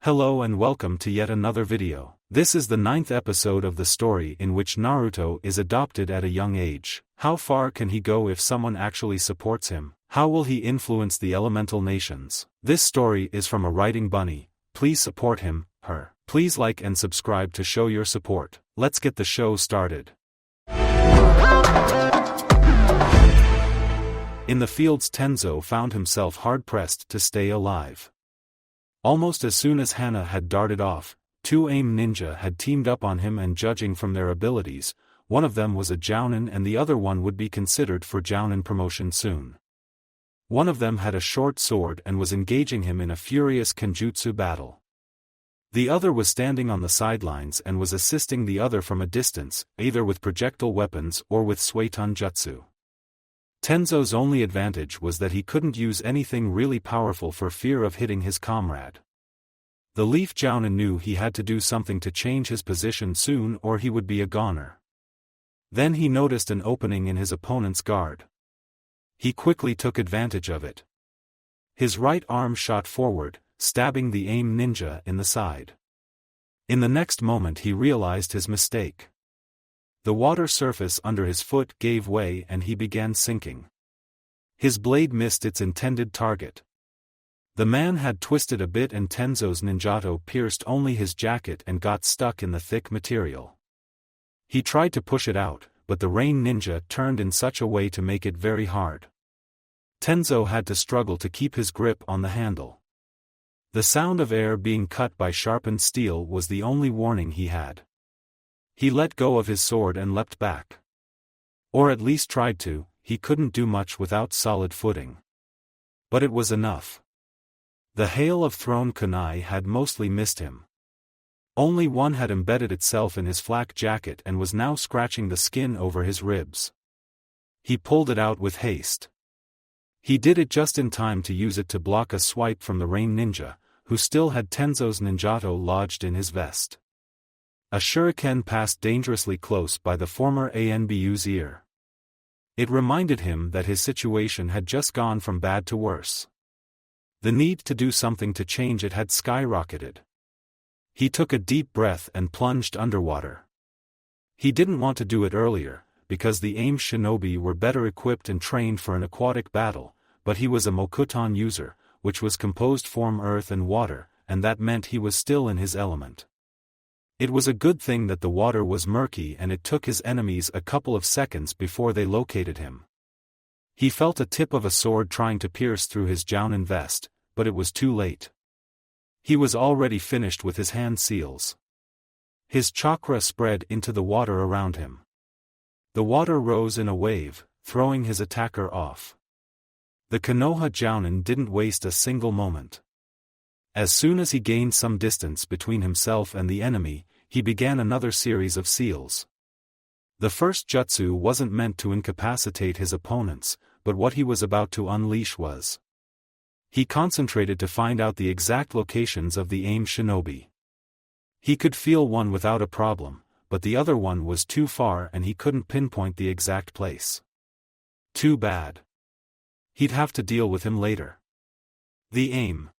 Hello and welcome to yet another video. This is the 9th episode of the story in which Naruto is adopted at a young age. How far can he go if someone actually supports him? How will he influence the elemental nations? This story is from a writing bunny. Please support him, her. Please like and subscribe to show your support. Let's get the show started. In the fields, Tenzo found himself hard-pressed to stay alive. Almost as soon as Hana had darted off, two AIM ninja had teamed up on him, and judging from their abilities, one of them was a Jounin and the other one would be considered for Jounin promotion soon. One of them had a short sword and was engaging him in a furious kenjutsu battle. The other was standing on the sidelines and was assisting the other from a distance, either with projectile weapons or with Suiton Jutsu. Tenzo's only advantage was that he couldn't use anything really powerful for fear of hitting his comrade. The Leaf Jounin knew he had to do something to change his position soon or he would be a goner. Then he noticed an opening in his opponent's guard. He quickly took advantage of it. His right arm shot forward, stabbing the AIM ninja in the side. In the next moment he realized his mistake. The water surface under his foot gave way and he began sinking. His blade missed its intended target. The man had twisted a bit and Tenzo's ninjato pierced only his jacket and got stuck in the thick material. He tried to push it out, but the rain ninja turned in such a way to make it very hard. Tenzo had to struggle to keep his grip on the handle. The sound of air being cut by sharpened steel was the only warning he had. He let go of his sword and leapt back. Or at least tried to. He couldn't do much without solid footing. But it was enough. The hail of thrown kunai had mostly missed him. Only one had embedded itself in his flak jacket and was now scratching the skin over his ribs. He pulled it out with haste. He did it just in time to use it to block a swipe from the rain ninja, who still had Tenzo's ninjato lodged in his vest. A shuriken passed dangerously close by the former ANBU's ear. It reminded him that his situation had just gone from bad to worse. The need to do something to change it had skyrocketed. He took a deep breath and plunged underwater. He didn't want to do it earlier, because the AIM Shinobi were better equipped and trained for an aquatic battle, but he was a Mokuton user, which was composed form earth and water, and that meant he was still in his element. It was a good thing that the water was murky and it took his enemies a couple of seconds before they located him. He felt a tip of a sword trying to pierce through his Jounin vest, but it was too late. He was already finished with his hand seals. His chakra spread into the water around him. The water rose in a wave, throwing his attacker off. The Konoha Jounin didn't waste a single moment. As soon as he gained some distance between himself and the enemy, he began another series of seals. The first jutsu wasn't meant to incapacitate his opponents, but what he was about to unleash was. He concentrated to find out the exact locations of the AIM Shinobi. He could feel one without a problem, but the other one was too far and he couldn't pinpoint the exact place. Too bad. He'd have to deal with him later. The AIM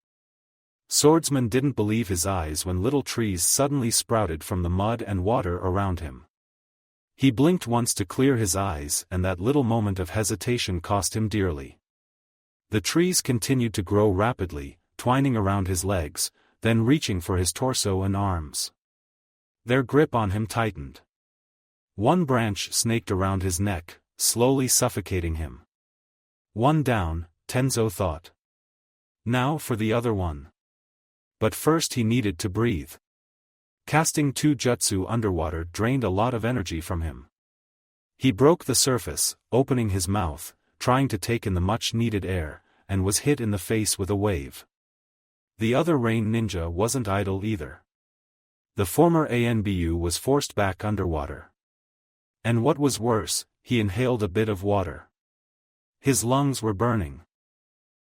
Swordsman didn't believe his eyes when little trees suddenly sprouted from the mud and water around him. He blinked once to clear his eyes and that little moment of hesitation cost him dearly. The trees continued to grow rapidly, twining around his legs, then reaching for his torso and arms. Their grip on him tightened. One branch snaked around his neck, slowly suffocating him. One down, Tenzo thought. Now for the other one. But first he needed to breathe. Casting two jutsu underwater drained a lot of energy from him. He broke the surface, opening his mouth, trying to take in the much-needed air, and was hit in the face with a wave. The other rain ninja wasn't idle either. The former ANBU was forced back underwater. And what was worse, he inhaled a bit of water. His lungs were burning.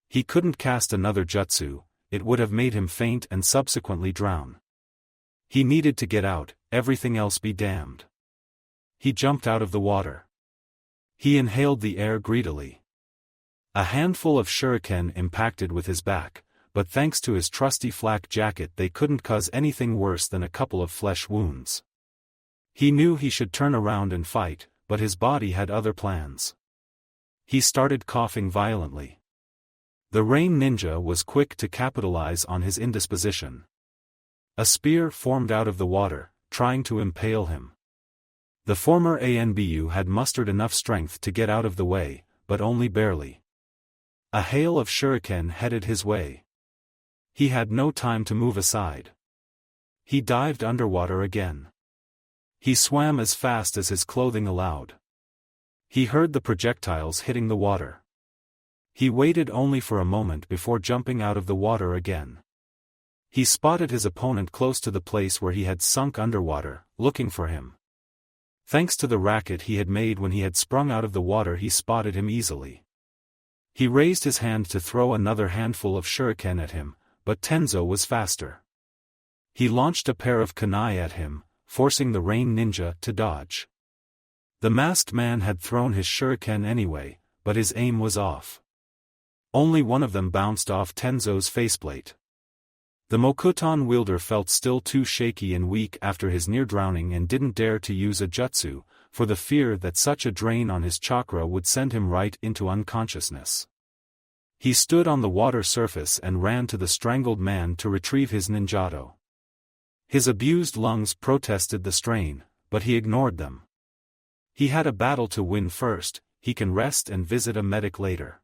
He couldn't cast another jutsu. It would have made him faint and subsequently drown. He needed to get out, everything else be damned. He jumped out of the water. He inhaled the air greedily. A handful of shuriken impacted with his back, but thanks to his trusty flak jacket they couldn't cause anything worse than a couple of flesh wounds. He knew he should turn around and fight, but his body had other plans. He started coughing violently. The rain ninja was quick to capitalize on his indisposition. A spear formed out of the water, trying to impale him. The former ANBU had mustered enough strength to get out of the way, but only barely. A hail of shuriken headed his way. He had no time to move aside. He dived underwater again. He swam as fast as his clothing allowed. He heard the projectiles hitting the water. He waited only for a moment before jumping out of the water again. He spotted his opponent close to the place where he had sunk underwater, looking for him. Thanks to the racket he had made when he had sprung out of the water, he spotted him easily. He raised his hand to throw another handful of shuriken at him, but Tenzo was faster. He launched a pair of kunai at him, forcing the rain ninja to dodge. The masked man had thrown his shuriken anyway, but his aim was off. Only one of them bounced off Tenzo's faceplate. The Mokuton wielder felt still too shaky and weak after his near drowning and didn't dare to use a jutsu, for the fear that such a drain on his chakra would send him right into unconsciousness. He stood on the water surface and ran to the strangled man to retrieve his ninjato. His abused lungs protested the strain, but he ignored them. He had a battle to win first, he can rest and visit a medic later.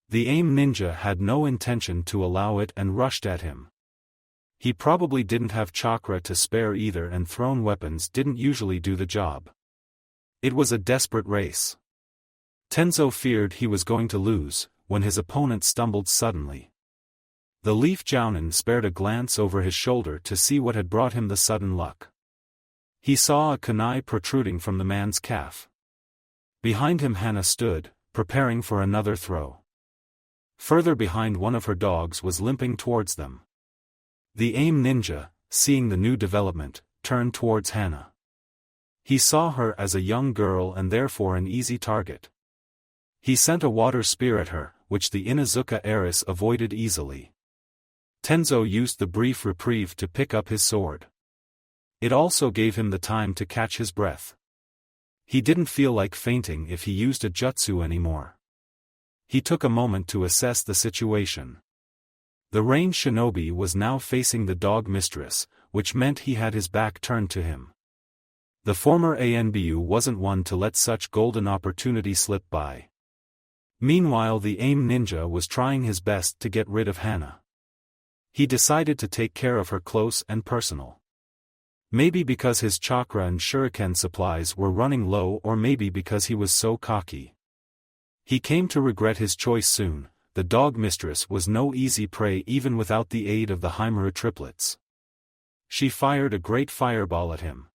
The aim ninja had no intention to allow it and rushed at him. He probably didn't have chakra to spare either, and thrown weapons didn't usually do the job. It was a desperate race. Tenzo feared he was going to lose, when his opponent stumbled suddenly. The leaf jounin spared a glance over his shoulder to see what had brought him the sudden luck. He saw a kunai protruding from the man's calf. Behind him Hana stood, preparing for another throw. Further behind, one of her dogs was limping towards them. The aim ninja, seeing the new development, turned towards Hana. He saw her as a young girl and therefore an easy target. He sent a water spear at her, which the Inuzuka heiress avoided easily. Tenzo used the brief reprieve to pick up his sword. It also gave him the time to catch his breath. He didn't feel like fainting if he used a jutsu anymore. He took a moment to assess the situation. The rain shinobi was now facing the dog mistress, which meant he had his back turned to him. The former ANBU wasn't one to let such golden opportunity slip by. Meanwhile, the aim ninja was trying his best to get rid of Hana. He decided to take care of her close and personal. Maybe because his chakra and shuriken supplies were running low, or maybe because he was so cocky. He came to regret his choice soon. The dog mistress was no easy prey even without the aid of the Himura triplets. She fired a great fireball at him.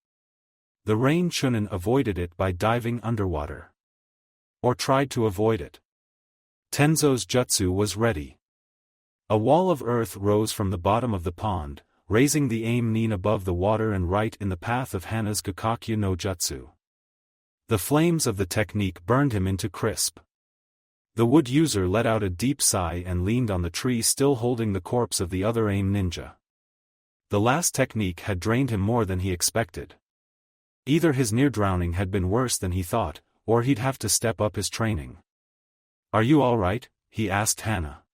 The rain chunin avoided it by diving underwater. Or tried to avoid it. Tenzo's jutsu was ready. A wall of earth rose from the bottom of the pond, raising the aim nin above the water and right in the path of Hana's Gakakyu no Jutsu. The flames of the technique burned him into crisp. The wood user let out a deep sigh and leaned on the tree, still holding the corpse of the other aim ninja. The last technique had drained him more than he expected. Either his near drowning had been worse than he thought, or he'd have to step up his training. "Are you all right?" he asked Hana.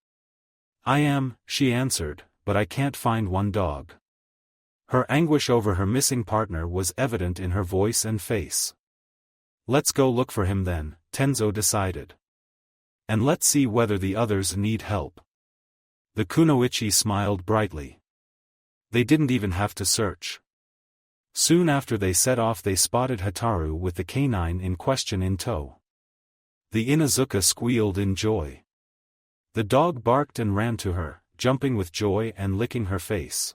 "I am," she answered, "but I can't find one dog." Her anguish over her missing partner was evident in her voice and face. "Let's go look for him then," Tenzo decided. "And let's see whether the others need help." The kunoichi smiled brightly. They didn't even have to search. Soon after they set off, they spotted Hataru with the canine in question in tow. The Inuzuka squealed in joy. The dog barked and ran to her, jumping with joy and licking her face.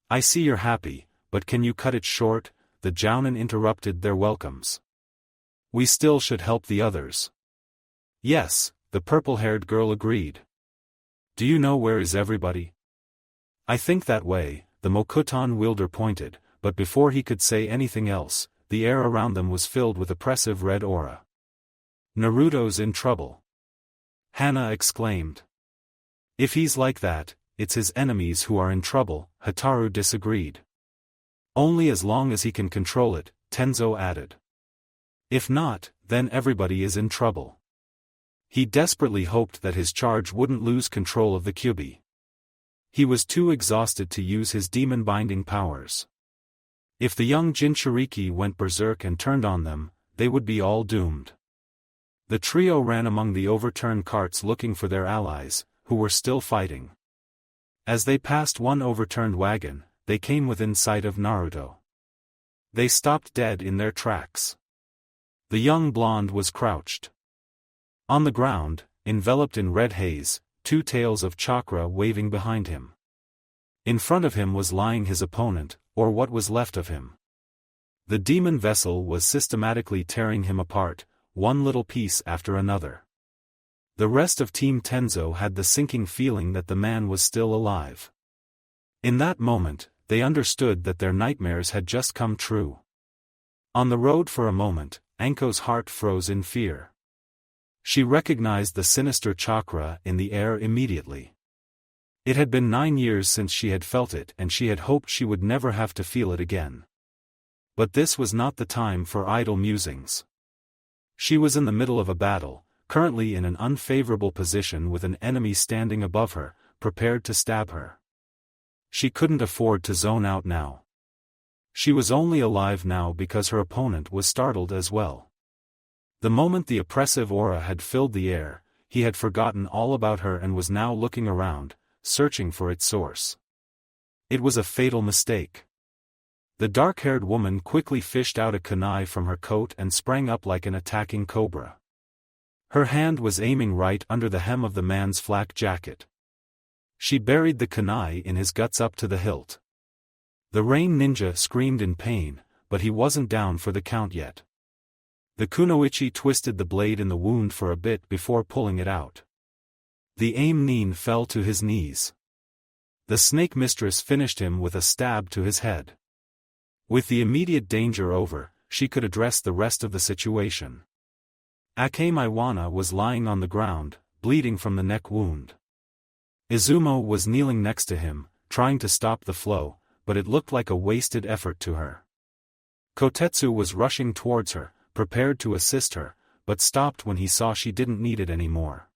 "I see you're happy, but can you cut it short?" the jounin interrupted their welcomes. "We still should help the others." "Yes," the purple-haired girl agreed. "Do you know where is everybody?" "I think that way," the Mokuton wielder pointed, but before he could say anything else, the air around them was filled with oppressive red aura. "Naruto's in trouble," Hana exclaimed. If he's like that, it's his enemies who are in trouble, Hotaru disagreed. Only as long as he can control it, Tenzo added. If not, then everybody is in trouble. He desperately hoped that his charge wouldn't lose control of the Kyuubi. He was too exhausted to use his demon-binding powers. If the young Jinchuriki went berserk and turned on them, they would be all doomed. The trio ran among the overturned carts looking for their allies, who were still fighting. As they passed one overturned wagon, they came within sight of Naruto. They stopped dead in their tracks. The young blonde was crouched. On the ground, enveloped in red haze, two tails of chakra waving behind him. In front of him was lying his opponent, or what was left of him. The demon vessel was systematically tearing him apart, one little piece after another. The rest of Team Tenzo had the sinking feeling that the man was still alive. In that moment, they understood that their nightmares had just come true. On the road for a moment, Anko's heart froze in fear. She recognized the sinister chakra in the air immediately. It had been 9 years since she had felt it and she had hoped she would never have to feel it again. But this was not the time for idle musings. She was in the middle of a battle, currently in an unfavorable position with an enemy standing above her, prepared to stab her. She couldn't afford to zone out now. She was only alive now because her opponent was startled as well. The moment the oppressive aura had filled the air, he had forgotten all about her and was now looking around, searching for its source. It was a fatal mistake. The dark-haired woman quickly fished out a kunai from her coat and sprang up like an attacking cobra. Her hand was aiming right under the hem of the man's flak jacket. She buried the kunai in his guts up to the hilt. The rain ninja screamed in pain, but he wasn't down for the count yet. The kunoichi twisted the blade in the wound for a bit before pulling it out. The aim nin fell to his knees. The snake mistress finished him with a stab to his head. With the immediate danger over, she could address the rest of the situation. Akame Iwana was lying on the ground, bleeding from the neck wound. Izumo was kneeling next to him, trying to stop the flow, but it looked like a wasted effort to her. Kotetsu was rushing towards her, prepared to assist her, but stopped when he saw she didn't need it anymore.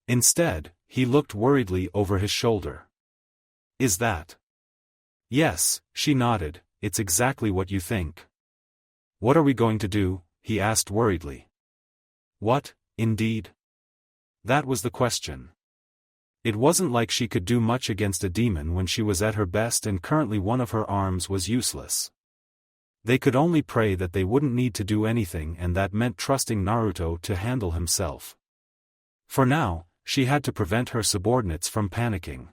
Instead, he looked worriedly over his shoulder. "Is that?" "Yes," she nodded, "it's exactly what you think." "What are we going to do?" he asked worriedly. What, indeed? That was the question. It wasn't like she could do much against a demon when she was at her best and currently one of her arms was useless. They could only pray that they wouldn't need to do anything, and that meant trusting Naruto to handle himself. For now, she had to prevent her subordinates from panicking.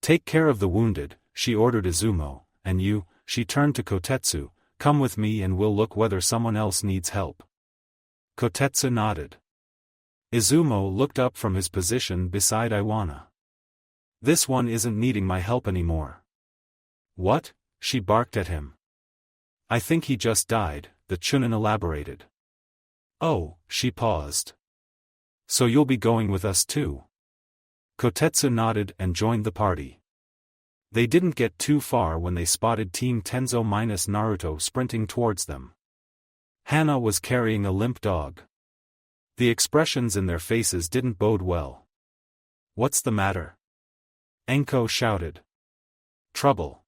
"Take care of the wounded," she ordered Izumo, "and you," she turned to Kotetsu, "come with me and we'll look whether someone else needs help." Kotetsu nodded. Izumo looked up from his position beside Iwana. "This one isn't needing my help anymore." "What?" she barked at him. "I think he just died," the Chunin elaborated. "Oh," she paused. "So you'll be going with us too?" Kotetsu nodded and joined the party. They didn't get too far when they spotted Team Tenzo minus Naruto sprinting towards them. Hana was carrying a limp dog. The expressions in their faces didn't bode well. "What's the matter?" Anko shouted. "Trouble,"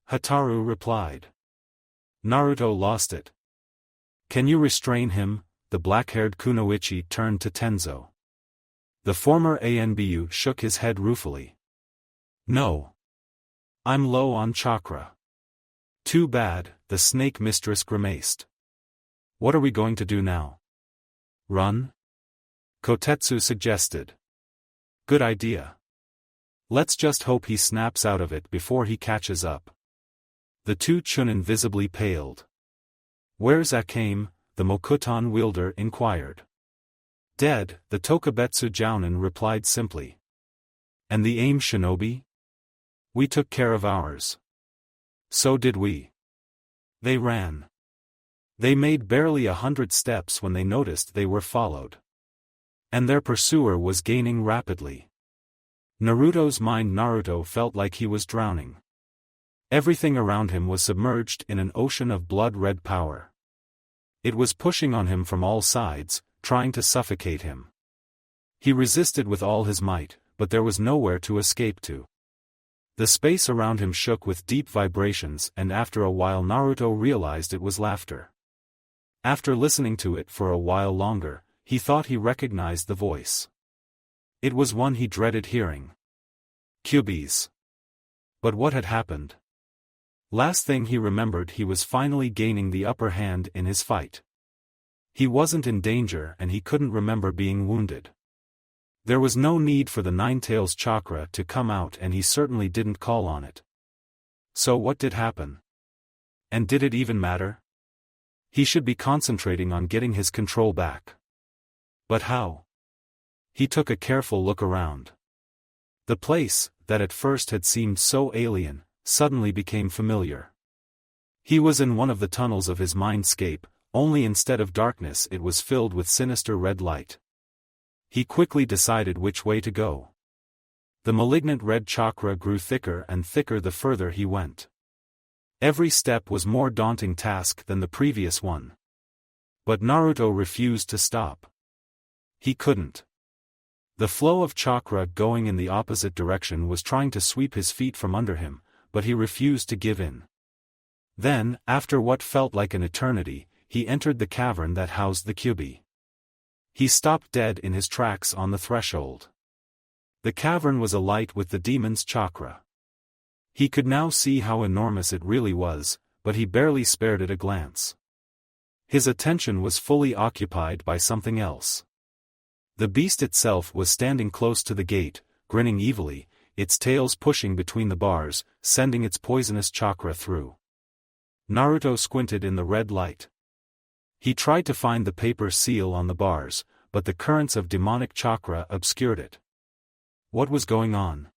Hotaru replied. "Naruto lost it." "Can you restrain him?" The black-haired kunoichi turned to Tenzo. The former Anbu shook his head ruefully. "No. I'm low on chakra." "Too bad," the snake mistress grimaced. "What are we going to do now?" "Run?" Kotetsu suggested. "Good idea. Let's just hope he snaps out of it before he catches up." The two Chunin visibly paled. "Where's Akame?" the Mokuton wielder inquired. "Dead," the Tokubetsu Jounin replied simply. "And the AIM Shinobi?" "We took care of ours." "So did we." They ran. They made barely 100 steps when they noticed they were followed. And their pursuer was gaining rapidly. Naruto's mind. Naruto felt like he was drowning. Everything around him was submerged in an ocean of blood-red power. It was pushing on him from all sides, trying to suffocate him. He resisted with all his might, but there was nowhere to escape to. The space around him shook with deep vibrations, and after a while Naruto realized it was laughter. After listening to it for a while longer, he thought he recognized the voice. It was one he dreaded hearing. Kyuubi's. But what had happened? Last thing he remembered, he was finally gaining the upper hand in his fight. He wasn't in danger and he couldn't remember being wounded. There was no need for the Nine Tails chakra to come out and he certainly didn't call on it. So what did happen? And did it even matter? He should be concentrating on getting his control back. But how? He took a careful look around. The place, that at first had seemed so alien, suddenly became familiar. He was in one of the tunnels of his mindscape, only instead of darkness it was filled with sinister red light. He quickly decided which way to go. The malignant red chakra grew thicker and thicker the further he went. Every step was more daunting task than the previous one. But Naruto refused to stop. He couldn't. The flow of chakra going in the opposite direction was trying to sweep his feet from under him, but he refused to give in. Then, after what felt like an eternity, he entered the cavern that housed the Kyuubi. He stopped dead in his tracks on the threshold. The cavern was alight with the demon's chakra. He could now see how enormous it really was, but he barely spared it a glance. His attention was fully occupied by something else. The beast itself was standing close to the gate, grinning evilly, its tails pushing between the bars, sending its poisonous chakra through. Naruto squinted in the red light. He tried to find the paper seal on the bars, but the currents of demonic chakra obscured it. What was going on?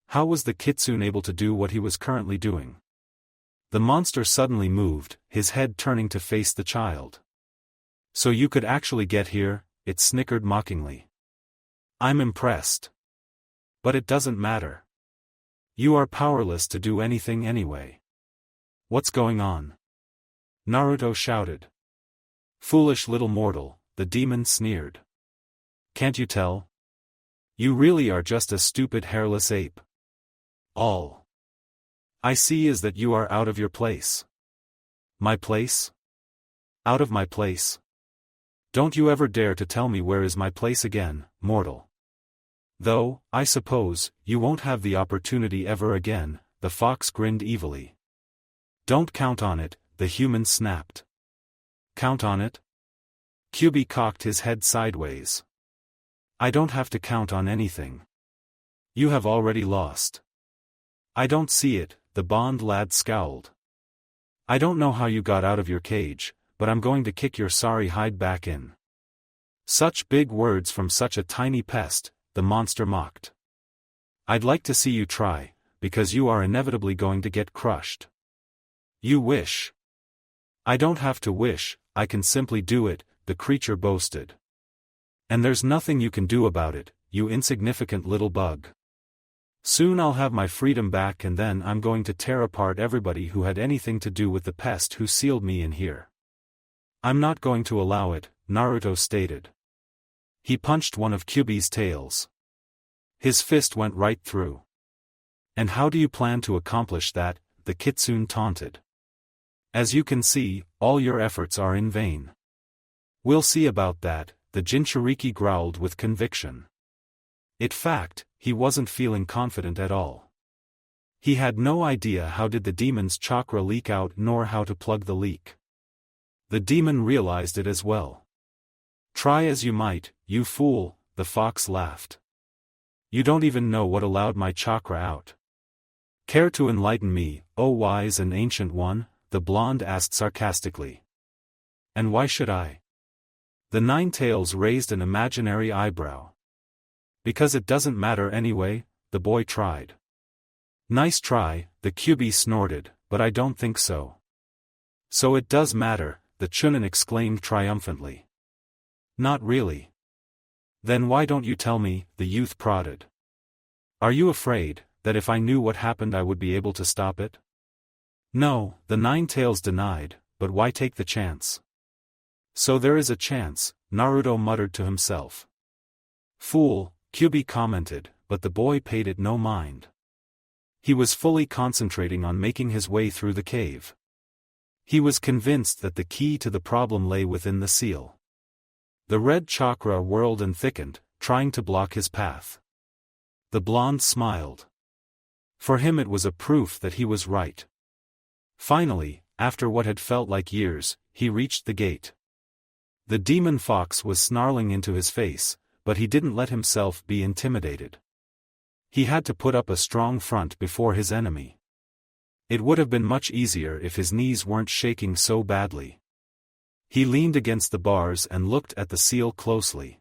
How was the kitsune able to do what he was currently doing? The monster suddenly moved, his head turning to face the child. So you could actually get here, it snickered mockingly. I'm impressed. But it doesn't matter. You are powerless to do anything anyway. What's going on? Naruto shouted. Foolish little mortal, the demon sneered. Can't you tell? You really are just a stupid hairless ape. All I see is that you are out of your place. My place? Out of my place? Don't you ever dare to tell me where is my place again, mortal. Though, I suppose, you won't have the opportunity ever again, the fox grinned evilly. Don't count on it, the human snapped. Count on it? Kyuubi cocked his head sideways. I don't have to count on anything. You have already lost. I don't see it, the Bond lad scowled. I don't know how you got out of your cage, but I'm going to kick your sorry hide back in. Such big words from such a tiny pest, the monster mocked. I'd like to see you try, because you are inevitably going to get crushed. You wish. I don't have to wish, I can simply do it, the creature boasted. And there's nothing you can do about it, you insignificant little bug. Soon I'll have my freedom back and then I'm going to tear apart everybody who had anything to do with the pest who sealed me in here. I'm not going to allow it, Naruto stated. He punched one of Kyuubi's tails. His fist went right through. And how do you plan to accomplish that, the kitsune taunted. As you can see, all your efforts are in vain. We'll see about that, the Jinchuriki growled with conviction. In fact, he wasn't feeling confident at all. He had no idea how did the demon's chakra leak out nor how to plug the leak. The demon realized it as well. Try as you might, you fool, the fox laughed. You don't even know what allowed my chakra out. Care to enlighten me, O wise and ancient one? The blonde asked sarcastically. And why should I? The Nine Tails raised an imaginary eyebrow. Because it doesn't matter anyway, the boy tried. Nice try, the Kyuubi snorted, but I don't think so. So it does matter, the Chunin exclaimed triumphantly. Not really. Then why don't you tell me, the youth prodded. Are you afraid that if I knew what happened I would be able to stop it? No, the Nine Tails denied, but why take the chance? So there is a chance, Naruto muttered to himself. Fool, Kyubi commented, but the boy paid it no mind. He was fully concentrating on making his way through the cave. He was convinced that the key to the problem lay within the seal. The red chakra whirled and thickened, trying to block his path. The blonde smiled. For him it was a proof that he was right. Finally, after what had felt like years, he reached the gate. The demon fox was snarling into his face, but he didn't let himself be intimidated. He had to put up a strong front before his enemy. It would have been much easier if his knees weren't shaking so badly. He leaned against the bars and looked at the seal closely.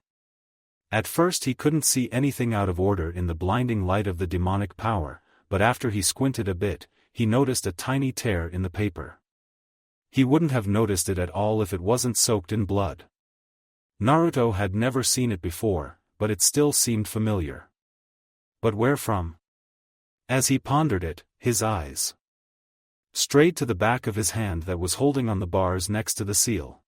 At first he couldn't see anything out of order in the blinding light of the demonic power, but after he squinted a bit, he noticed a tiny tear in the paper. He wouldn't have noticed it at all if it wasn't soaked in blood. Naruto had never seen it before, but it still seemed familiar. But where from? As he pondered it, his eyes strayed to the back of his hand that was holding on the bars next to the seal.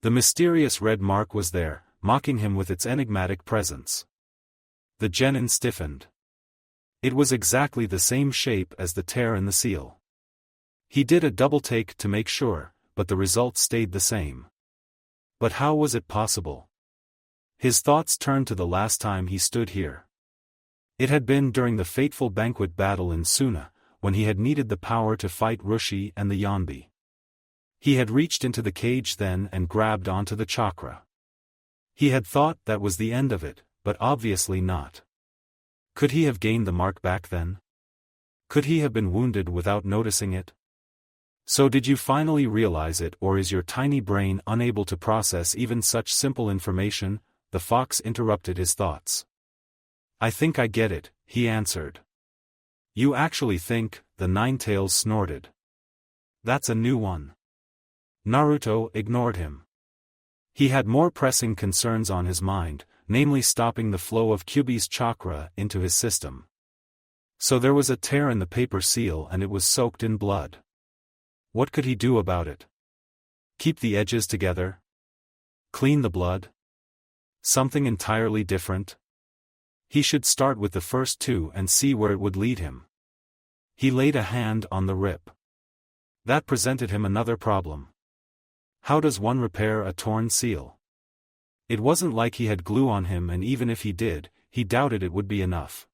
The mysterious red mark was there, mocking him with its enigmatic presence. The genin stiffened. It was exactly the same shape as the tear in the seal. He did a double take to make sure, but the result stayed the same. But how was it possible? His thoughts turned to the last time he stood here. It had been during the fateful banquet battle in Suna, when he had needed the power to fight Rushi and the Yonbi. He had reached into the cage then and grabbed onto the chakra. He had thought that was the end of it, but obviously not. Could he have gained the mark back then? Could he have been wounded without noticing it? So did you finally realize it, or is your tiny brain unable to process even such simple information? The fox interrupted his thoughts. I think I get it, he answered. You actually think, the Nine Tails snorted. That's a new one. Naruto ignored him. He had more pressing concerns on his mind, namely stopping the flow of Kyubi's chakra into his system. So there was a tear in the paper seal and it was soaked in blood. What could he do about it? Keep the edges together? Clean the blood? Something entirely different? He should start with the first two and see where it would lead him. He laid a hand on the rip. That presented him another problem. How does one repair a torn seal? It wasn't like he had glue on him, and even if he did, he doubted it would be enough.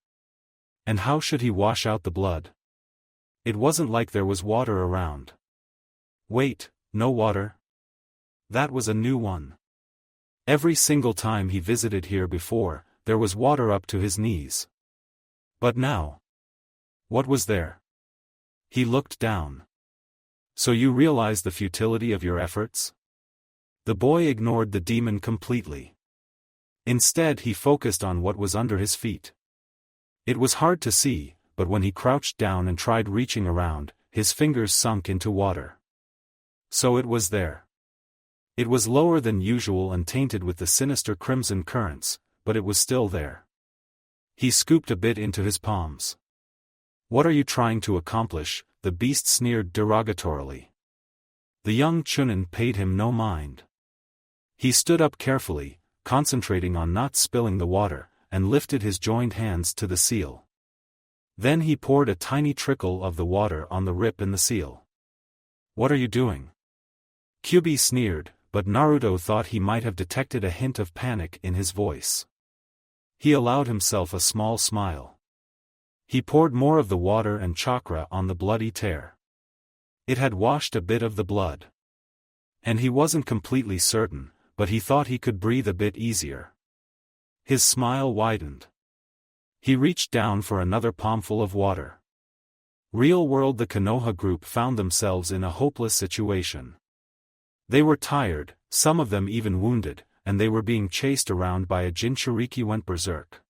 And how should he wash out the blood? It wasn't like there was water around. Wait, no water? That was a new one. Every single time he visited here before, there was water up to his knees. But now, what was there? He looked down. So you realize the futility of your efforts? The boy ignored the demon completely. Instead he focused on what was under his feet. It was hard to see, but when he crouched down and tried reaching around, his fingers sunk into water. So it was there. It was lower than usual and tainted with the sinister crimson currents, but it was still there. He scooped a bit into his palms. What are you trying to accomplish? The beast sneered derogatorily. The young Chunin paid him no mind. He stood up carefully, concentrating on not spilling the water, and lifted his joined hands to the seal. Then he poured a tiny trickle of the water on the rip in the seal. What are you doing? Kyubi sneered, but Naruto thought he might have detected a hint of panic in his voice. He allowed himself a small smile. He poured more of the water and chakra on the bloody tear. It had washed a bit of the blood. And he wasn't completely certain, but he thought he could breathe a bit easier. His smile widened. He reached down for another palmful of water. Real world, the Konoha group found themselves in a hopeless situation. They were tired, some of them even wounded, and they were being chased around by a Jinchuriki went berserk.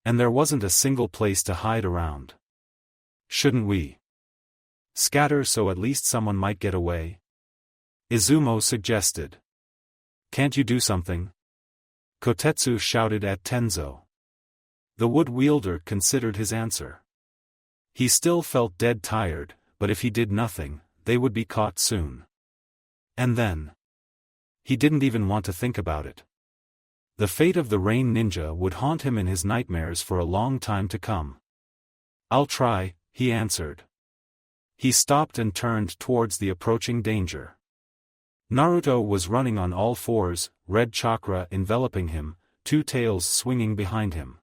And there wasn't a single place to hide around. Shouldn't we scatter so at least someone might get away? Izumo suggested. Can't you do something? Kotetsu shouted at Tenzo. The wood wielder considered his answer. He still felt dead tired, but if he did nothing, they would be caught soon. And then? He didn't even want to think about it. The fate of the Rain Ninja would haunt him in his nightmares for a long time to come. "I'll try," he answered. He stopped and turned towards the approaching danger. Naruto was running on all fours, red chakra enveloping him, two tails swinging behind him.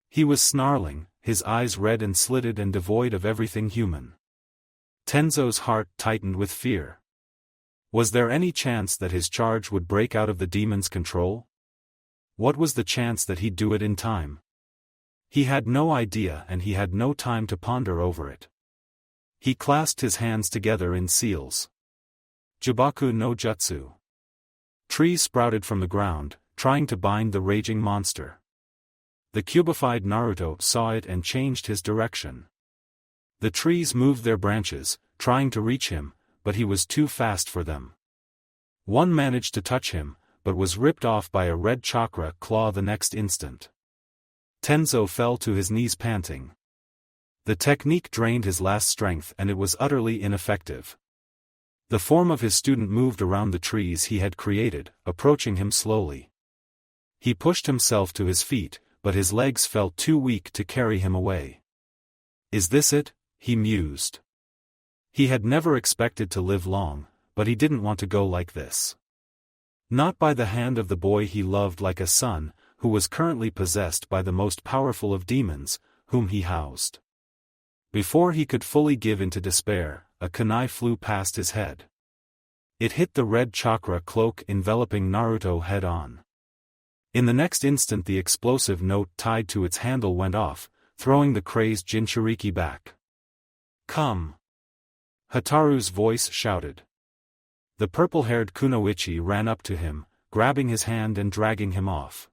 He was snarling, his eyes red and slitted and devoid of everything human. Tenzo's heart tightened with fear. Was there any chance that his charge would break out of the demon's control? What was the chance that he'd do it in time? He had no idea and he had no time to ponder over it. He clasped his hands together in seals. Jibaku no Jutsu. Trees sprouted from the ground, trying to bind the raging monster. The cubified Naruto saw it and changed his direction. The trees moved their branches, trying to reach him, but he was too fast for them. One managed to touch him, but was ripped off by a red chakra claw the next instant. Tenzo fell to his knees panting. The technique drained his last strength and it was utterly ineffective. The form of his student moved around the trees he had created, approaching him slowly. He pushed himself to his feet, but his legs felt too weak to carry him away. "Is this it?" he mused. He had never expected to live long, but he didn't want to go like this. Not by the hand of the boy he loved like a son, who was currently possessed by the most powerful of demons, whom he housed. Before he could fully give into despair, a kunai flew past his head. It hit the red chakra cloak enveloping Naruto head-on. In the next instant the explosive note tied to its handle went off, throwing the crazed Jinchuriki back. "Come!" Hataru's voice shouted. The purple-haired Kunoichi ran up to him, grabbing his hand and dragging him off.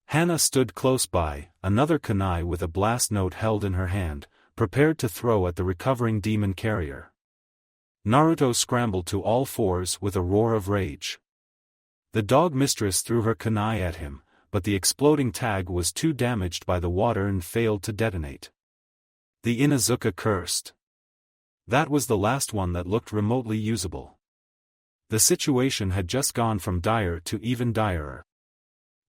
Hana stood close by, another kunai with a blast note held in her hand, prepared to throw at the recovering demon carrier. Naruto scrambled to all fours with a roar of rage. The dog mistress threw her kunai at him, but the exploding tag was too damaged by the water and failed to detonate. The Inuzuka cursed. That was the last one that looked remotely usable. The situation had just gone from dire to even direr.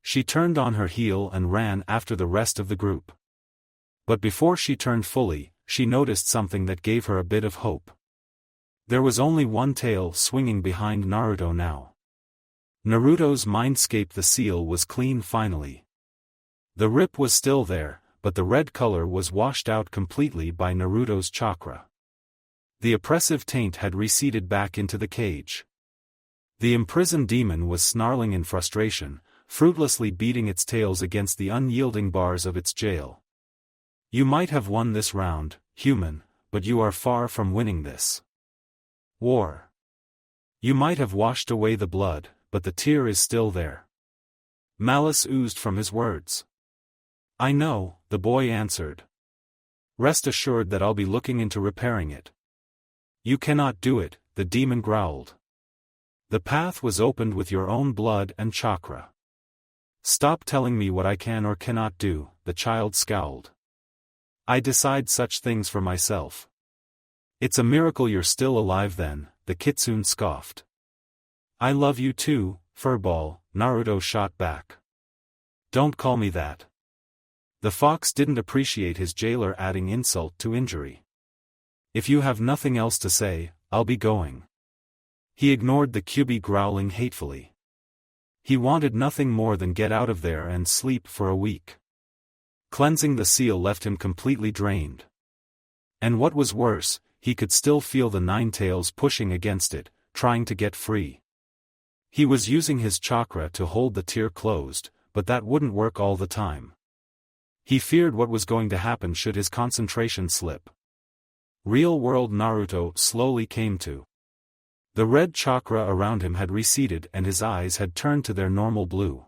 She turned on her heel and ran after the rest of the group. But before she turned fully, she noticed something that gave her a bit of hope. There was only one tail swinging behind Naruto now. Naruto's mindscape, the seal, was clean finally. The rip was still there, but the red color was washed out completely by Naruto's chakra. The oppressive taint had receded back into the cage. The imprisoned demon was snarling in frustration, fruitlessly beating its tails against the unyielding bars of its jail. "You might have won this round, human, but you are far from winning this war. You might have washed away the blood, but the tear is still there." Malice oozed from his words. "I know," the boy answered. "Rest assured that I'll be looking into repairing it." "You cannot do it," the demon growled. "The path was opened with your own blood and chakra. Stop telling me what I can or cannot do," the child scowled. "I decide such things for myself." "It's a miracle you're still alive then," the kitsune scoffed. "I love you too, furball," Naruto shot back. "Don't call me that." The fox didn't appreciate his jailer adding insult to injury. "If you have nothing else to say, I'll be going." He ignored the Kyubi growling hatefully. He wanted nothing more than get out of there and sleep for a week. Cleansing the seal left him completely drained. And what was worse, he could still feel the nine tails pushing against it, trying to get free. He was using his chakra to hold the tear closed, but that wouldn't work all the time. He feared what was going to happen should his concentration slip. Real-world Naruto slowly came to. The red chakra around him had receded and his eyes had turned to their normal blue.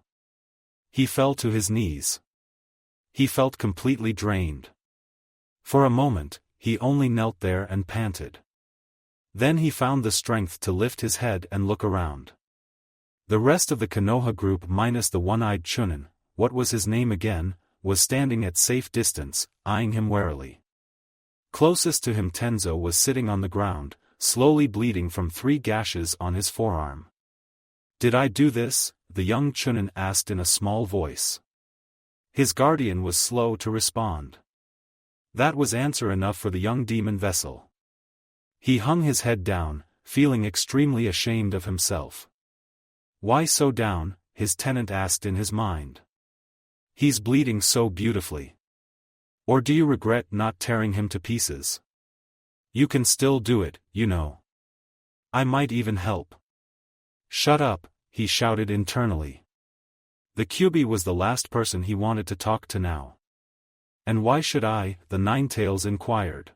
He fell to his knees. He felt completely drained. For a moment, he only knelt there and panted. Then he found the strength to lift his head and look around. The rest of the Konoha group minus the one-eyed Chunin, what was his name again, was standing at safe distance, eyeing him warily. Closest to him Tenzo was sitting on the ground, slowly bleeding from 3 gashes on his forearm. "Did I do this?" the young Chunin asked in a small voice. His guardian was slow to respond. That was answer enough for the young demon vessel. He hung his head down, feeling extremely ashamed of himself. "Why so down?" his tenant asked in his mind. "He's bleeding so beautifully. Or do you regret not tearing him to pieces? You can still do it, you know. I might even help." "Shut up," he shouted internally. The Kyuubi was the last person he wanted to talk to now. "And why should I?" the Ninetales inquired.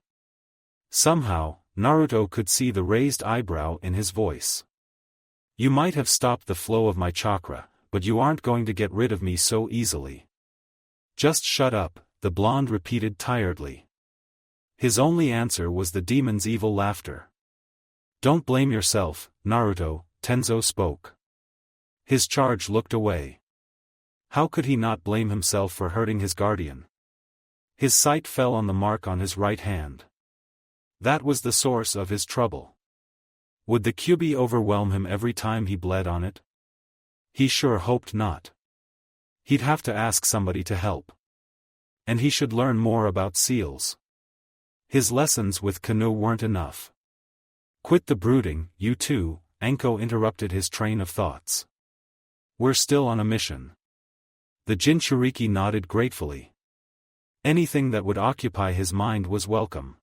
Somehow, Naruto could see the raised eyebrow in his voice. "You might have stopped the flow of my chakra, but you aren't going to get rid of me so easily." "Just shut up," the blonde repeated tiredly. His only answer was the demon's evil laughter. "Don't blame yourself, Naruto," Tenzo spoke. His charge looked away. How could he not blame himself for hurting his guardian? His sight fell on the mark on his right hand. That was the source of his trouble. Would the Kyuubi overwhelm him every time he bled on it? He sure hoped not. He'd have to ask somebody to help. And he should learn more about seals. His lessons with Kanu weren't enough. "Quit the brooding, you two," Anko interrupted his train of thoughts. "We're still on a mission." The Jinchuriki nodded gratefully. Anything that would occupy his mind was welcome.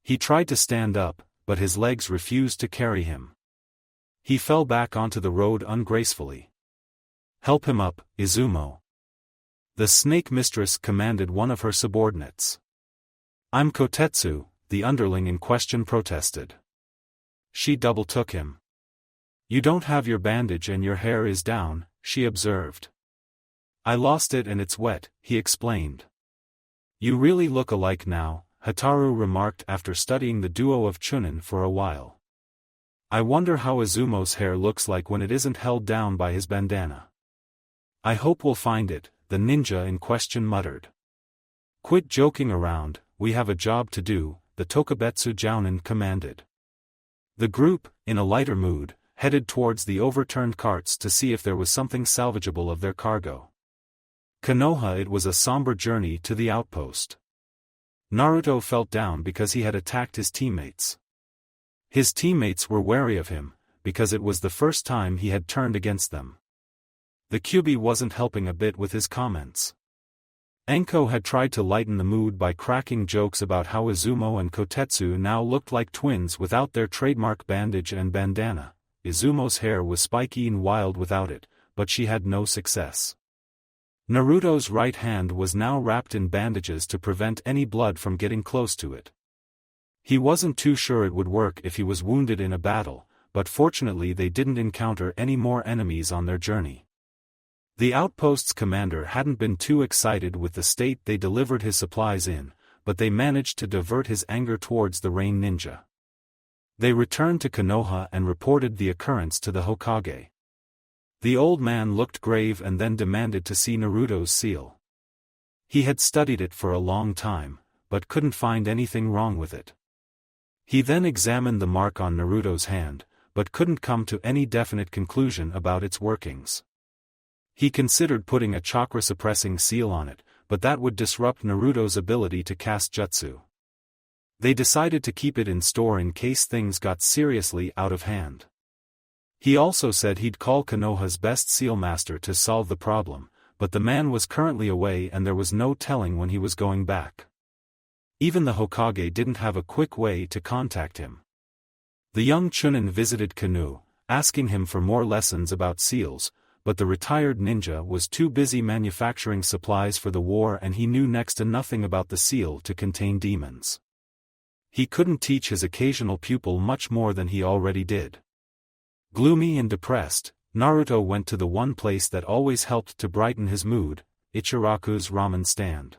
He tried to stand up, but his legs refused to carry him. He fell back onto the road ungracefully. "Help him up, Izumo." The snake mistress commanded one of her subordinates. "I'm Kotetsu," the underling in question protested. She double-took him. "You don't have your bandage and your hair is down," she observed. "I lost it and it's wet," he explained. "You really look alike now," Hataru remarked after studying the duo of Chunin for a while. "I wonder how Izumo's hair looks like when it isn't held down by his bandana." "I hope we'll find it," the ninja in question muttered. "Quit joking around, we have a job to do," the Tokubetsu Jounin commanded. The group, in a lighter mood, headed towards the overturned carts to see if there was something salvageable of their cargo. Konoha, it was a somber journey to the outpost. Naruto felt down because he had attacked his teammates. His teammates were wary of him, because it was the first time he had turned against them. The Kyuubi wasn't helping a bit with his comments. Anko had tried to lighten the mood by cracking jokes about how Izumo and Kotetsu now looked like twins without their trademark bandage and bandana. Izumo's hair was spiky and wild without it, but she had no success. Naruto's right hand was now wrapped in bandages to prevent any blood from getting close to it. He wasn't too sure it would work if he was wounded in a battle, but fortunately they didn't encounter any more enemies on their journey. The outpost's commander hadn't been too excited with the state they delivered his supplies in, but they managed to divert his anger towards the Rain Ninja. They returned to Konoha and reported the occurrence to the Hokage. The old man looked grave and then demanded to see Naruto's seal. He had studied it for a long time, but couldn't find anything wrong with it. He then examined the mark on Naruto's hand, but couldn't come to any definite conclusion about its workings. He considered putting a chakra-suppressing seal on it, but that would disrupt Naruto's ability to cast jutsu. They decided to keep it in store in case things got seriously out of hand. He also said he'd call Konoha's best seal master to solve the problem, but the man was currently away and there was no telling when he was going back. Even the Hokage didn't have a quick way to contact him. The young Chunin visited Kanu, asking him for more lessons about seals, but the retired ninja was too busy manufacturing supplies for the war and he knew next to nothing about the seal to contain demons. He couldn't teach his occasional pupil much more than he already did. Gloomy and depressed, Naruto went to the one place that always helped to brighten his mood, Ichiraku's ramen stand.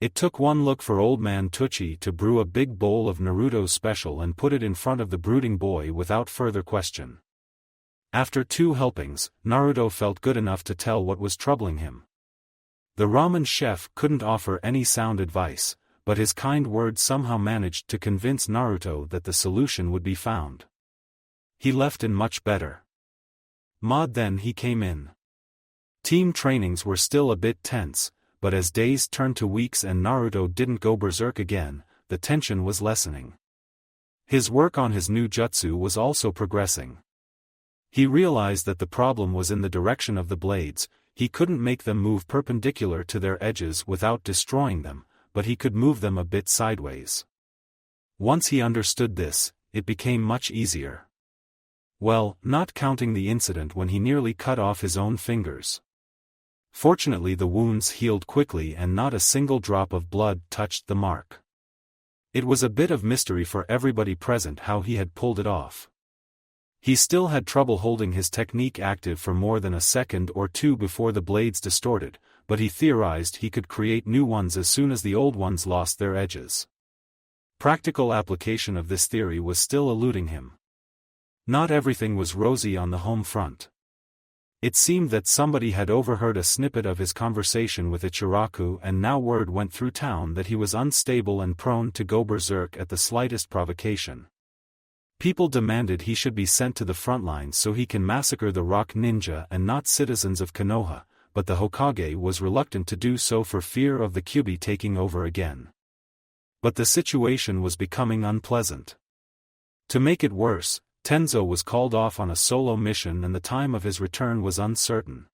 It took one look for old man Tucci to brew a big bowl of Naruto's special and put it in front of the brooding boy without further question. After 2 helpings, Naruto felt good enough to tell what was troubling him. The ramen chef couldn't offer any sound advice, but his kind words somehow managed to convince Naruto that the solution would be found. He left in much better mood than he came in. Team trainings were still a bit tense, but as days turned to weeks and Naruto didn't go berserk again, the tension was lessening. His work on his new jutsu was also progressing. He realized that the problem was in the direction of the blades. He couldn't make them move perpendicular to their edges without destroying them, but he could move them a bit sideways. Once he understood this, it became much easier. Well, not counting the incident when he nearly cut off his own fingers. Fortunately, the wounds healed quickly and not a single drop of blood touched the mark. It was a bit of mystery for everybody present how he had pulled it off. He still had trouble holding his technique active for more than a second or two before the blades distorted, but he theorized he could create new ones as soon as the old ones lost their edges. Practical application of this theory was still eluding him. Not everything was rosy on the home front. It seemed that somebody had overheard a snippet of his conversation with Ichiraku, and now word went through town that he was unstable and prone to go berserk at the slightest provocation. People demanded he should be sent to the front lines so he can massacre the rock ninja and not citizens of Konoha, but the Hokage was reluctant to do so for fear of the Kyuubi taking over again. But the situation was becoming unpleasant. To make it worse, Tenzo was called off on a solo mission and the time of his return was uncertain.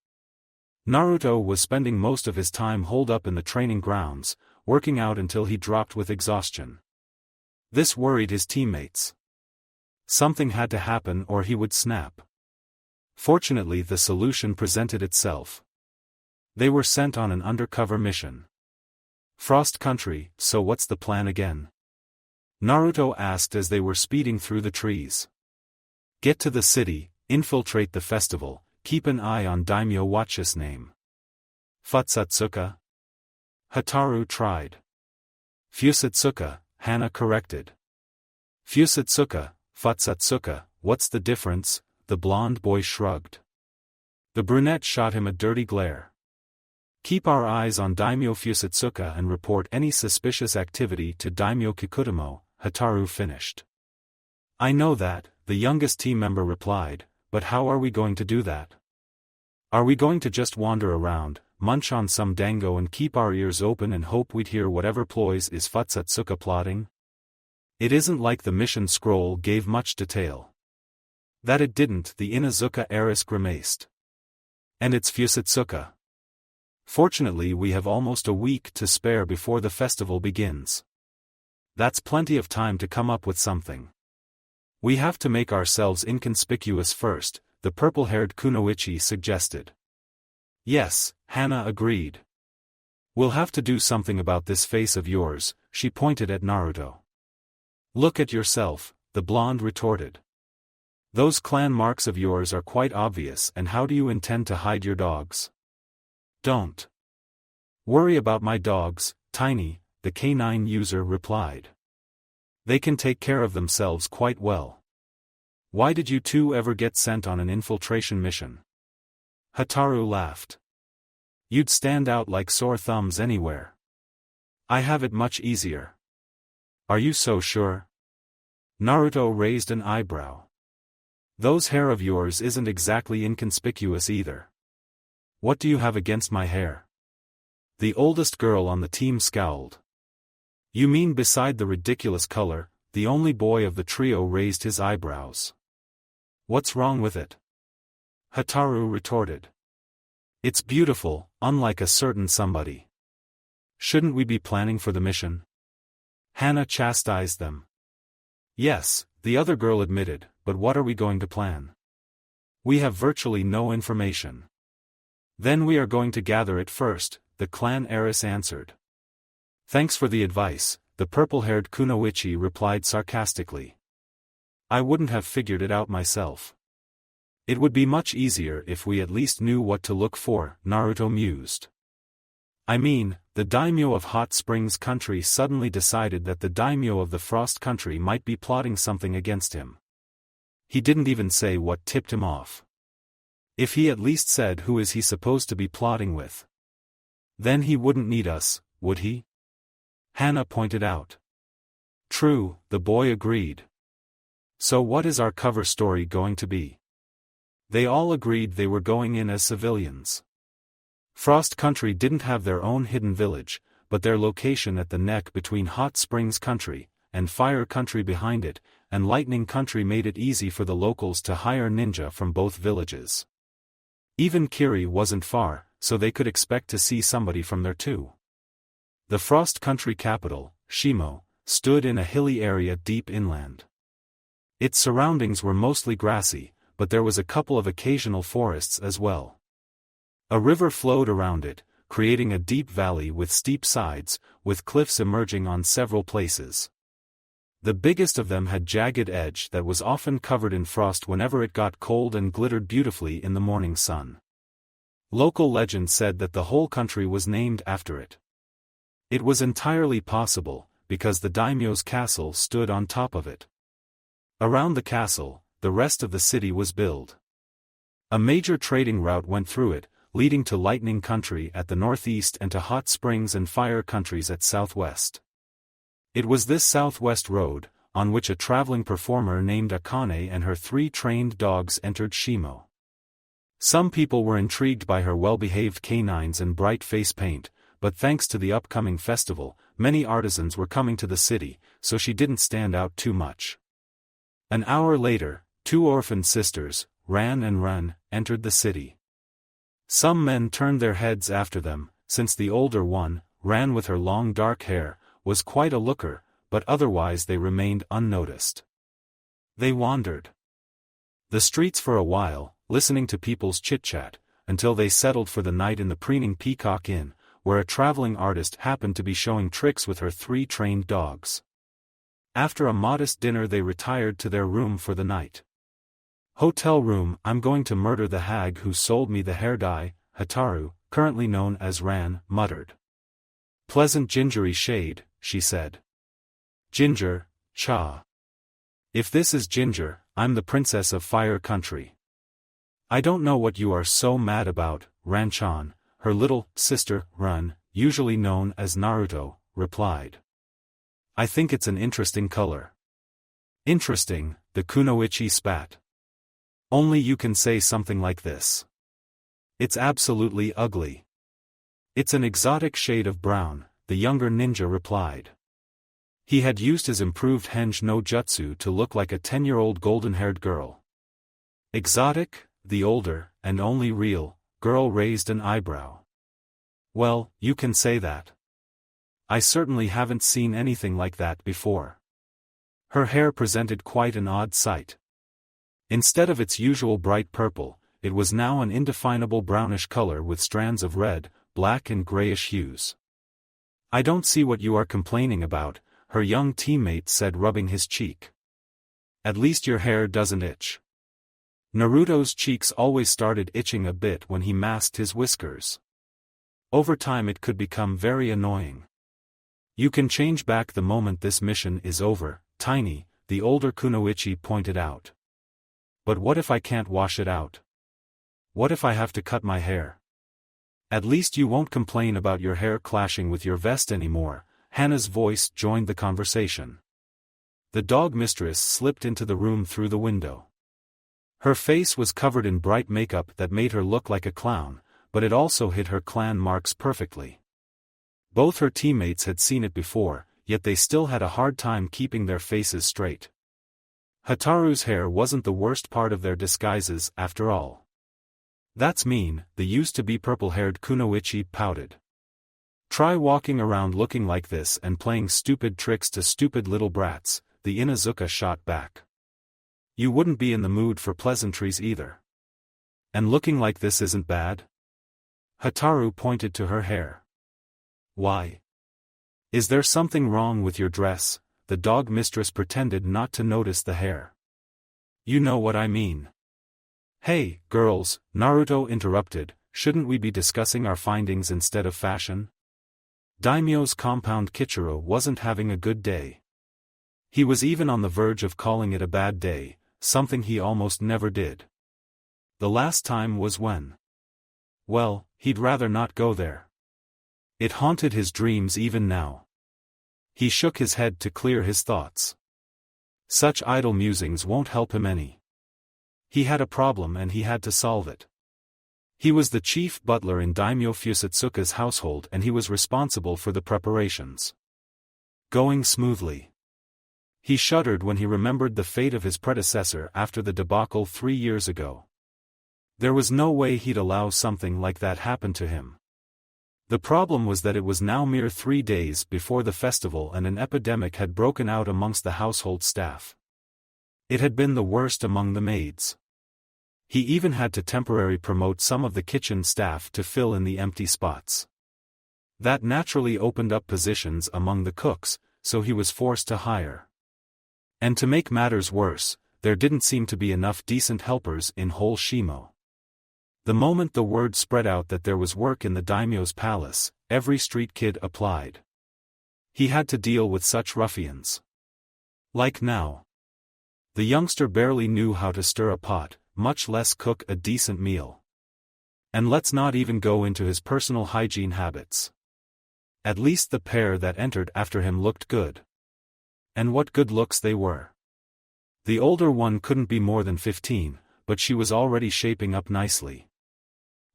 Naruto was spending most of his time holed up in the training grounds, working out until he dropped with exhaustion. This worried his teammates. Something had to happen or he would snap. Fortunately, the solution presented itself. They were sent on an undercover mission. Frost Country, so what's the plan again? Naruto asked as they were speeding through the trees. Get to the city, infiltrate the festival, keep an eye on Daimyo Watch's name. Futsutsuka? Hataru tried. Fusutsuka, Hana corrected. Fusutsuka, Futsutsuka, what's the difference? The blonde boy shrugged. The brunette shot him a dirty glare. Keep our eyes on Daimyo Fusutsuka and report any suspicious activity to Daimyo Kikutomo, Hataru finished. I know that, the youngest team member replied, but how are we going to do that? Are we going to just wander around, munch on some dango and keep our ears open and hope we'd hear whatever ploys is Futsutsuka plotting? It isn't like the mission scroll gave much detail. That it didn't, the Inuzuka heiress grimaced. And it's Fusutsuka. Fortunately, we have almost a week to spare before the festival begins. That's plenty of time to come up with something. We have to make ourselves inconspicuous first, the purple-haired Kunoichi suggested. Yes, Hana agreed. We'll have to do something about this face of yours, she pointed at Naruto. Look at yourself, the blonde retorted. Those clan marks of yours are quite obvious, and how do you intend to hide your dogs? Don't worry about my dogs, Tiny, the canine user replied. They can take care of themselves quite well. Why did you two ever get sent on an infiltration mission? Hataru laughed. You'd stand out like sore thumbs anywhere. I have it much easier. Are you so sure? Naruto raised an eyebrow. Those hair of yours isn't exactly inconspicuous either. What do you have against my hair? The oldest girl on the team scowled. You mean beside the ridiculous color? The only boy of the trio raised his eyebrows. What's wrong with it? Hataru retorted. It's beautiful, unlike a certain somebody. Shouldn't we be planning for the mission? Hana chastised them. Yes, the other girl admitted, but what are we going to plan? We have virtually no information. Then we are going to gather it first, the clan heiress answered. Thanks for the advice, the purple-haired Kunoichi replied sarcastically. I wouldn't have figured it out myself. It would be much easier if we at least knew what to look for, Naruto mused. I mean, the daimyo of Hot Springs Country suddenly decided that the daimyo of the Frost Country might be plotting something against him. He didn't even say what tipped him off. If he at least said who is he supposed to be plotting with. Then he wouldn't need us, would he? Hana pointed out. True, the boy agreed. So what is our cover story going to be? They all agreed they were going in as civilians. Frost Country didn't have their own hidden village, but their location at the neck between Hot Springs Country and Fire Country behind it, and Lightning Country made it easy for the locals to hire ninja from both villages. Even Kiri wasn't far, so they could expect to see somebody from there too. The Frost Country capital, Shimo, stood in a hilly area deep inland. Its surroundings were mostly grassy, but there was a couple of occasional forests as well. A river flowed around it, creating a deep valley with steep sides, with cliffs emerging on several places. The biggest of them had jagged edge that was often covered in frost whenever it got cold and glittered beautifully in the morning sun. Local legend said that the whole country was named after it. It was entirely possible, because the daimyo's castle stood on top of it. Around the castle, the rest of the city was built. A major trading route went through it, leading to Lightning Country at the northeast and to Hot Springs and Fire Countries at southwest. It was this southwest road, on which a traveling performer named Akane and her 3 trained dogs entered Shimo. Some people were intrigued by her well-behaved canines and bright face paint, but thanks to the upcoming festival, many artisans were coming to the city, so she didn't stand out too much. An hour later, 2 orphan sisters, Ran and Run, entered the city. Some men turned their heads after them, since the older one, Ran with her long dark hair, was quite a looker, but otherwise they remained unnoticed. They wandered the streets for a while, listening to people's chit-chat, until they settled for the night in the preening Peacock Inn, where a traveling artist happened to be showing tricks with her 3 trained dogs. After a modest dinner they retired to their room for the night. Hotel room. I'm going to murder the hag who sold me the hair dye, Hataru, currently known as Ran, muttered. Pleasant gingery shade, she said. Ginger, cha. If this is Ginger, I'm the princess of Fire Country. I don't know what you are so mad about, Ran-chan, her little sister, Run, usually known as Naruto, replied. I think it's an interesting color. Interesting, the kunoichi spat. Only you can say something like this. It's absolutely ugly. It's an exotic shade of brown, the younger ninja replied. He had used his improved henge no jutsu to look like a 10-year-old golden-haired girl. Exotic? The older, and only real, girl raised an eyebrow. Well, you can say that. I certainly haven't seen anything like that before. Her hair presented quite an odd sight. Instead of its usual bright purple, it was now an indefinable brownish color with strands of red, black and grayish hues. I don't see what you are complaining about, her young teammate said, rubbing his cheek. At least your hair doesn't itch. Naruto's cheeks always started itching a bit when he masked his whiskers. Over time it could become very annoying. You can change back the moment this mission is over, Tiny, the older kunoichi pointed out. But what if I can't wash it out? What if I have to cut my hair? At least you won't complain about your hair clashing with your vest anymore, Hana's voice joined the conversation. The dog mistress slipped into the room through the window. Her face was covered in bright makeup that made her look like a clown, but it also hid her clan marks perfectly. Both her teammates had seen it before, yet they still had a hard time keeping their faces straight. Hataru's hair wasn't the worst part of their disguises after all. That's mean, the used-to-be purple-haired kunoichi pouted. Try walking around looking like this and playing stupid tricks to stupid little brats, the Inuzuka shot back. You wouldn't be in the mood for pleasantries either. And looking like this isn't bad? Hataru pointed to her hair. Why? Is there something wrong with your dress? The dog mistress pretended not to notice the hair. You know what I mean. Hey, girls, Naruto interrupted, shouldn't we be discussing our findings instead of fashion? Daimyo's compound Kichiro wasn't having a good day. He was even on the verge of calling it a bad day, something he almost never did. The last time was when? Well, he'd rather not go there. It haunted his dreams even now. He shook his head to clear his thoughts. Such idle musings won't help him any. He had a problem and he had to solve it. He was the chief butler in Daimyo Fusatsuka's household and he was responsible for the preparations. Going smoothly. He shuddered when he remembered the fate of his predecessor after the debacle 3 years ago. There was no way he'd allow something like that happen to him. The problem was that it was now mere 3 days before the festival and an epidemic had broken out amongst the household staff. It had been the worst among the maids. He even had to temporarily promote some of the kitchen staff to fill in the empty spots. That naturally opened up positions among the cooks, so he was forced to hire. And to make matters worse, there didn't seem to be enough decent helpers in whole Shimo. The moment the word spread out that there was work in the daimyo's palace, every street kid applied. He had to deal with such ruffians. Like now. The youngster barely knew how to stir a pot, much less cook a decent meal. And let's not even go into his personal hygiene habits. At least the pair that entered after him looked good. And what good looks they were. The older one couldn't be more than 15, but she was already shaping up nicely.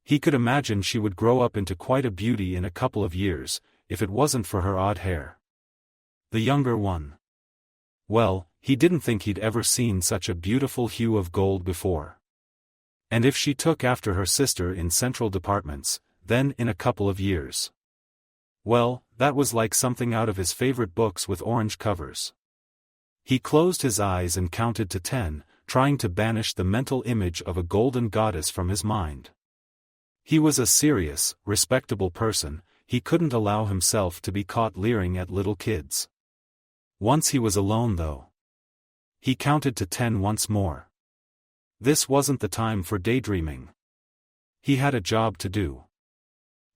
He could imagine she would grow up into quite a beauty in a couple of years, if it wasn't for her odd hair. The younger one. Well, he didn't think he'd ever seen such a beautiful hue of gold before. And if she took after her sister in central departments, then in a couple of years. Well, that was like something out of his favorite books with orange covers. He closed his eyes and counted to 10, trying to banish the mental image of a golden goddess from his mind. He was a serious, respectable person, he couldn't allow himself to be caught leering at little kids. Once he was alone though. He counted to 10 once more. This wasn't the time for daydreaming. He had a job to do.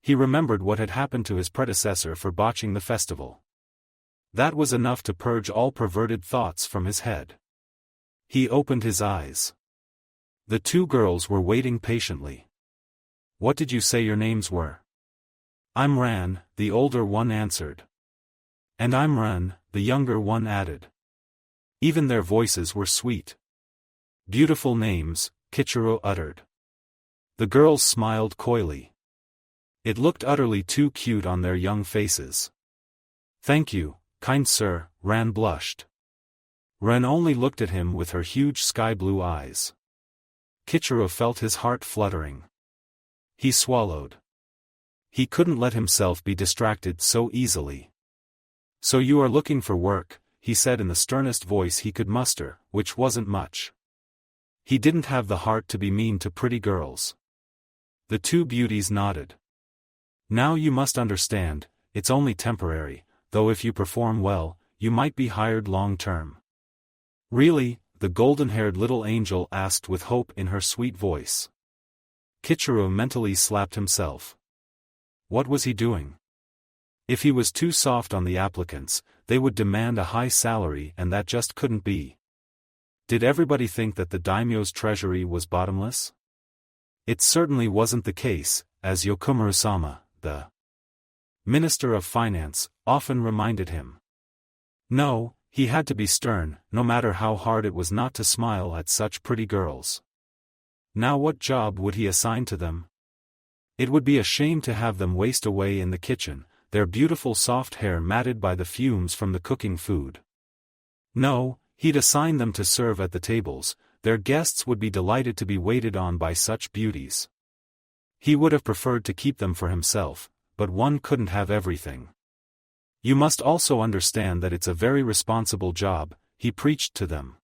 He remembered what had happened to his predecessor for botching the festival. That was enough to purge all perverted thoughts from his head. He opened his eyes. The 2 girls were waiting patiently. What did you say your names were? I'm Ran, the older one answered. And I'm Ran, the younger one added. Even their voices were sweet. Beautiful names, Kichiro uttered. The girls smiled coyly. It looked utterly too cute on their young faces. Thank you, kind sir, Ran blushed. Ran only looked at him with her huge sky-blue eyes. Kichiro felt his heart fluttering. He swallowed. He couldn't let himself be distracted so easily. So you are looking for work, he said in the sternest voice he could muster, which wasn't much. He didn't have the heart to be mean to pretty girls. The 2 beauties nodded. Now you must understand, it's only temporary, though if you perform well, you might be hired long-term. Really? The golden-haired little angel asked with hope in her sweet voice. Kichiro mentally slapped himself. What was he doing? If he was too soft on the applicants, they would demand a high salary and that just couldn't be. Did everybody think that the daimyo's treasury was bottomless? It certainly wasn't the case, as Yokomaru-sama, the Minister of Finance, often reminded him. No, he had to be stern, no matter how hard it was not to smile at such pretty girls. Now what job would he assign to them? It would be a shame to have them waste away in the kitchen, their beautiful soft hair matted by the fumes from the cooking food. No, he'd assign them to serve at the tables, their guests would be delighted to be waited on by such beauties. He would have preferred to keep them for himself, but one couldn't have everything. You must also understand that it's a very responsible job, he preached to them.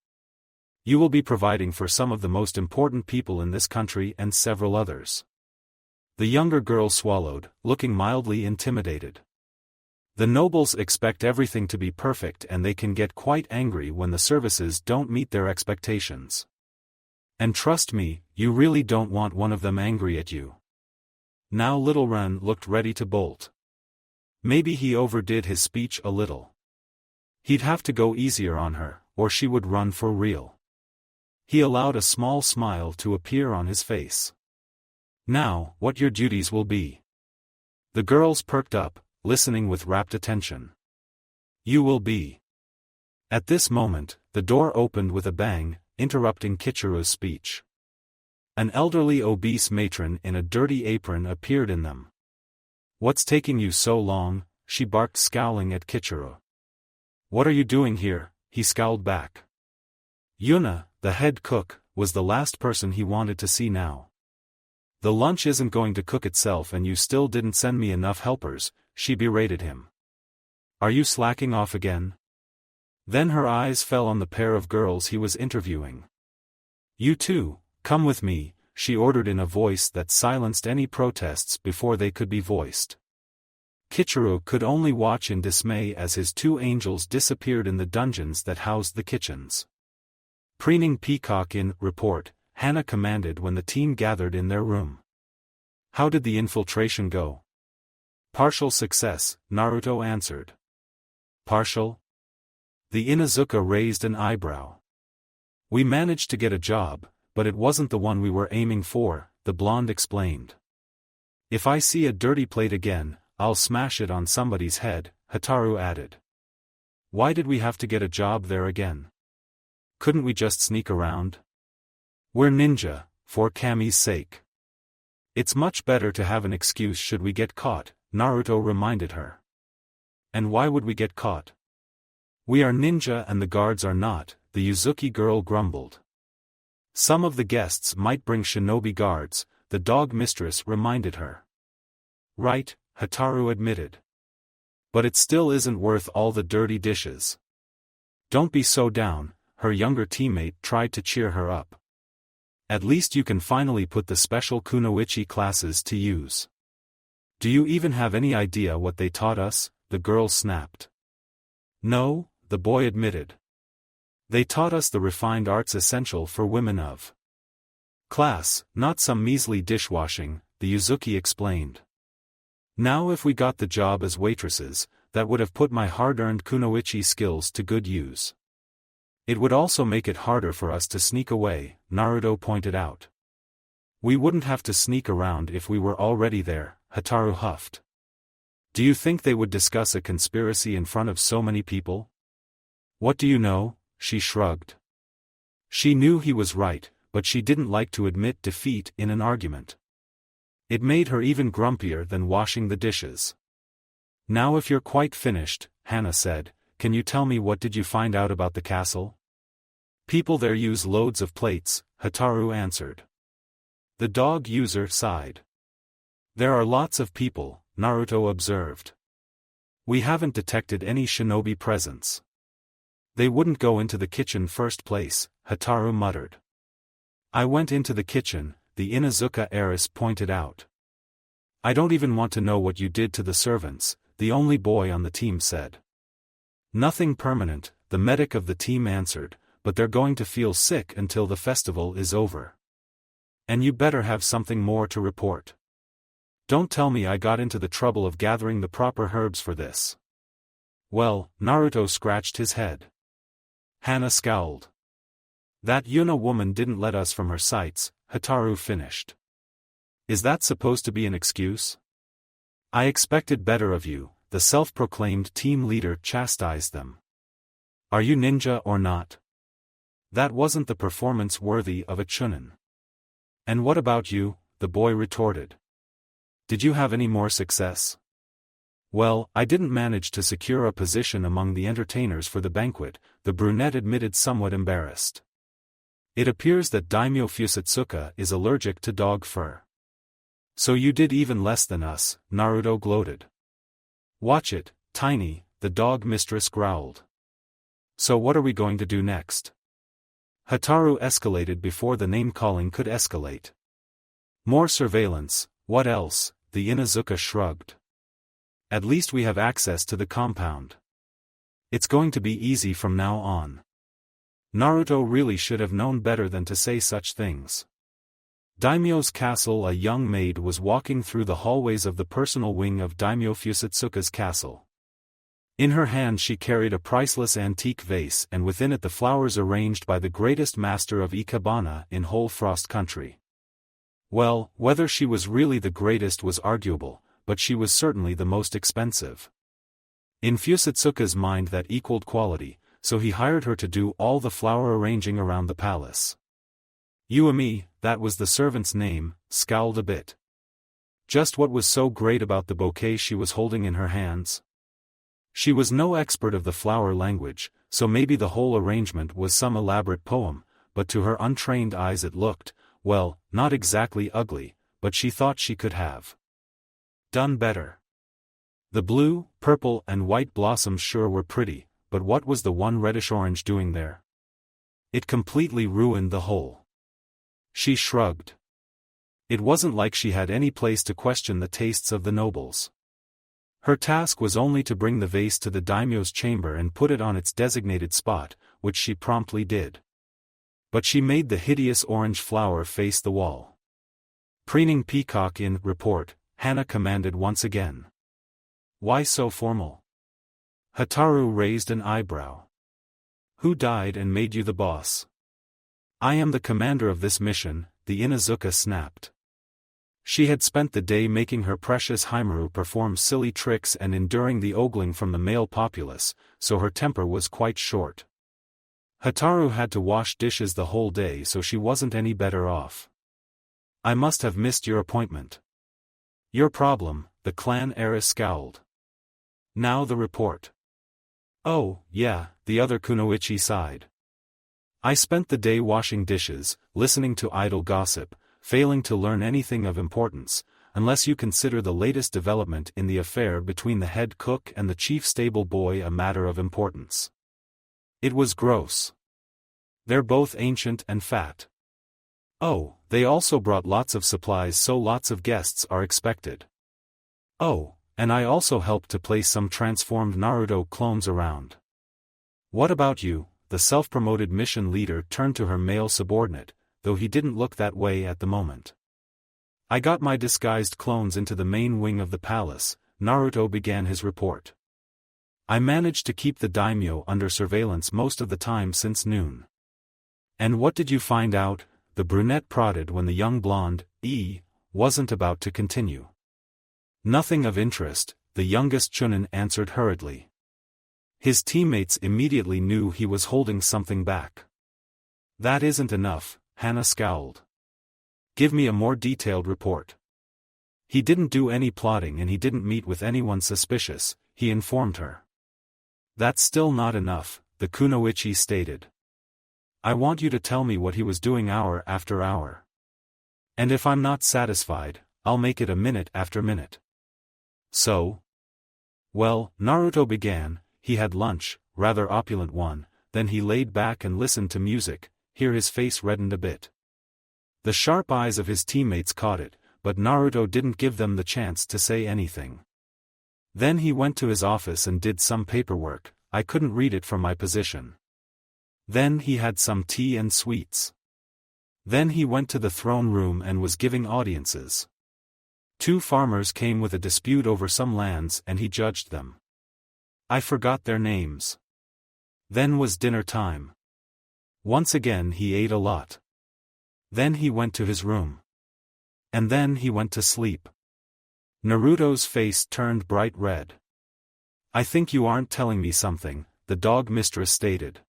You will be providing for some of the most important people in this country and several others. The younger girl swallowed, looking mildly intimidated. The nobles expect everything to be perfect and they can get quite angry when the services don't meet their expectations. And trust me, you really don't want one of them angry at you. Now little Ren looked ready to bolt. Maybe he overdid his speech a little. He'd have to go easier on her, or she would run for real. He allowed a small smile to appear on his face. Now, what your duties will be. The girls perked up, listening with rapt attention. You will be. At this moment, the door opened with a bang, interrupting Kichiro's speech. An elderly obese matron in a dirty apron appeared in them. What's taking you so long? She barked, scowling at Kichiro. What are you doing here? He scowled back. Yuna, the head cook, was the last person he wanted to see now. The lunch isn't going to cook itself and you still didn't send me enough helpers, she berated him. Are you slacking off again? Then her eyes fell on the pair of girls he was interviewing. You two, come with me, she ordered in a voice that silenced any protests before they could be voiced. Kichiro could only watch in dismay as his two angels disappeared in the dungeons that housed the kitchens. Preening Peacock in report, Hana commanded when the team gathered in their room. How did the infiltration go? Partial success, Naruto answered. Partial? The Inuzuka raised an eyebrow. We managed to get a job, but it wasn't the one we were aiming for, the blonde explained. If I see a dirty plate again, I'll smash it on somebody's head, Hataru added. Why did we have to get a job there again? Couldn't we just sneak around? We're ninja, for Kami's sake. It's much better to have an excuse should we get caught, Naruto reminded her. And why would we get caught? We are ninja and the guards are not, the Uzuki girl grumbled. Some of the guests might bring shinobi guards, the dog mistress reminded her. Right, Hataru admitted. But it still isn't worth all the dirty dishes. Don't be so down, her younger teammate tried to cheer her up. At least you can finally put the special kunoichi classes to use. Do you even have any idea what they taught us? The girl snapped. No, the boy admitted. They taught us the refined arts essential for women of class, not some measly dishwashing, the Uzuki explained. Now if we got the job as waitresses, that would have put my hard-earned kunoichi skills to good use. It would also make it harder for us to sneak away, Naruto pointed out. We wouldn't have to sneak around if we were already there, Hataru huffed. Do you think they would discuss a conspiracy in front of so many people? What do you know? She shrugged. She knew he was right, but she didn't like to admit defeat in an argument. It made her even grumpier than washing the dishes. Now if you're quite finished, Hana said, can you tell me what did you find out about the castle? People there use loads of plates, Hataru answered. The dog user sighed. There are lots of people, Naruto observed. We haven't detected any shinobi presence. They wouldn't go into the kitchen first place, Hataru muttered. I went into the kitchen, the Inuzuka heiress pointed out. I don't even want to know what you did to the servants, the only boy on the team said. Nothing permanent, the medic of the team answered, but they're going to feel sick until the festival is over. And you better have something more to report. Don't tell me I got into the trouble of gathering the proper herbs for this. Well, Naruto scratched his head. Hana scowled. That Yuna woman didn't let us from her sights, Hataru finished. Is that supposed to be an excuse? I expected better of you, the self-proclaimed team leader chastised them. Are you ninja or not? That wasn't the performance worthy of a chunin. And what about you? The boy retorted. Did you have any more success? Well, I didn't manage to secure a position among the entertainers for the banquet, the brunette admitted somewhat embarrassed. It appears that Daimyo Fusatsuka is allergic to dog fur. So you did even less than us, Naruto gloated. Watch it, Tiny, the dog mistress growled. So what are we going to do next? Hataru escalated before the name-calling could escalate. More surveillance, what else? The Inuzuka shrugged. At least we have access to the compound. It's going to be easy from now on. Naruto really should have known better than to say such things. Daimyo's castle. A young maid was walking through the hallways of the personal wing of Daimyo Fusatsuka's castle. In her hand she carried a priceless antique vase and within it the flowers arranged by the greatest master of Ikebana in whole Frost Country. Well, whether she was really the greatest was arguable, but she was certainly the most expensive. In Fusatsuka's mind that equaled quality, so he hired her to do all the flower arranging around the palace. Uemi, that was the servant's name, scowled a bit. Just what was so great about the bouquet she was holding in her hands? She was no expert of the flower language, so maybe the whole arrangement was some elaborate poem, but to her untrained eyes it looked, well, not exactly ugly, but she thought she could have done better. The blue, purple and white blossoms sure were pretty, but what was the one reddish-orange doing there? It completely ruined the whole. She shrugged. It wasn't like she had any place to question the tastes of the nobles. Her task was only to bring the vase to the daimyo's chamber and put it on its designated spot, which she promptly did. But she made the hideous orange flower face the wall. Preening peacock in report, Hana commanded once again. Why so formal? Hotaru raised an eyebrow. Who died and made you the boss? I am the commander of this mission, the Inuzuka snapped. She had spent the day making her precious Haimaru perform silly tricks and enduring the ogling from the male populace, so her temper was quite short. Hotaru had to wash dishes the whole day, so she wasn't any better off. I must have missed your appointment. Your problem, the clan heiress scowled. Now the report. Oh, yeah, the other kunoichi sighed. I spent the day washing dishes, listening to idle gossip, failing to learn anything of importance, unless you consider the latest development in the affair between the head cook and the chief stable boy a matter of importance. It was gross. They're both ancient and fat. Oh, they also brought lots of supplies, so lots of guests are expected. Oh, and I also helped to place some transformed Naruto clones around. What about you? The self-promoted mission leader turned to her male subordinate, though he didn't look that way at the moment. I got my disguised clones into the main wing of the palace, Naruto began his report. I managed to keep the daimyo under surveillance most of the time since noon. And what did you find out? The brunette prodded when the young blonde, wasn't about to continue. Nothing of interest, the youngest Chunin answered hurriedly. His teammates immediately knew he was holding something back. That isn't enough, Hana scowled. Give me a more detailed report. He didn't do any plotting and he didn't meet with anyone suspicious, he informed her. That's still not enough, the kunoichi stated. I want you to tell me what he was doing hour after hour. And if I'm not satisfied, I'll make it a minute after minute. So? Well, Naruto began. He had lunch, rather opulent one, then he laid back and listened to music. Here his face reddened a bit. The sharp eyes of his teammates caught it, but Naruto didn't give them the chance to say anything. Then he went to his office and did some paperwork. I couldn't read it from my position. Then he had some tea and sweets. Then he went to the throne room and was giving audiences. 2 farmers came with a dispute over some lands and he judged them. I forgot their names. Then was dinner time. Once again he ate a lot. Then he went to his room. And then he went to sleep. Naruto's face turned bright red. I think you aren't telling me something, the dog mistress stated.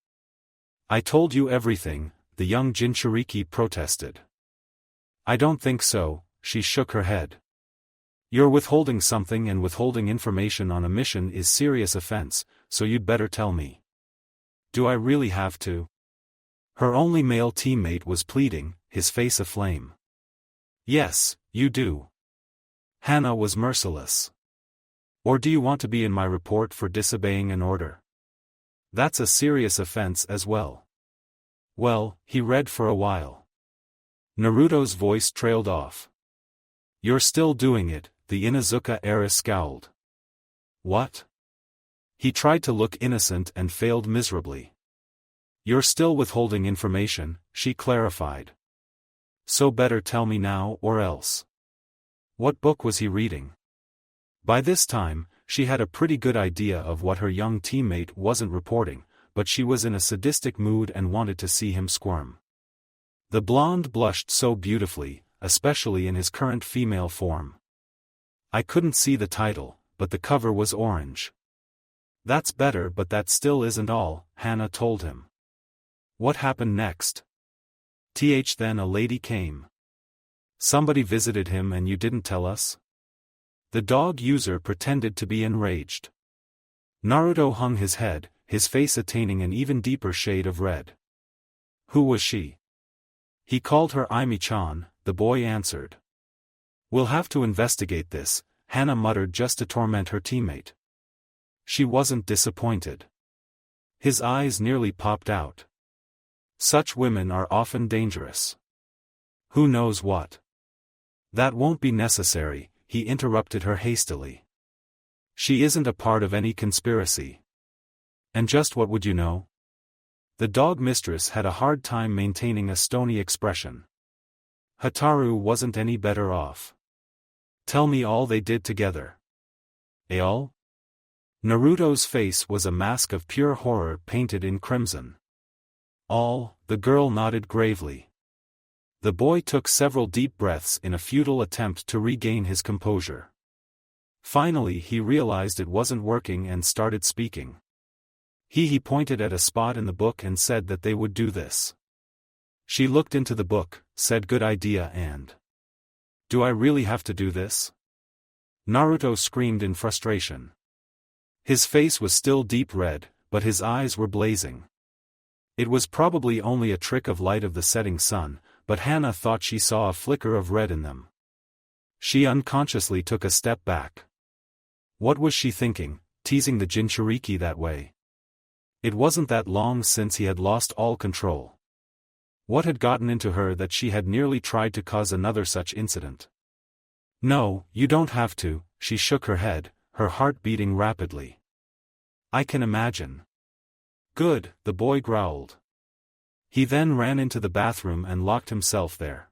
I told you everything, the young Jinchuriki protested. I don't think so, she shook her head. You're withholding something, and withholding information on a mission is serious offense, so you'd better tell me. Do I really have to? Her only male teammate was pleading, his face aflame. Yes, you do. Hana was merciless. Or do you want to be in my report for disobeying an order? That's a serious offense as well. Well, he read for a while. Naruto's voice trailed off. You're still doing it, the Inuzuka heiress scowled. What? He tried to look innocent and failed miserably. You're still withholding information, she clarified. So better tell me now or else. What book was he reading? By this time, she had a pretty good idea of what her young teammate wasn't reporting, but she was in a sadistic mood and wanted to see him squirm. The blonde blushed so beautifully, especially in his current female form. I couldn't see the title, but the cover was orange. That's better, but that still isn't all, Hana told him. What happened next? Then a lady came. Somebody visited him and you didn't tell us? The dog user pretended to be enraged. Naruto hung his head, his face attaining an even deeper shade of red. Who was she? He called her Aimi-chan, the boy answered. We'll have to investigate this, Hana muttered just to torment her teammate. She wasn't disappointed. His eyes nearly popped out. Such women are often dangerous. Who knows what? That won't be necessary, he interrupted her hastily. She isn't a part of any conspiracy. And just what would you know? The dog mistress had a hard time maintaining a stony expression. Hotaru wasn't any better off. Tell me all they did together. All? Naruto's face was a mask of pure horror painted in crimson. All, the girl nodded gravely. The boy took several deep breaths in a futile attempt to regain his composure. Finally he realized it wasn't working and started speaking. He pointed at a spot in the book and said that they would do this. She looked into the book, said good idea and... Do I really have to do this? Naruto screamed in frustration. His face was still deep red, but his eyes were blazing. It was probably only a trick of light of the setting sun, but Hana thought she saw a flicker of red in them. She unconsciously took a step back. What was she thinking, teasing the Jinchuriki that way? It wasn't that long since he had lost all control. What had gotten into her that she had nearly tried to cause another such incident? No, you don't have to, she shook her head, her heart beating rapidly. I can imagine. Good, the boy growled. He then ran into the bathroom and locked himself there.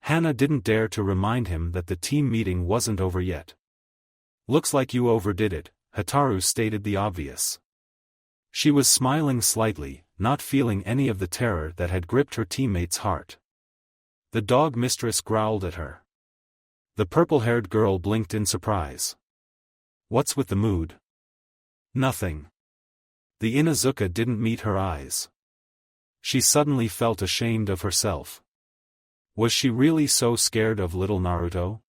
Hana didn't dare to remind him that the team meeting wasn't over yet. Looks like you overdid it, Hotaru stated the obvious. She was smiling slightly, not feeling any of the terror that had gripped her teammate's heart. The dog mistress growled at her. The purple-haired girl blinked in surprise. What's with the mood? Nothing. The Inuzuka didn't meet her eyes. She suddenly felt ashamed of herself. Was she really so scared of little Naruto?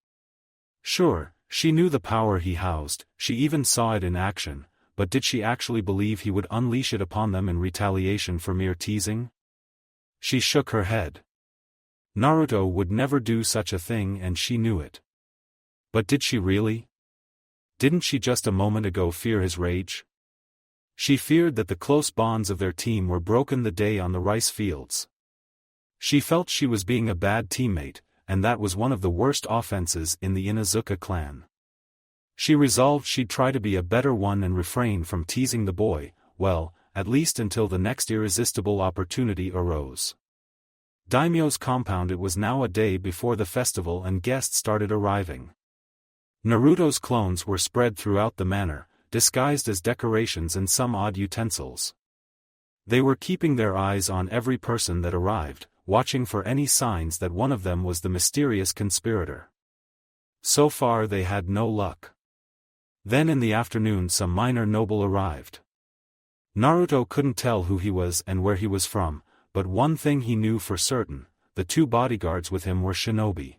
Sure, she knew the power he housed, she even saw it in action, but did she actually believe he would unleash it upon them in retaliation for mere teasing? She shook her head. Naruto would never do such a thing and she knew it. But did she really? Didn't she just a moment ago fear his rage? She feared that the close bonds of their team were broken the day on the rice fields. She felt she was being a bad teammate, and that was one of the worst offenses in the Inuzuka clan. She resolved she'd try to be a better one and refrain from teasing the boy, well, at least until the next irresistible opportunity arose. Daimyo's compound. It was now a day before the festival and guests started arriving. Naruto's clones were spread throughout the manor, disguised as decorations and some odd utensils. They were keeping their eyes on every person that arrived, watching for any signs that one of them was the mysterious conspirator. So far they had no luck. Then in the afternoon some minor noble arrived. Naruto couldn't tell who he was and where he was from, but one thing he knew for certain, the two bodyguards with him were shinobi.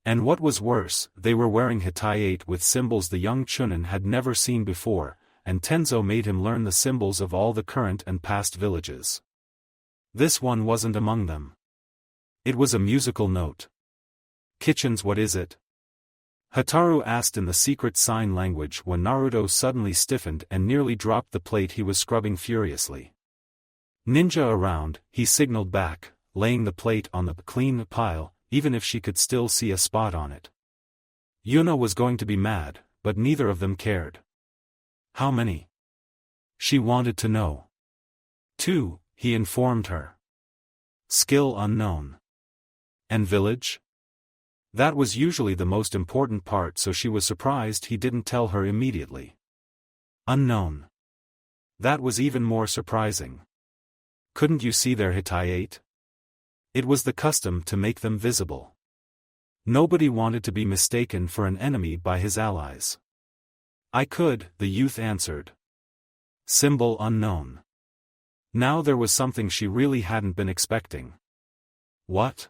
And what was worse, they were wearing hitayate with symbols the young Chunin had never seen before, and Tenzo made him learn the symbols of all the current and past villages. This one wasn't among them. It was a musical note. Kitchens, what is it? Hotaru asked in the secret sign language when Naruto suddenly stiffened and nearly dropped the plate he was scrubbing furiously. Ninja around, he signaled back, laying the plate on the clean pile, even if she could still see a spot on it. Yuna was going to be mad, but neither of them cared. How many? She wanted to know. 2, he informed her. Skill unknown. And village? That was usually the most important part, so she was surprised he didn't tell her immediately. Unknown. That was even more surprising. Couldn't you see their hitayate? It was the custom to make them visible. Nobody wanted to be mistaken for an enemy by his allies. I could, the youth answered. Symbol unknown. Now there was something she really hadn't been expecting. What?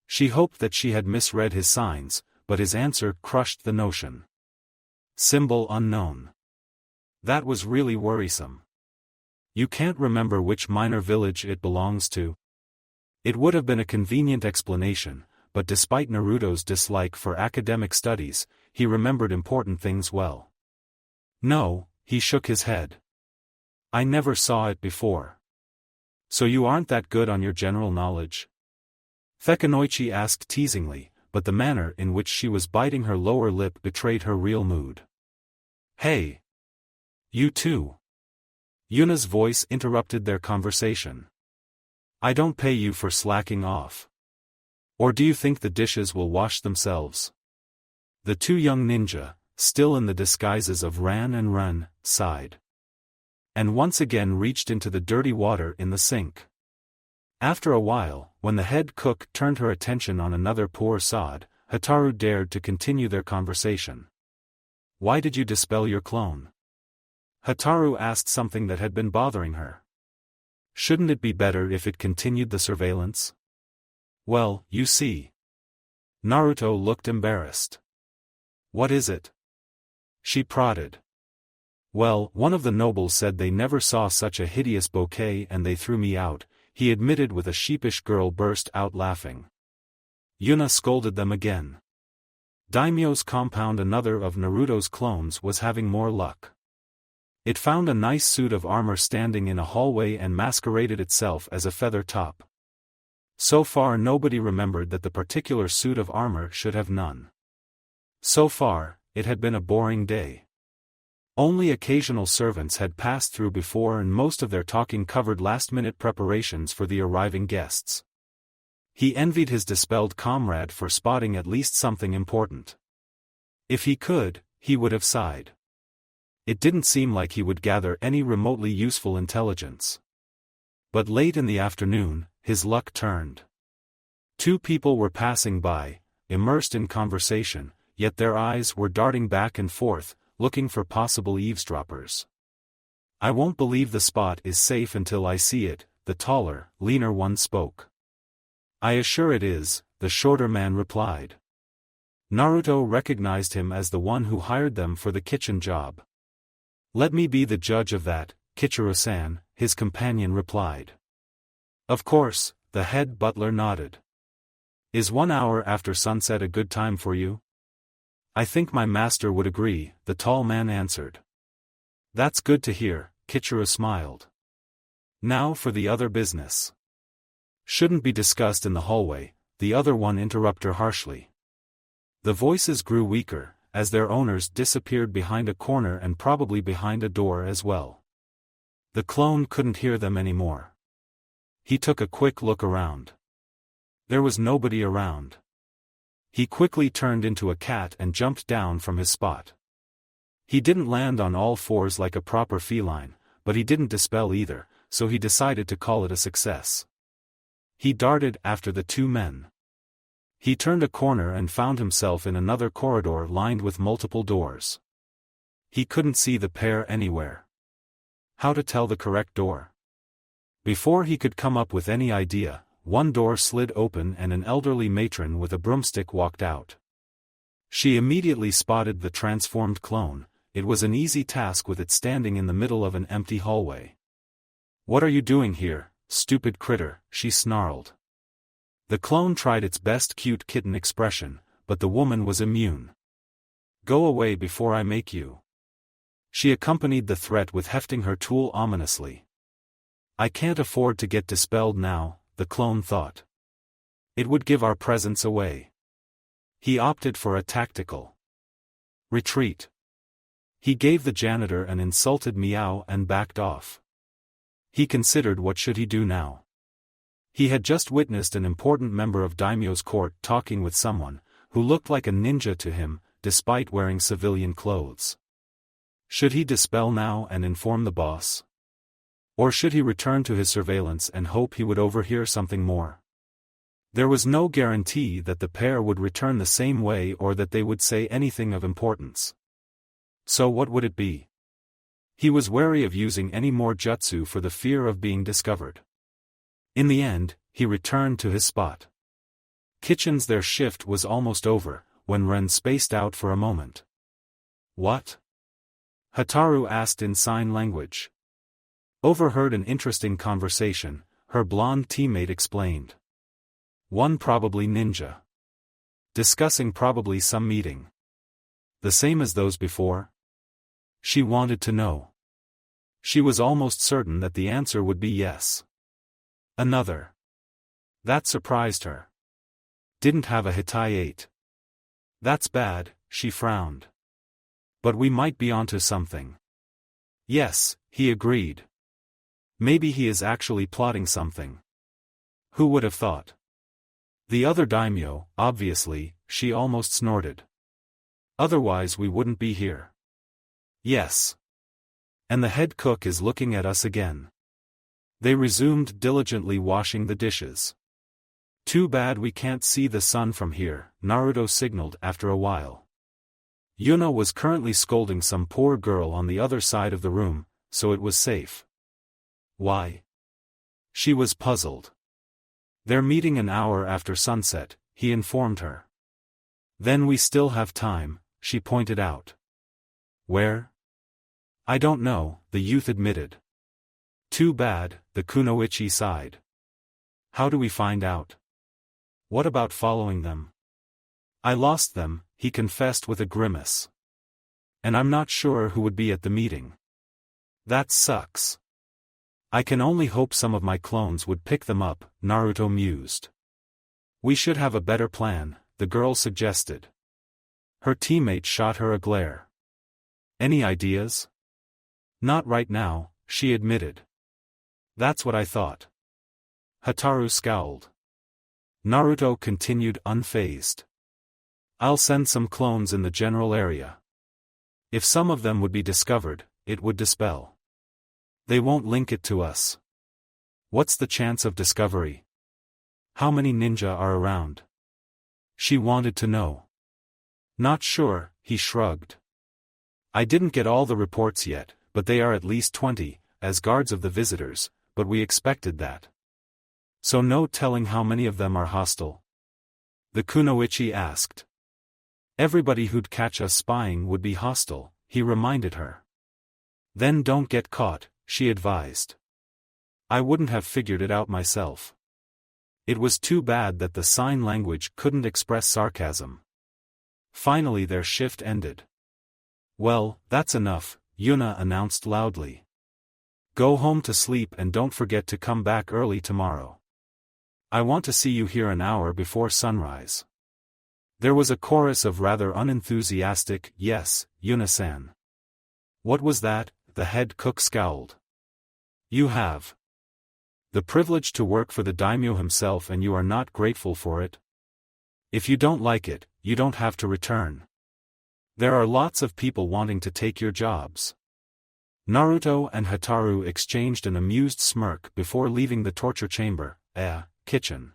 She hoped that she had misread his signs, but his answer crushed the notion. Symbol unknown. That was really worrisome. You can't remember which minor village it belongs to? It would have been a convenient explanation, but despite Naruto's dislike for academic studies, he remembered important things well. No, he shook his head. I never saw it before. So you aren't that good on your general knowledge? Thekanoichi asked teasingly, but the manner in which she was biting her lower lip betrayed her real mood. Hey! You too! Yuna's voice interrupted their conversation. I don't pay you for slacking off. Or do you think the dishes will wash themselves? The two young ninja, still in the disguises of Ran and Run, sighed. And once again reached into the dirty water in the sink. After a while, when the head cook turned her attention on another poor sod, Hotaru dared to continue their conversation. Why did you dispel your clone? Hotaru asked something that had been bothering her. Shouldn't it be better if it continued the surveillance? Well, you see. Naruto looked embarrassed. What is it? She prodded. Well, one of the nobles said they never saw such a hideous bouquet and they threw me out, he admitted with a sheepish girl burst out laughing. Yuna scolded them again. Daimyo's compound, another of Naruto's clones, was having more luck. It found a nice suit of armor standing in a hallway and masqueraded itself as a feather top. So far nobody remembered that the particular suit of armor should have none. So far, it had been a boring day. Only occasional servants had passed through before and most of their talking covered last-minute preparations for the arriving guests. He envied his dispelled comrade for spotting at least something important. If he could, he would have sighed. It didn't seem like he would gather any remotely useful intelligence. But late in the afternoon, his luck turned. Two people were passing by, immersed in conversation, yet their eyes were darting back and forth, looking for possible eavesdroppers. I won't believe the spot is safe until I see it, the taller, leaner one spoke. I assure it is, the shorter man replied. Naruto recognized him as the one who hired them for the kitchen job. Let me be the judge of that, Kichiro-san, his companion replied. Of course, the head butler nodded. Is 1 hour after sunset a good time for you? I think my master would agree, the tall man answered. That's good to hear, Kichiro smiled. Now for the other business. Shouldn't be discussed in the hallway, the other one interrupted her harshly. The voices grew weaker, as their owners disappeared behind a corner and probably behind a door as well. The clone couldn't hear them anymore. He took a quick look around. There was nobody around. He quickly turned into a cat and jumped down from his spot. He didn't land on all fours like a proper feline, but he didn't dispel either, so he decided to call it a success. He darted after the two men. He turned a corner and found himself in another corridor lined with multiple doors. He couldn't see the pair anywhere. How to tell the correct door? Before he could come up with any idea, one door slid open and an elderly matron with a broomstick walked out. She immediately spotted the transformed clone. It was an easy task with it standing in the middle of an empty hallway. What are you doing here, stupid critter? She snarled. The clone tried its best cute kitten expression, but the woman was immune. Go away before I make you. She accompanied the threat with hefting her tool ominously. I can't afford to get dispelled now, the clone thought. It would give our presence away. He opted for a tactical retreat. He gave the janitor an insulted meow and backed off. He considered what should he do now. He had just witnessed an important member of Daimyo's court talking with someone, who looked like a ninja to him, despite wearing civilian clothes. Should he dispel now and inform the boss? Or should he return to his surveillance and hope he would overhear something more? There was no guarantee that the pair would return the same way or that they would say anything of importance. So what would it be? He was wary of using any more jutsu for the fear of being discovered. In the end, he returned to his spot. Kitchens. Their shift was almost over, when Ren spaced out for a moment. What? Hataru asked in sign language. Overheard an interesting conversation, her blonde teammate explained. One probably ninja. Discussing probably some meeting. The same as those before? She wanted to know. She was almost certain that the answer would be yes. Another. That surprised her. Didn't have a Hittite. That's bad, she frowned. But we might be onto something. Yes, he agreed. Maybe he is actually plotting something. Who would have thought? The other daimyo, obviously, she almost snorted. Otherwise we wouldn't be here. Yes. And the head cook is looking at us again. They resumed diligently washing the dishes. Too bad we can't see the sun from here, Naruto signaled after a while. Yuna was currently scolding some poor girl on the other side of the room, so it was safe. Why? She was puzzled. They're meeting an hour after sunset, he informed her. Then we still have time, she pointed out. Where? I don't know, the youth admitted. Too bad, the kunoichi sighed. How do we find out? What about following them? I lost them, he confessed with a grimace. And I'm not sure who would be at the meeting. That sucks. I can only hope some of my clones would pick them up, Naruto mused. We should have a better plan, the girl suggested. Her teammate shot her a glare. Any ideas? Not right now, she admitted. That's what I thought. Hataru scowled. Naruto continued unfazed. I'll send some clones in the general area. If some of them would be discovered, it would dispel. They won't link it to us. What's the chance of discovery? How many ninja are around? She wanted to know. Not sure, he shrugged. I didn't get all the reports yet, but they are at least 20, as guards of the visitors, but we expected that. So no telling how many of them are hostile? The kunoichi asked. Everybody who'd catch us spying would be hostile, he reminded her. Then don't get caught, she advised. I wouldn't have figured it out myself. It was too bad that the sign language couldn't express sarcasm. Finally their shift ended. Well, that's enough, Yuna announced loudly. Go home to sleep and don't forget to come back early tomorrow. I want to see you here an hour before sunrise. There was a chorus of rather unenthusiastic, yes, Yuna-san. What was that? The head cook scowled. You have the privilege to work for the daimyo himself and you are not grateful for it? If you don't like it, you don't have to return. There are lots of people wanting to take your jobs. Naruto and Hataru exchanged an amused smirk before leaving the torture chamber, kitchen.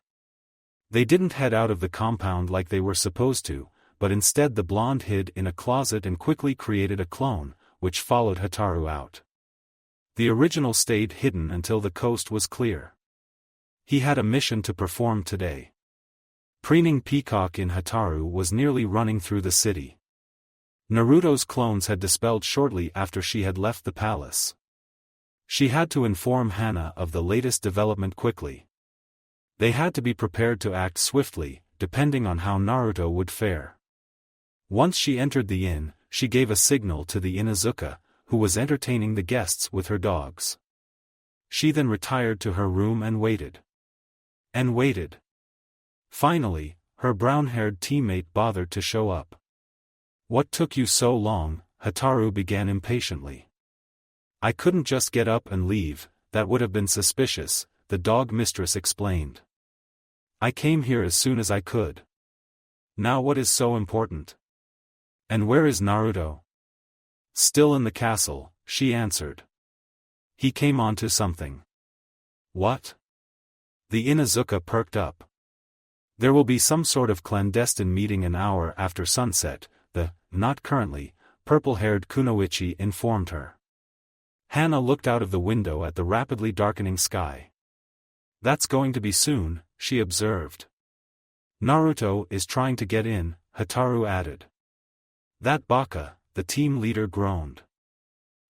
They didn't head out of the compound like they were supposed to, but instead the blonde hid in a closet and quickly created a clone, which followed Hataru out. The original stayed hidden until the coast was clear. He had a mission to perform today. Preening Peacock in Hataru was nearly running through the city. Naruto's clones had dispelled shortly after she had left the palace. She had to inform Hana of the latest development quickly. They had to be prepared to act swiftly, depending on how Naruto would fare. Once she entered the inn, she gave a signal to the Inuzuka, who was entertaining the guests with her dogs. She then retired to her room and waited. And waited. Finally, her brown-haired teammate bothered to show up. What took you so long? Hataru began impatiently. I couldn't just get up and leave, that would have been suspicious, the dog mistress explained. I came here as soon as I could. Now what is so important? And where is Naruto? Still in the castle, she answered. He came onto something. What? The Inuzuka perked up. There will be some sort of clandestine meeting an hour after sunset, not currently, purple-haired Kunoichi informed her. Hana looked out of the window at the rapidly darkening sky. That's going to be soon, she observed. Naruto is trying to get in, Hataru added. That baka, the team leader groaned.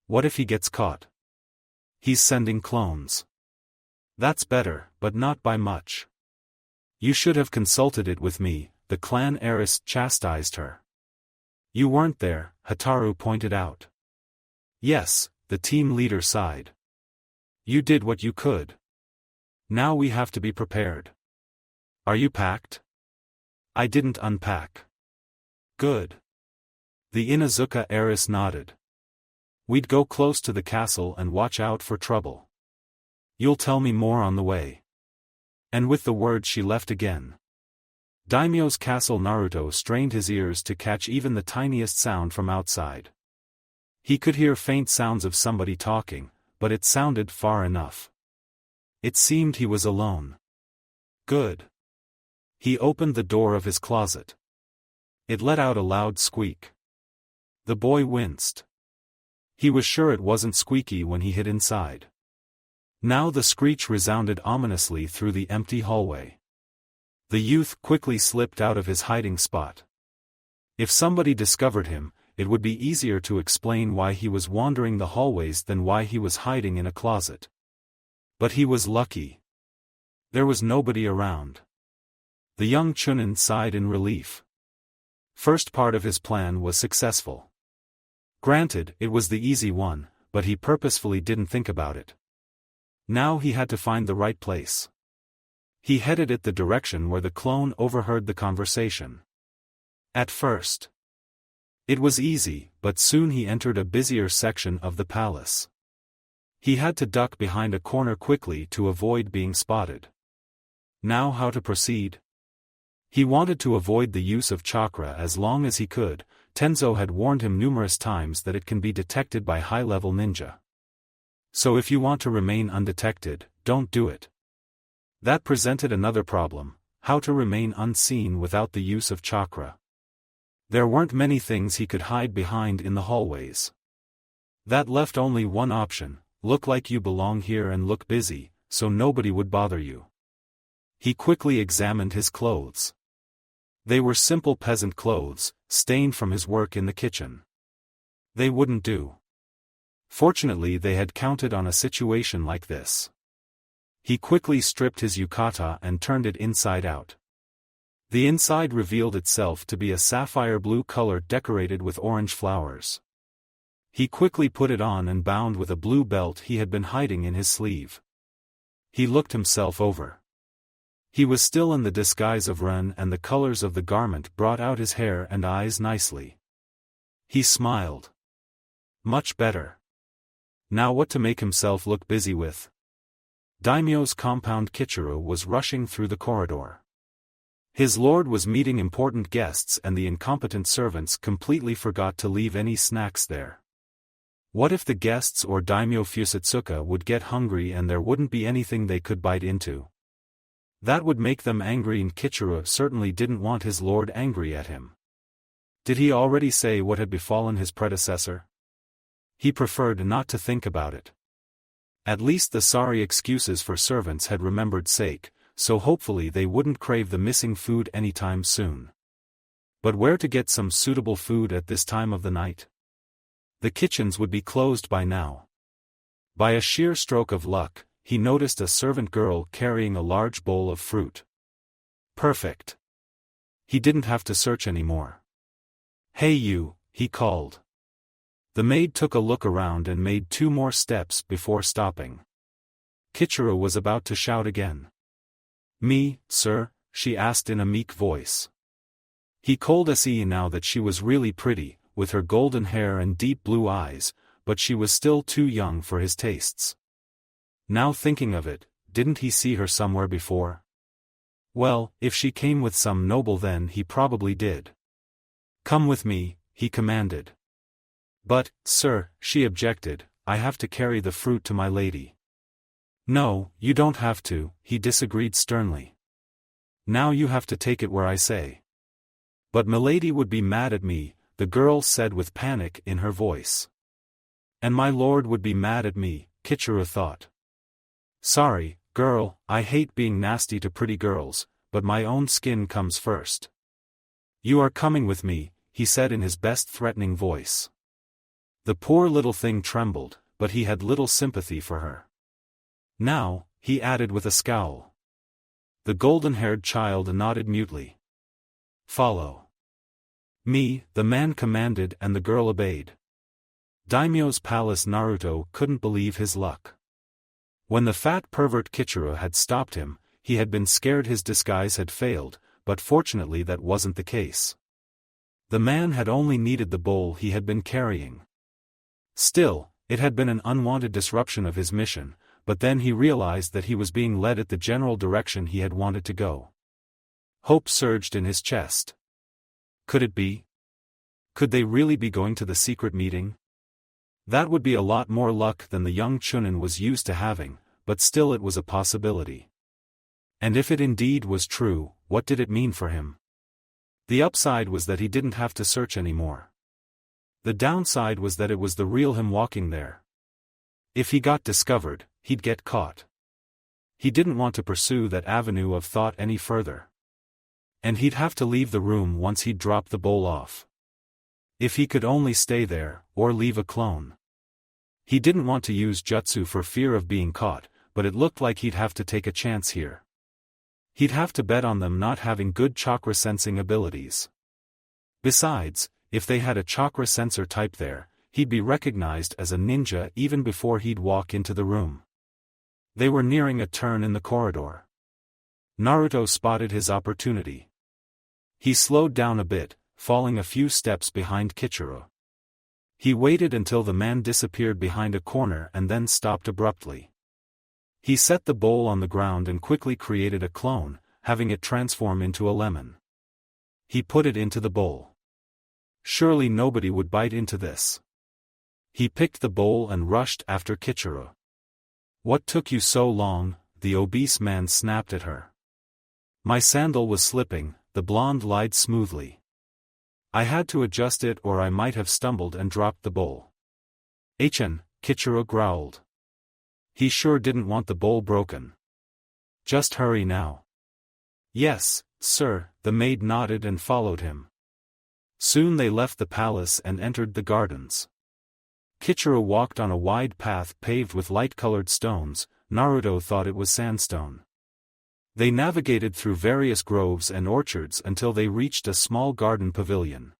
What if he gets caught? He's sending clones. That's better, but not by much. You should have consulted it with me, the clan heiress chastised her. You weren't there, Hataru pointed out. Yes, the team leader sighed. You did what you could. Now we have to be prepared. Are you packed? I didn't unpack. Good. The Inuzuka heiress nodded. We'd go close to the castle and watch out for trouble. You'll tell me more on the way. And with the words she left again. Daimyo's castle. Naruto strained his ears to catch even the tiniest sound from outside. He could hear faint sounds of somebody talking, but it sounded far enough. It seemed he was alone. Good. He opened the door of his closet. It let out a loud squeak. The boy winced. He was sure it wasn't squeaky when he hid inside. Now the screech resounded ominously through the empty hallway. The youth quickly slipped out of his hiding spot. If somebody discovered him, it would be easier to explain why he was wandering the hallways than why he was hiding in a closet. But he was lucky. There was nobody around. The young Chunin sighed in relief. First part of his plan was successful. Granted, it was the easy one, but he purposefully didn't think about it. Now he had to find the right place. He headed it the direction where the clone overheard the conversation. At first, it was easy, but soon he entered a busier section of the palace. He had to duck behind a corner quickly to avoid being spotted. Now how to proceed? He wanted to avoid the use of chakra as long as he could. Tenzo had warned him numerous times that it can be detected by high-level ninja. So if you want to remain undetected, don't do it. That presented another problem: how to remain unseen without the use of chakra. There weren't many things he could hide behind in the hallways. That left only one option: look like you belong here and look busy, so nobody would bother you. He quickly examined his clothes. They were simple peasant clothes, stained from his work in the kitchen. They wouldn't do. Fortunately, they had counted on a situation like this. He quickly stripped his yukata and turned it inside out. The inside revealed itself to be a sapphire blue color decorated with orange flowers. He quickly put it on and bound with a blue belt he had been hiding in his sleeve. He looked himself over. He was still in the disguise of Ren, and the colors of the garment brought out his hair and eyes nicely. He smiled. Much better. Now what to make himself look busy with? Daimyo's compound. Kichiro was rushing through the corridor. His lord was meeting important guests and the incompetent servants completely forgot to leave any snacks there. What if the guests or Daimyo Fusatsuka would get hungry and there wouldn't be anything they could bite into? That would make them angry, and Kichiro certainly didn't want his lord angry at him. Did he already say what had befallen his predecessor? He preferred not to think about it. At least the sorry excuses for servants had remembered sake, so hopefully they wouldn't crave the missing food anytime soon. But where to get some suitable food at this time of the night? The kitchens would be closed by now. By a sheer stroke of luck, he noticed a servant girl carrying a large bowl of fruit. Perfect. He didn't have to search anymore. Hey you, he called. The maid took a look around and made 2 more steps before stopping. Kichiro was about to shout again. Me, sir? She asked in a meek voice. He called se now that she was really pretty, with her golden hair and deep blue eyes, but she was still too young for his tastes. Now thinking of it, didn't he see her somewhere before? Well, if she came with some noble then he probably did. Come with me, he commanded. But, sir, she objected, I have to carry the fruit to my lady. No, you don't have to, he disagreed sternly. Now you have to take it where I say. But milady would be mad at me, the girl said with panic in her voice. And my lord would be mad at me, Kichiro thought. Sorry, girl, I hate being nasty to pretty girls, but my own skin comes first. You are coming with me, he said in his best threatening voice. The poor little thing trembled, but he had little sympathy for her. Now, he added with a scowl. The golden-haired child nodded mutely. Follow me, the man commanded, and the girl obeyed. Daimyo's palace. Naruto couldn't believe his luck. When the fat pervert Kichiro had stopped him, he had been scared his disguise had failed, but fortunately that wasn't the case. The man had only needed the bowl he had been carrying. Still, it had been an unwanted disruption of his mission, but then he realized that he was being led at the general direction he had wanted to go. Hope surged in his chest. Could it be? Could they really be going to the secret meeting? That would be a lot more luck than the young Chunin was used to having, but still it was a possibility. And if it indeed was true, what did it mean for him? The upside was that he didn't have to search anymore. The downside was that it was the real him walking there. If he got discovered, he'd get caught. He didn't want to pursue that avenue of thought any further. And he'd have to leave the room once he'd dropped the bowl off. If he could only stay there, or leave a clone. He didn't want to use jutsu for fear of being caught, but it looked like he'd have to take a chance here. He'd have to bet on them not having good chakra sensing abilities. Besides, if they had a chakra sensor type there, he'd be recognized as a ninja even before he'd walk into the room. They were nearing a turn in the corridor. Naruto spotted his opportunity. He slowed down a bit, falling a few steps behind Kichiro. He waited until the man disappeared behind a corner and then stopped abruptly. He set the bowl on the ground and quickly created a clone, having it transform into a lemon. He put it into the bowl. Surely nobody would bite into this. He picked the bowl and rushed after Kichiro. What took you so long? The obese man snapped at her. My sandal was slipping, the blonde lied smoothly. I had to adjust it or I might have stumbled and dropped the bowl. Kichiro growled. He sure didn't want the bowl broken. Just hurry now. Yes, sir, the maid nodded and followed him. Soon they left the palace and entered the gardens. Kichiro walked on a wide path paved with light-colored stones. Naruto thought it was sandstone. They navigated through various groves and orchards until they reached a small garden pavilion.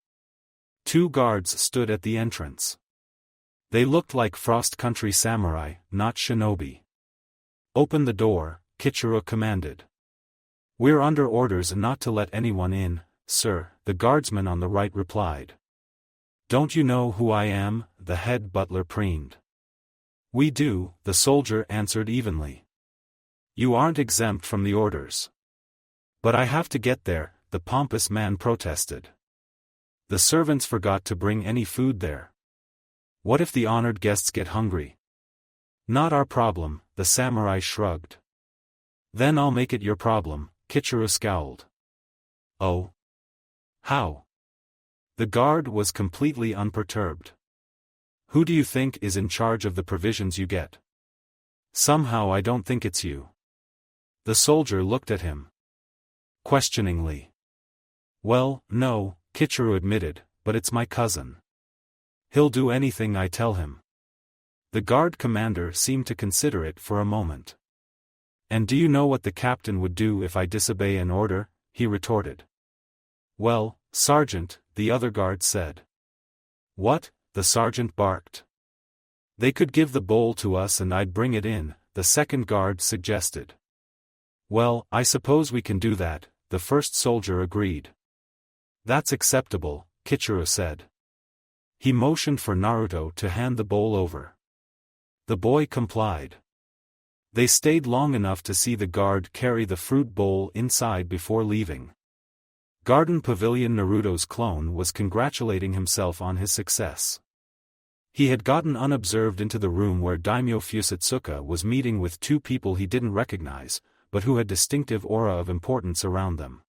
2 guards stood at the entrance. They looked like Frost Country samurai, not shinobi. Open the door, Kichiro commanded. We're under orders not to let anyone in, sir, the guardsman on the right replied. Don't you know who I am? The head butler preened. We do, the soldier answered evenly. You aren't exempt from the orders. But I have to get there, the pompous man protested. The servants forgot to bring any food there. What if the honored guests get hungry? Not our problem, the samurai shrugged. Then I'll make it your problem, Kichiro scowled. Oh? How? The guard was completely unperturbed. Who do you think is in charge of the provisions you get? Somehow I don't think it's you. The soldier looked at him questioningly. Well, no, Kichiro admitted, but it's my cousin. He'll do anything I tell him. The guard commander seemed to consider it for a moment. And do you know what the captain would do if I disobey an order? He retorted. Well, Sergeant, the other guard said. What? The sergeant barked. They could give the bowl to us and I'd bring it in, the second guard suggested. Well, I suppose we can do that, the first soldier agreed. That's acceptable, Kichiro said. He motioned for Naruto to hand the bowl over. The boy complied. They stayed long enough to see the guard carry the fruit bowl inside before leaving. Garden Pavilion. Naruto's clone was congratulating himself on his success. He had gotten unobserved into the room where Daimyo Fusatsuka was meeting with 2 people he didn't recognize, but who had distinctive aura of importance around them.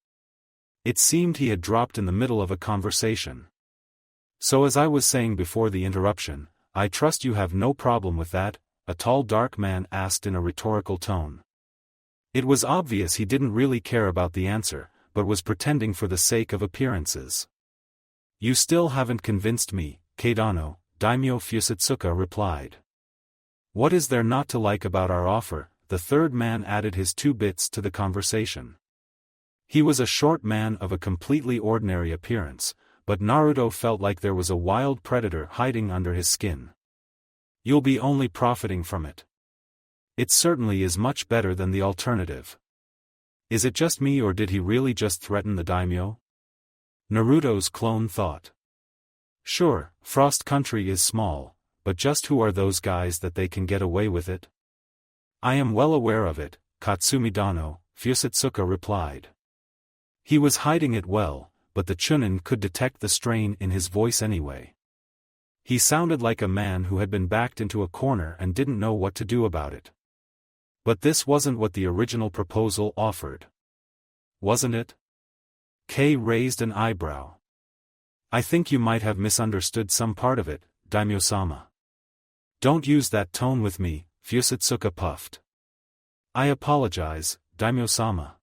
It seemed he had dropped in the middle of a conversation. "So as I was saying before the interruption, I trust you have no problem with that?" a tall dark man asked in a rhetorical tone. It was obvious he didn't really care about the answer, but was pretending for the sake of appearances. "You still haven't convinced me, Kaidano," Daimyo Fusatsuka replied. "What is there not to like about our offer?" The third man added his 2 bits to the conversation. He was a short man of a completely ordinary appearance, but Naruto felt like there was a wild predator hiding under his skin. "You'll be only profiting from it. It certainly is much better than the alternative." "Is it just me or did he really just threaten the daimyo?" Naruto's clone thought. "Sure, Frost Country is small, but just who are those guys that they can get away with it?" "I am well aware of it," Katsumi Dano, Fusatsuka replied. He was hiding it well, but the Chunin could detect the strain in his voice anyway. He sounded like a man who had been backed into a corner and didn't know what to do about it. But this wasn't what the original proposal offered. Wasn't it? Kei raised an eyebrow. "I think you might have misunderstood some part of it, Daimyo-sama." "Don't use that tone with me," Fusatsuka puffed. "I apologize, Daimyo-sama.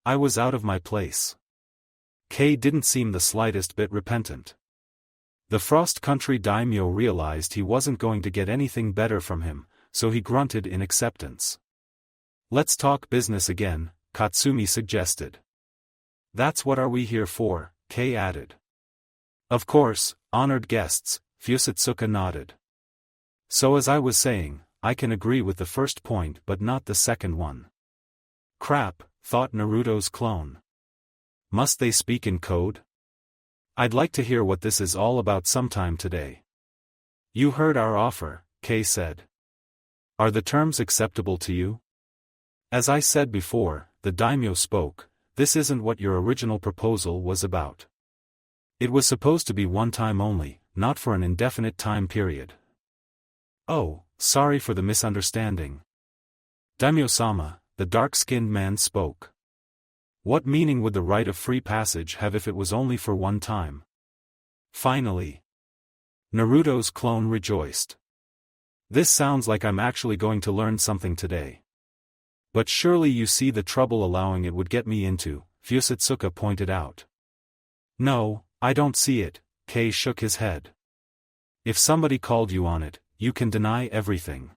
I was out of my place." Kei didn't seem the slightest bit repentant. The Frost Country daimyo realized he wasn't going to get anything better from him, so he grunted in acceptance. "Let's talk business again," Katsumi suggested. "That's what are we here for," Kei added. "Of course, honored guests," Fusatsuka nodded. "So as I was saying, I can agree with the first point but not the second one." "Crap," thought Naruto's clone. "Must they speak in code? I'd like to hear what this is all about sometime today." "You heard our offer," Kei said. "Are the terms acceptable to you?" "As I said before," the daimyo spoke, "this isn't what your original proposal was about. It was supposed to be one time only, not for an indefinite time period." "Oh, sorry for the misunderstanding." "Daimyo-sama," the dark-skinned man spoke. "What meaning would the right of free passage have if it was only for one time?" Finally, Naruto's clone rejoiced. "This sounds like I'm actually going to learn something today." "But surely you see the trouble allowing it would get me into," Fusatsuka pointed out. "No, I don't see it," Kei shook his head. "If somebody called you on it, you can deny everything."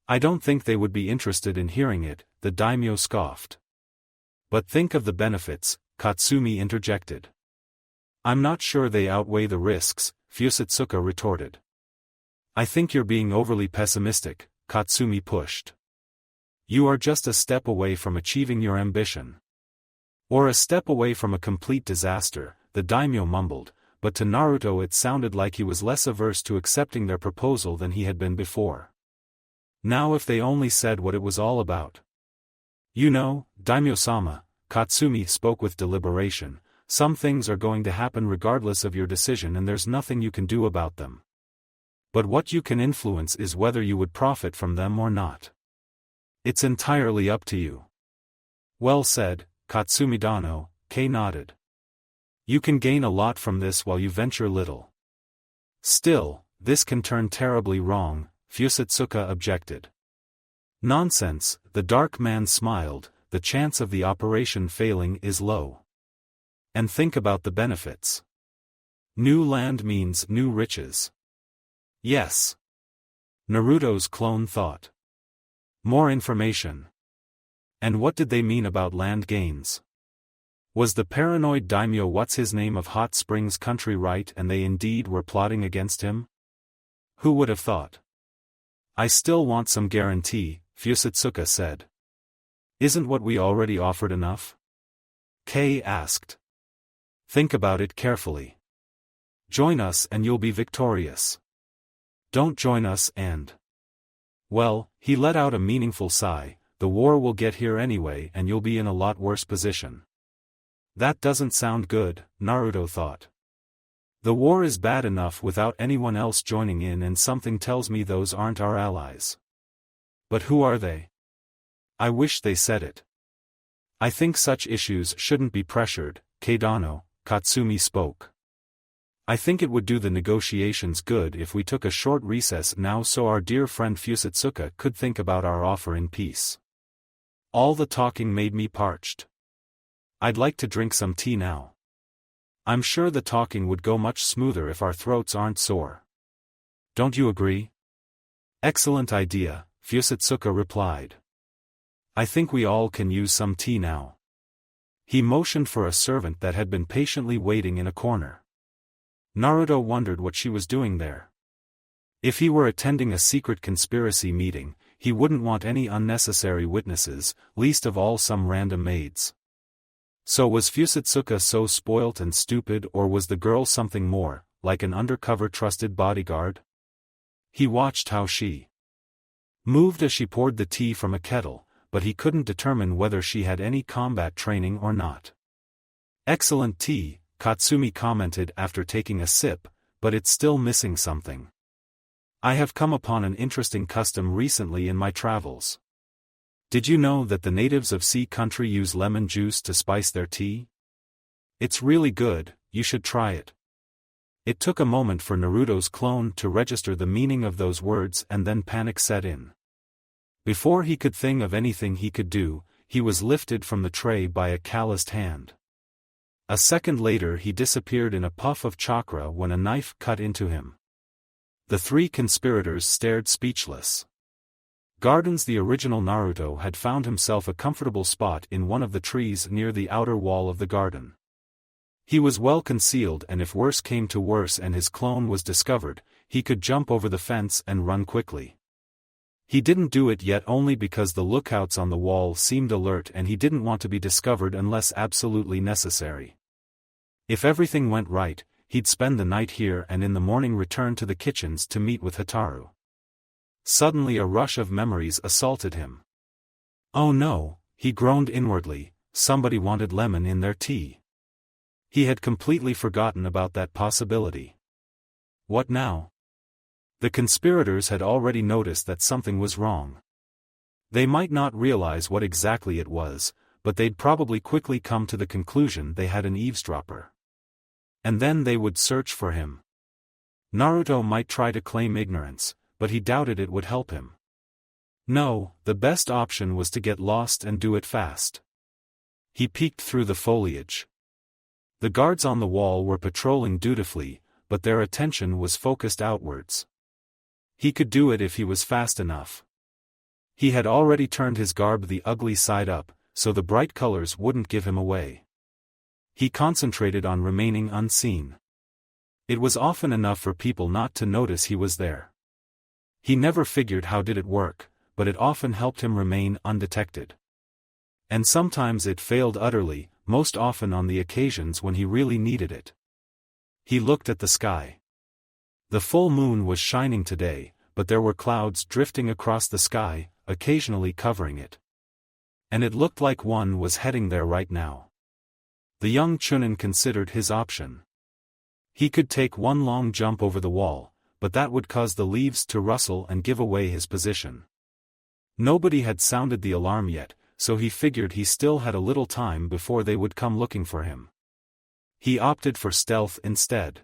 "I don't think they would be interested in hearing it," the daimyo scoffed. "But think of the benefits," Katsumi interjected. "I'm not sure they outweigh the risks," Fusatsuka retorted. "I think you're being overly pessimistic," Katsumi pushed. "You are just a step away from achieving your ambition." "Or a step away from a complete disaster," the daimyo mumbled, but to Naruto it sounded like he was less averse to accepting their proposal than he had been before. Now if they only said what it was all about. "You know, Daimyo-sama," Katsumi spoke with deliberation, "some things are going to happen regardless of your decision and there's nothing you can do about them. But what you can influence is whether you would profit from them or not. It's entirely up to you." "Well said, Katsumi Dano," Kei nodded. "You can gain a lot from this while you venture little." "Still, this can turn terribly wrong," Fusatsuka objected. "Nonsense," the dark man smiled, "the chance of the operation failing is low. And think about the benefits. New land means new riches." "Yes." Naruto's clone thought. More information. And what did they mean about land gains? Was the paranoid daimyo what's-his-name of Hot Springs Country right and they indeed were plotting against him? Who would have thought? "I still want some guarantee," Fusatsuka said. "Isn't what we already offered enough?" Kei asked. "Think about it carefully. Join us and you'll be victorious. Don't join us and..." "Well," he let out a meaningful sigh, "the war will get here anyway and you'll be in a lot worse position." That doesn't sound good, Naruto thought. The war is bad enough without anyone else joining in and something tells me those aren't our allies. But who are they? I wish they said it. I think such issues shouldn't be pressured, Keidano, Katsumi spoke. I think it would do the negotiations good if we took a short recess now so our dear friend Fusatsuka could think about our offer in peace. All the talking made me parched. I'd like to drink some tea now. I'm sure the talking would go much smoother if our throats aren't sore. Don't you agree? Excellent idea, Fusatsuka replied. I think we all can use some tea now. He motioned for a servant that had been patiently waiting in a corner. Naruto wondered what she was doing there. If he were attending a secret conspiracy meeting, he wouldn't want any unnecessary witnesses, least of all some random maids. So was Fusatsuka so spoilt and stupid, or was the girl something more, like an undercover trusted bodyguard? He watched how she moved as she poured the tea from a kettle, but he couldn't determine whether she had any combat training or not. Excellent tea, Katsumi commented after taking a sip, but it's still missing something. I have come upon an interesting custom recently in my travels. Did you know that the natives of Sea Country use lemon juice to spice their tea? It's really good, you should try it. It took a moment for Naruto's clone to register the meaning of those words, and then panic set in. Before he could think of anything he could do, he was lifted from the tray by a calloused hand. A second later he disappeared in a puff of chakra when a knife cut into him. The three conspirators stared speechless. Gardens. The original Naruto had found himself a comfortable spot in one of the trees near the outer wall of the garden. He was well concealed, and if worse came to worse and his clone was discovered, he could jump over the fence and run quickly. He didn't do it yet only because the lookouts on the wall seemed alert and he didn't want to be discovered unless absolutely necessary. If everything went right, he'd spend the night here and in the morning return to the kitchens to meet with Hotaru. Suddenly a rush of memories assaulted him. Oh no, he groaned inwardly, somebody wanted lemon in their tea. He had completely forgotten about that possibility. What now? The conspirators had already noticed that something was wrong. They might not realize what exactly it was, but they'd probably quickly come to the conclusion they had an eavesdropper. And then they would search for him. Naruto might try to claim ignorance, but he doubted it would help him. No, the best option was to get lost and do it fast. He peeked through the foliage. The guards on the wall were patrolling dutifully, but their attention was focused outwards. He could do it if he was fast enough. He had already turned his garb the ugly side up, so the bright colors wouldn't give him away. He concentrated on remaining unseen. It was often enough for people not to notice he was there. He never figured how did it work, but it often helped him remain undetected. And sometimes it failed utterly, most often on the occasions when he really needed it. He looked at the sky. The full moon was shining today, but there were clouds drifting across the sky, occasionally covering it. And it looked like one was heading there right now. The young Chunin considered his option. He could take one long jump over the wall, but that would cause the leaves to rustle and give away his position. Nobody had sounded the alarm yet, so he figured he still had a little time before they would come looking for him. He opted for stealth instead.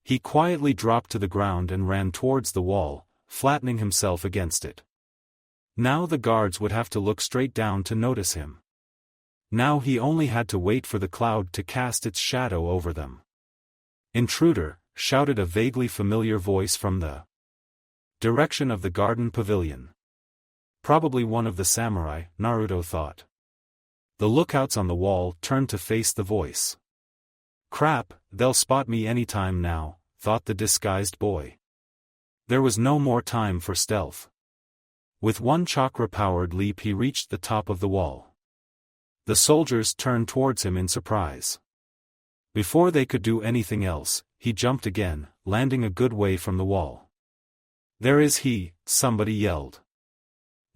He quietly dropped to the ground and ran towards the wall, flattening himself against it. Now the guards would have to look straight down to notice him. Now he only had to wait for the cloud to cast its shadow over them. "Intruder," shouted a vaguely familiar voice from the direction of the garden pavilion. Probably one of the samurai, Naruto thought. The lookouts on the wall turned to face the voice. Crap, they'll spot me anytime now, thought the disguised boy. There was no more time for stealth. With one chakra-powered leap he reached the top of the wall. The soldiers turned towards him in surprise. Before they could do anything else, he jumped again, landing a good way from the wall. "There is he," somebody yelled.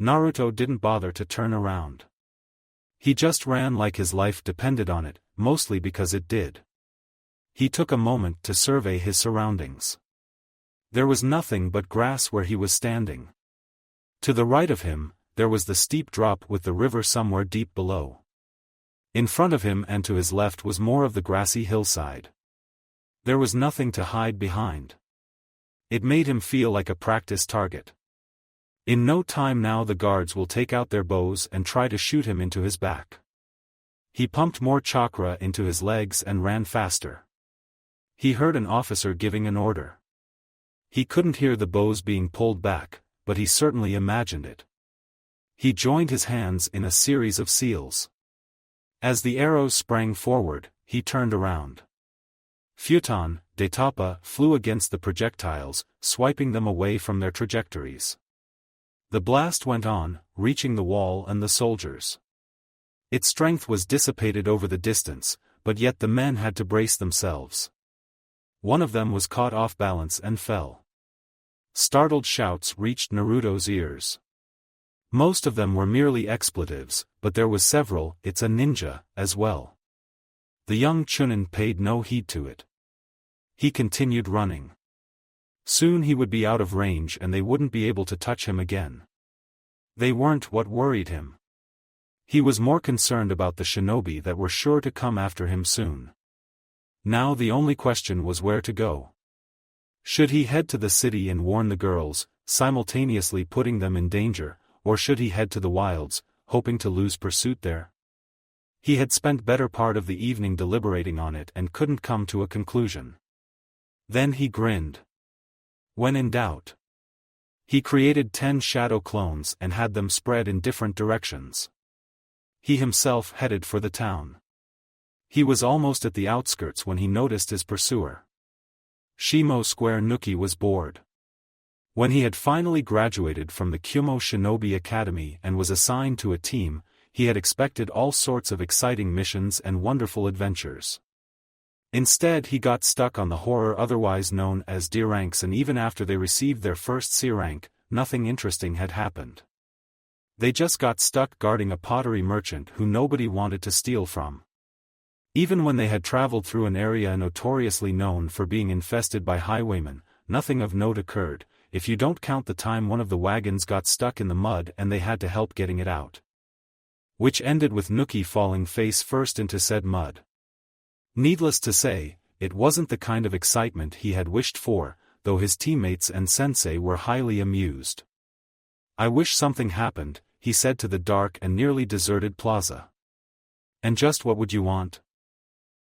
Naruto didn't bother to turn around. He just ran like his life depended on it, mostly because it did. He took a moment to survey his surroundings. There was nothing but grass where he was standing. To the right of him, there was the steep drop with the river somewhere deep below. In front of him and to his left was more of the grassy hillside. There was nothing to hide behind. It made him feel like a practice target. In no time now the guards will take out their bows and try to shoot him into his back. He pumped more chakra into his legs and ran faster. He heard an officer giving an order. He couldn't hear the bows being pulled back, but he certainly imagined it. He joined his hands in a series of seals. As the arrows sprang forward, he turned around. Futon, Detapa flew against the projectiles, swiping them away from their trajectories. The blast went on, reaching the wall and the soldiers. Its strength was dissipated over the distance, but yet the men had to brace themselves. One of them was caught off balance and fell. Startled shouts reached Naruto's ears. Most of them were merely expletives, but there was several, "It's a ninja," as well. The young Chunin paid no heed to it. He continued running. Soon he would be out of range and they wouldn't be able to touch him again. They weren't what worried him. He was more concerned about the shinobi that were sure to come after him soon. Now the only question was where to go. Should he head to the city and warn the girls, simultaneously putting them in danger, or should he head to the wilds, hoping to lose pursuit there? He had spent better part of the evening deliberating on it and couldn't come to a conclusion. Then he grinned. When in doubt, he created 10 shadow clones and had them spread in different directions. He himself headed for the town. He was almost at the outskirts when he noticed his pursuer. Shimo Square Nuki was bored. When he had finally graduated from the Kumo Shinobi Academy and was assigned to a team, he had expected all sorts of exciting missions and wonderful adventures. Instead he got stuck on the horror otherwise known as D ranks, and even after they received their first C rank, nothing interesting had happened. They just got stuck guarding a pottery merchant who nobody wanted to steal from. Even when they had traveled through an area notoriously known for being infested by highwaymen, nothing of note occurred, if you don't count the time one of the wagons got stuck in the mud and they had to help getting it out. Which ended with Nuki falling face first into said mud. Needless to say, it wasn't the kind of excitement he had wished for, though his teammates and sensei were highly amused. "I wish something happened," he said to the dark and nearly deserted plaza. "And just what would you want?"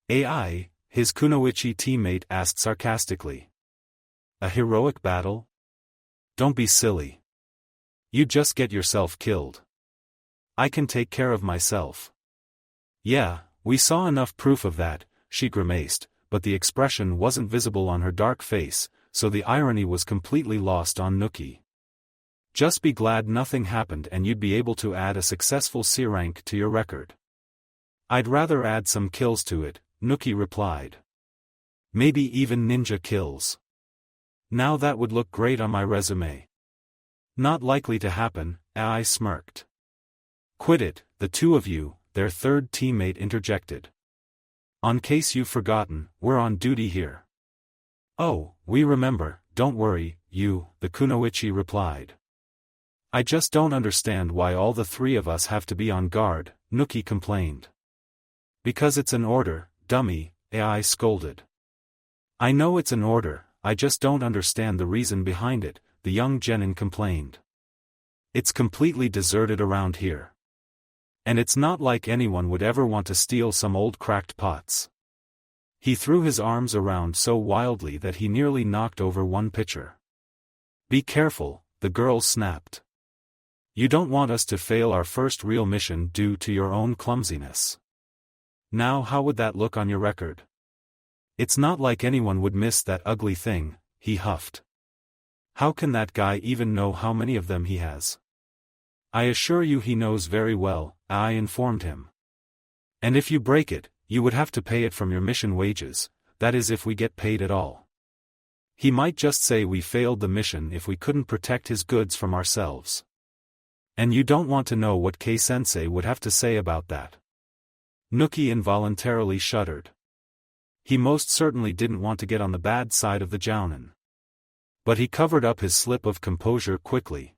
"AI," his kunoichi teammate asked sarcastically. "A heroic battle? Don't be silly. You'd just get yourself killed. I can take care of myself." "Yeah, we saw enough proof of that," she grimaced, but the expression wasn't visible on her dark face, so the irony was completely lost on Nuki. "Just be glad nothing happened and you'd be able to add a successful C rank to your record." "I'd rather add some kills to it," Nuki replied. "Maybe even ninja kills. Now that would look great on my resume." "Not likely to happen," AI smirked. "Quit it, the two of you," their third teammate interjected. "On case you've forgotten, we're on duty here." "Oh, we remember, don't worry, the kunoichi replied. "I just don't understand why all the three of us have to be on guard," Nuki complained. "Because it's an order, dummy," AI scolded. "I know it's an order, I just don't understand the reason behind it," the young genin complained. "It's completely deserted around here. And it's not like anyone would ever want to steal some old cracked pots." He threw his arms around so wildly that he nearly knocked over one pitcher. "Be careful," the girl snapped. "You don't want us to fail our first real mission due to your own clumsiness. Now how would that look on your record?" "It's not like anyone would miss that ugly thing," he huffed. "How can that guy even know how many of them he has?" "I assure you he knows very well," I informed him. "And if you break it, you would have to pay it from your mission wages, that is if we get paid at all. He might just say we failed the mission if we couldn't protect his goods from ourselves. And you don't want to know what K-sensei would have to say about that." Nuki involuntarily shuddered. He most certainly didn't want to get on the bad side of the jounin. But he covered up his slip of composure quickly.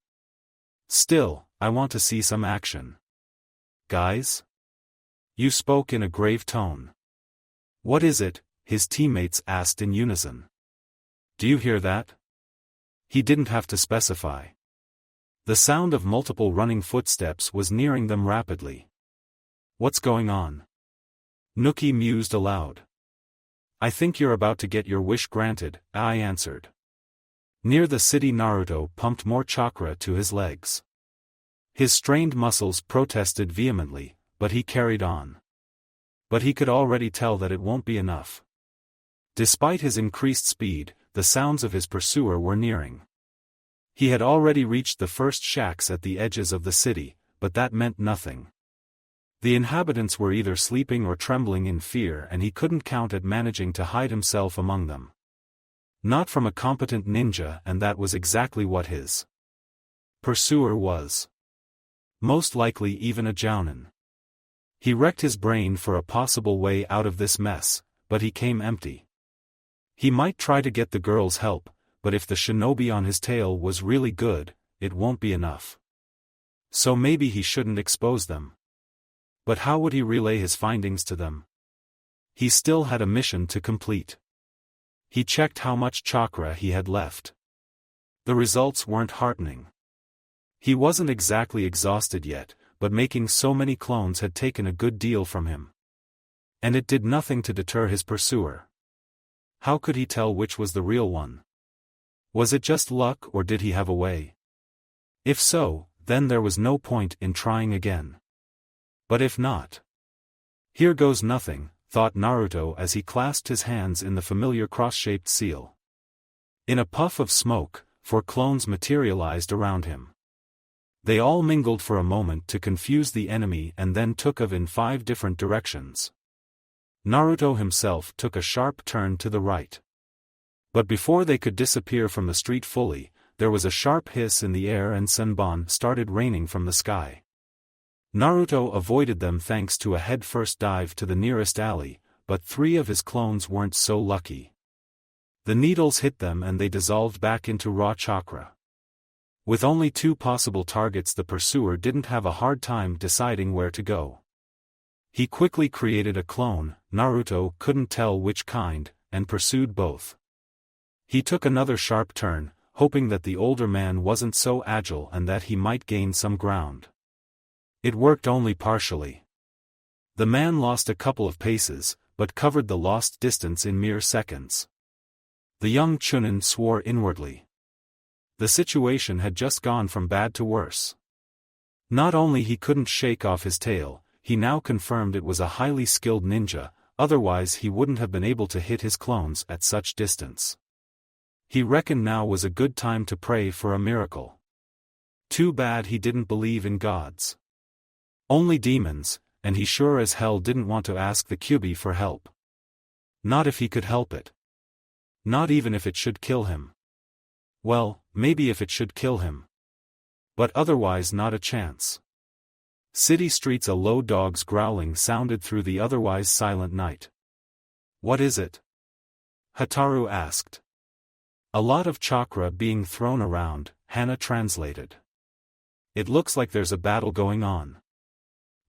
Still, I want to see some action. Guys? You spoke in a grave tone. What is it? His teammates asked in unison. Do you hear that? He didn't have to specify. The sound of multiple running footsteps was nearing them rapidly. What's going on? Nuki mused aloud. I think you're about to get your wish granted, I answered. Near the city, Naruto pumped more chakra to his legs. His strained muscles protested vehemently, but he carried on. But he could already tell that it won't be enough. Despite his increased speed, the sounds of his pursuer were nearing. He had already reached the first shacks at the edges of the city, but that meant nothing. The inhabitants were either sleeping or trembling in fear, and he couldn't count at managing to hide himself among them. Not from a competent ninja, and that was exactly what his pursuer was. Most likely even a jounin. He wrecked his brain for a possible way out of this mess, but he came empty. He might try to get the girl's help, but if the shinobi on his tail was really good, it won't be enough. So maybe he shouldn't expose them. But how would he relay his findings to them? He still had a mission to complete. He checked how much chakra he had left. The results weren't heartening. He wasn't exactly exhausted yet, but making so many clones had taken a good deal from him. And it did nothing to deter his pursuer. How could he tell which was the real one? Was it just luck, or did he have a way? If so, then there was no point in trying again. But if not... Here goes nothing, thought Naruto as he clasped his hands in the familiar cross-shaped seal. In a puff of smoke, 4 clones materialized around him. They all mingled for a moment to confuse the enemy and then took off in 5 different directions. Naruto himself took a sharp turn to the right. But before they could disappear from the street fully, there was a sharp hiss in the air and senbon started raining from the sky. Naruto avoided them thanks to a head-first dive to the nearest alley, but 3 of his clones weren't so lucky. The needles hit them and they dissolved back into raw chakra. With only 2 possible targets, the pursuer didn't have a hard time deciding where to go. He quickly created a clone, Naruto couldn't tell which kind, and pursued both. He took another sharp turn, hoping that the older man wasn't so agile and that he might gain some ground. It worked only partially. The man lost a couple of paces, but covered the lost distance in mere seconds. The young Chunin swore inwardly. The situation had just gone from bad to worse. Not only he couldn't shake off his tail, he now confirmed it was a highly skilled ninja, otherwise he wouldn't have been able to hit his clones at such distance. He reckoned now was a good time to pray for a miracle. Too bad he didn't believe in gods. Only demons, and he sure as hell didn't want to ask the Kyuubi for help. Not if he could help it. Not even if it should kill him. Well, maybe if it should kill him. But otherwise not a chance. City streets, a low dog's growling sounded through the otherwise silent night. What is it? Hataru asked. A lot of chakra being thrown around, Hana translated. It looks like there's a battle going on.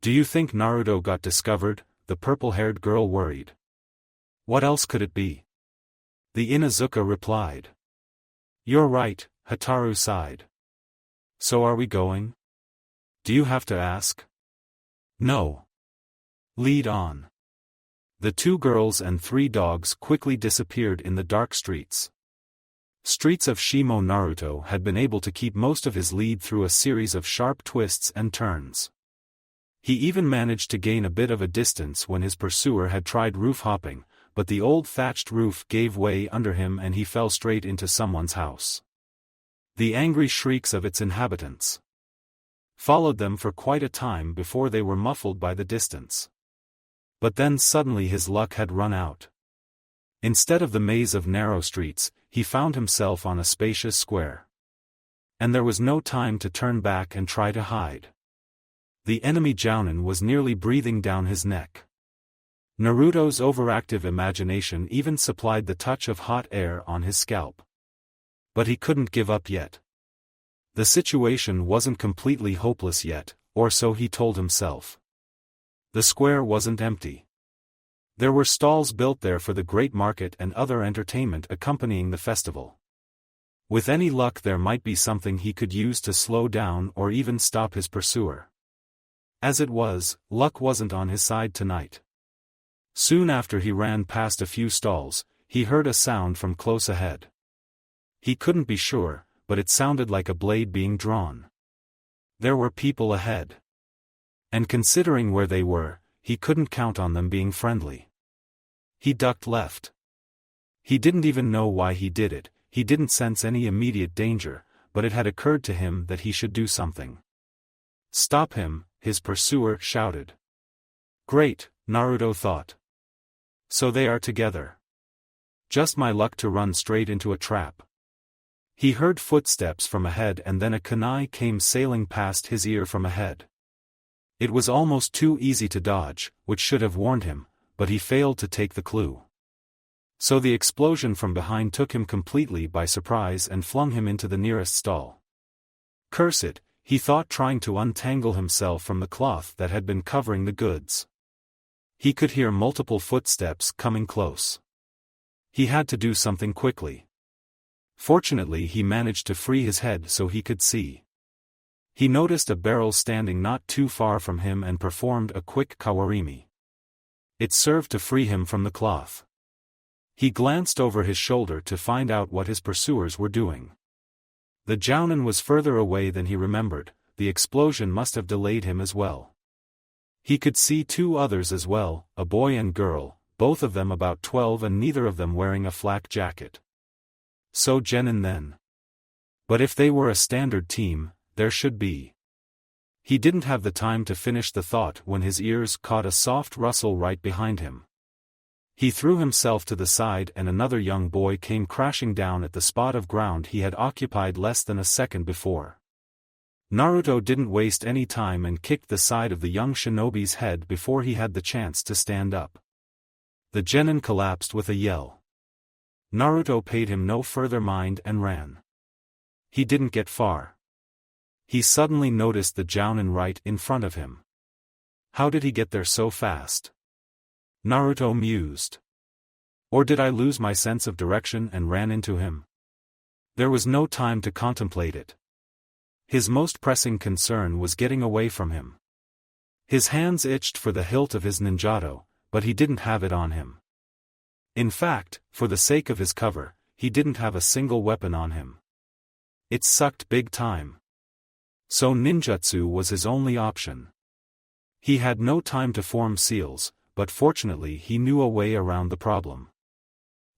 Do you think Naruto got discovered? The purple-haired girl worried. What else could it be? The Inuzuka replied. You're right, Hataru sighed. So are we going? Do you have to ask? No. Lead on. The 2 girls and 3 dogs quickly disappeared in the dark streets. Streets of Shimo. Naruto had been able to keep most of his lead through a series of sharp twists and turns. He even managed to gain a bit of a distance when his pursuer had tried roof hopping, but the old thatched roof gave way under him and he fell straight into someone's house. The angry shrieks of its inhabitants followed them for quite a time before they were muffled by the distance. But then suddenly his luck had run out. Instead of the maze of narrow streets, he found himself on a spacious square. And there was no time to turn back and try to hide. The enemy jounin was nearly breathing down his neck. Naruto's overactive imagination even supplied the touch of hot air on his scalp. But he couldn't give up yet. The situation wasn't completely hopeless yet, or so he told himself. The square wasn't empty. There were stalls built there for the great market and other entertainment accompanying the festival. With any luck there might be something he could use to slow down or even stop his pursuer. As it was, luck wasn't on his side tonight. Soon after he ran past a few stalls, he heard a sound from close ahead. He couldn't be sure, but it sounded like a blade being drawn. There were people ahead. And considering where they were, he couldn't count on them being friendly. He ducked left. He didn't even know why he did it, he didn't sense any immediate danger, but it had occurred to him that he should do something. Stop him, his pursuer shouted. Great, Naruto thought. So they are together. Just my luck to run straight into a trap. He heard footsteps from ahead and then a kunai came sailing past his ear from ahead. It was almost too easy to dodge, which should have warned him, but he failed to take the clue. So the explosion from behind took him completely by surprise and flung him into the nearest stall. Curse it, he thought, trying to untangle himself from the cloth that had been covering the goods. He could hear multiple footsteps coming close. He had to do something quickly. Fortunately he managed to free his head so he could see. He noticed a barrel standing not too far from him and performed a quick kawarimi. It served to free him from the cloth. He glanced over his shoulder to find out what his pursuers were doing. The jounin was further away than he remembered, the explosion must have delayed him as well. He could see two others as well, a boy and girl, both of them about 12 and neither of them wearing a flak jacket. So genin then. But if they were a standard team, there should be. He didn't have the time to finish the thought when his ears caught a soft rustle right behind him. He threw himself to the side and another young boy came crashing down at the spot of ground he had occupied less than a second before. Naruto didn't waste any time and kicked the side of the young shinobi's head before he had the chance to stand up. The genin collapsed with a yell. Naruto paid him no further mind and ran. He didn't get far. He suddenly noticed the jounin right in front of him. How did he get there so fast? Naruto mused. Or did I lose my sense of direction and ran into him? There was no time to contemplate it. His most pressing concern was getting away from him. His hands itched for the hilt of his ninjato, but he didn't have it on him. In fact, for the sake of his cover, he didn't have a single weapon on him. It sucked big time. So ninjutsu was his only option. He had no time to form seals, but fortunately he knew a way around the problem.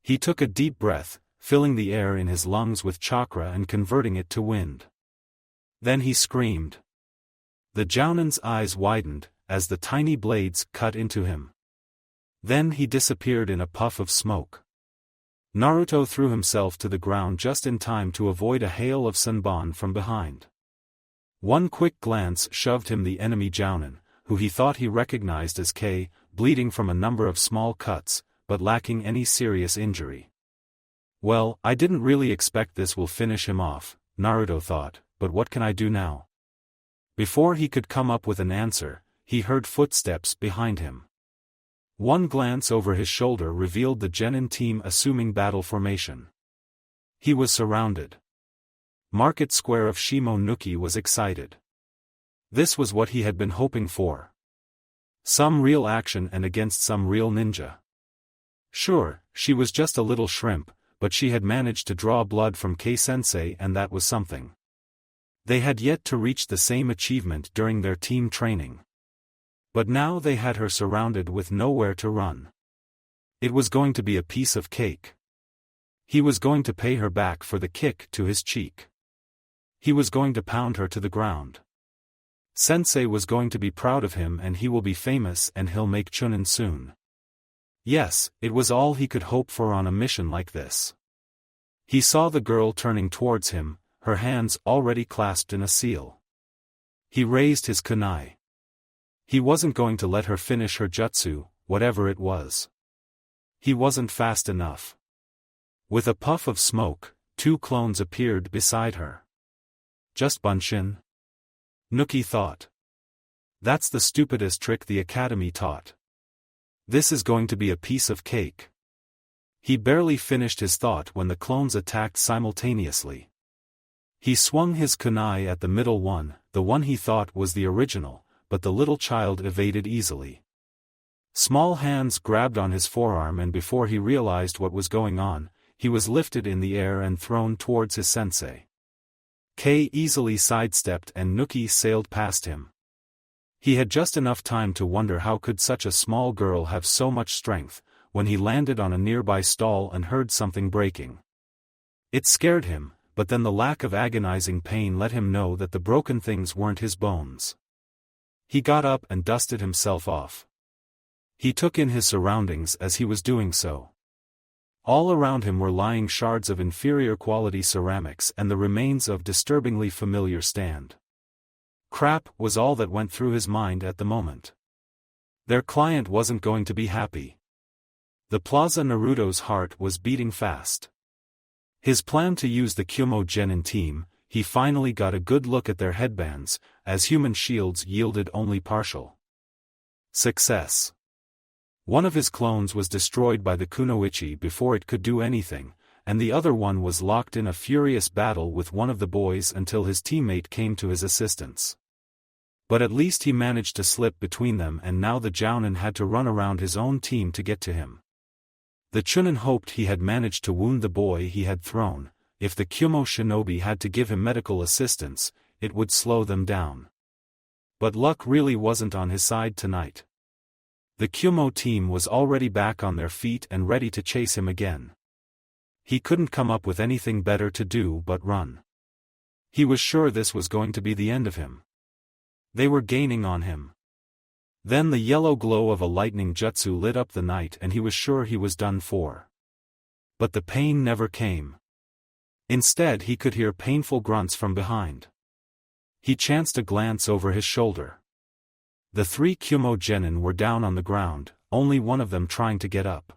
He took a deep breath, filling the air in his lungs with chakra and converting it to wind. Then he screamed. The jounin's eyes widened, as the tiny blades cut into him. Then he disappeared in a puff of smoke. Naruto threw himself to the ground just in time to avoid a hail of senbon from behind. One quick glance shoved him the enemy jounin, who he thought he recognized as K, bleeding from a number of small cuts, but lacking any serious injury. Well, I didn't really expect this will finish him off, Naruto thought, but what can I do now? Before he could come up with an answer, he heard footsteps behind him. One glance over his shoulder revealed the genin team assuming battle formation. He was surrounded. Market Square of Shimonuki was excited. This was what he had been hoping for. Some real action and against some real ninja. Sure, she was just a little shrimp, but she had managed to draw blood from K-sensei and that was something. They had yet to reach the same achievement during their team training. But now they had her surrounded with nowhere to run. It was going to be a piece of cake. He was going to pay her back for the kick to his cheek. He was going to pound her to the ground. Sensei was going to be proud of him and he will be famous and he'll make chunin soon. Yes, it was all he could hope for on a mission like this. He saw the girl turning towards him, her hands already clasped in a seal. He raised his kunai. He wasn't going to let her finish her jutsu, whatever it was. He wasn't fast enough. With a puff of smoke, two clones appeared beside her. Just Bunshin? Nookie thought. That's the stupidest trick the academy taught. This is going to be a piece of cake. He barely finished his thought when the clones attacked simultaneously. He swung his kunai at the middle one, the one he thought was the original, but the little child evaded easily. Small hands grabbed on his forearm, and before he realized what was going on, he was lifted in the air and thrown towards his sensei. Kei easily sidestepped and Nookie sailed past him. He had just enough time to wonder how could such a small girl have so much strength, when he landed on a nearby stall and heard something breaking. It scared him, but then the lack of agonizing pain let him know that the broken things weren't his bones. He got up and dusted himself off. He took in his surroundings as he was doing so. All around him were lying shards of inferior quality ceramics and the remains of disturbingly familiar stand. Crap was all that went through his mind at the moment. Their client wasn't going to be happy. The Plaza Naruto's heart was beating fast. His plan to use the Kyumo Genin team, he finally got a good look at their headbands, as human shields yielded only partial success. One of his clones was destroyed by the kunoichi before it could do anything, and the other one was locked in a furious battle with one of the boys until his teammate came to his assistance. But at least he managed to slip between them, and now the Jounin had to run around his own team to get to him. The Chunin hoped he had managed to wound the boy he had thrown. If the Kyumo Shinobi had to give him medical assistance, it would slow them down. But luck really wasn't on his side tonight. The Kyumo team was already back on their feet and ready to chase him again. He couldn't come up with anything better to do but run. He was sure this was going to be the end of him. They were gaining on him. Then the yellow glow of a lightning jutsu lit up the night and he was sure he was done for. But the pain never came. Instead he could hear painful grunts from behind. He chanced a glance over his shoulder. The three Kyumo Genin were down on the ground, only one of them trying to get up.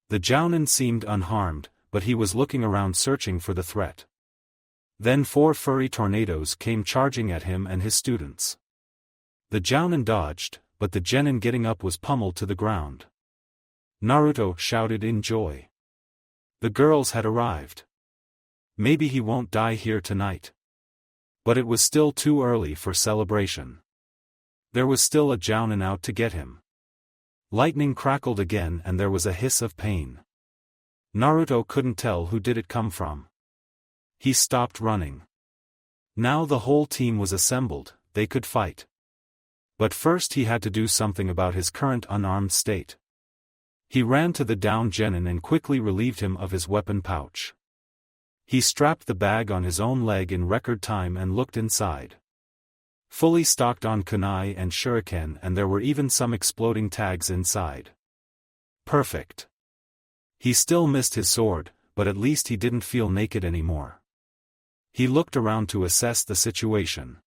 The Jounin seemed unharmed, but he was looking around searching for the threat. Then 4 furry tornadoes came charging at him and his students. The Jounin dodged, but the Genin getting up was pummeled to the ground. Naruto shouted in joy. The girls had arrived. Maybe he won't die here tonight. But it was still too early for celebration. There was still a Jounin out to get him. Lightning crackled again and there was a hiss of pain. Naruto couldn't tell who did it come from. He stopped running. Now the whole team was assembled, they could fight. But first he had to do something about his current unarmed state. He ran to the down Genin and quickly relieved him of his weapon pouch. He strapped the bag on his own leg in record time and looked inside. Fully stocked on kunai and shuriken, and there were even some exploding tags inside. Perfect. He still missed his sword, but at least he didn't feel naked anymore. He looked around to assess the situation.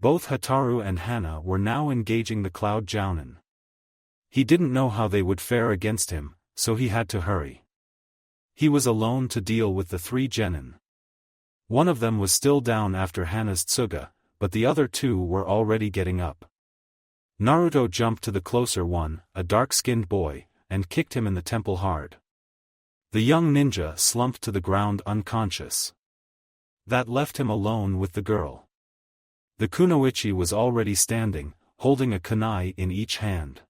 Both Hataru and Hana were now engaging the Cloud Jounin. He didn't know how they would fare against him, so he had to hurry. He was alone to deal with the 3 Genin. One of them was still down after Hana's Tsuga, but the other 2 were already getting up. Naruto jumped to the closer one, a dark-skinned boy, and kicked him in the temple hard. The young ninja slumped to the ground unconscious. That left him alone with the girl. The kunoichi was already standing, holding a kunai in each hand.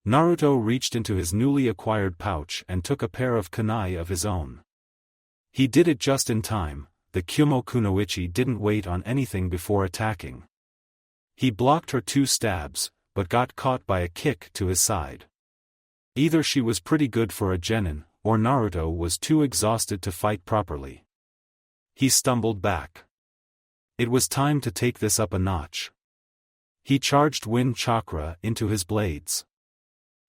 Naruto reached into his newly acquired pouch and took a pair of kunai of his own. He did it just in time. The Kyumo kunoichi didn't wait on anything before attacking. He blocked her 2 stabs, but got caught by a kick to his side. Either she was pretty good for a Genin, or Naruto was too exhausted to fight properly. He stumbled back. It was time to take this up a notch. He charged wind chakra into his blades.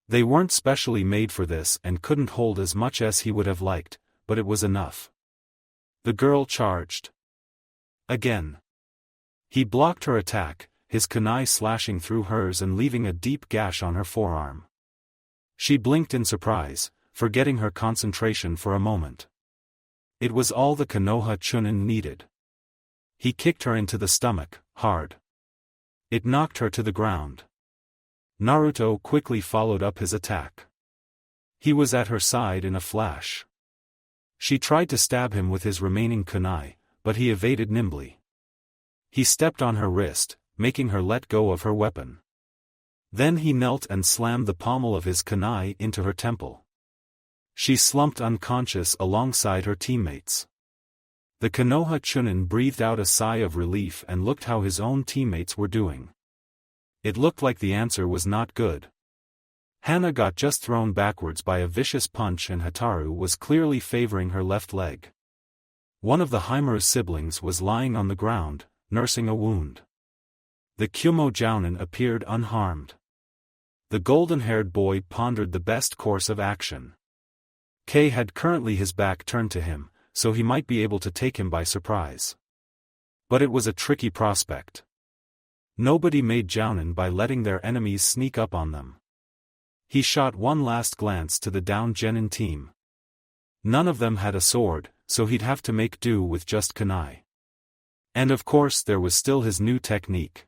They weren't specially made for this and couldn't hold as much as he would have liked, but it was enough. The girl charged. Again. He blocked her attack, his kunai slashing through hers and leaving a deep gash on her forearm. She blinked in surprise, forgetting her concentration for a moment. It was all the Konoha Chunin needed. He kicked her into the stomach, hard. It knocked her to the ground. Naruto quickly followed up his attack. He was at her side in a flash. She tried to stab him with his remaining kunai, but he evaded nimbly. He stepped on her wrist, making her let go of her weapon. Then he knelt and slammed the pommel of his kunai into her temple. She slumped unconscious alongside her teammates. The Konoha Chunin breathed out a sigh of relief and looked how his own teammates were doing. It looked like the answer was not good. Hana got just thrown backwards by a vicious punch and Hataru was clearly favoring her left leg. One of the Haimaru siblings was lying on the ground, nursing a wound. The Kyumo Jounin appeared unharmed. The golden-haired boy pondered the best course of action. Kei had currently his back turned to him, so he might be able to take him by surprise. But it was a tricky prospect. Nobody made Jounin by letting their enemies sneak up on them. He shot one last glance to the down genin team. None of them had a sword, so he'd have to make do with just kunai. And of course there was still his new technique.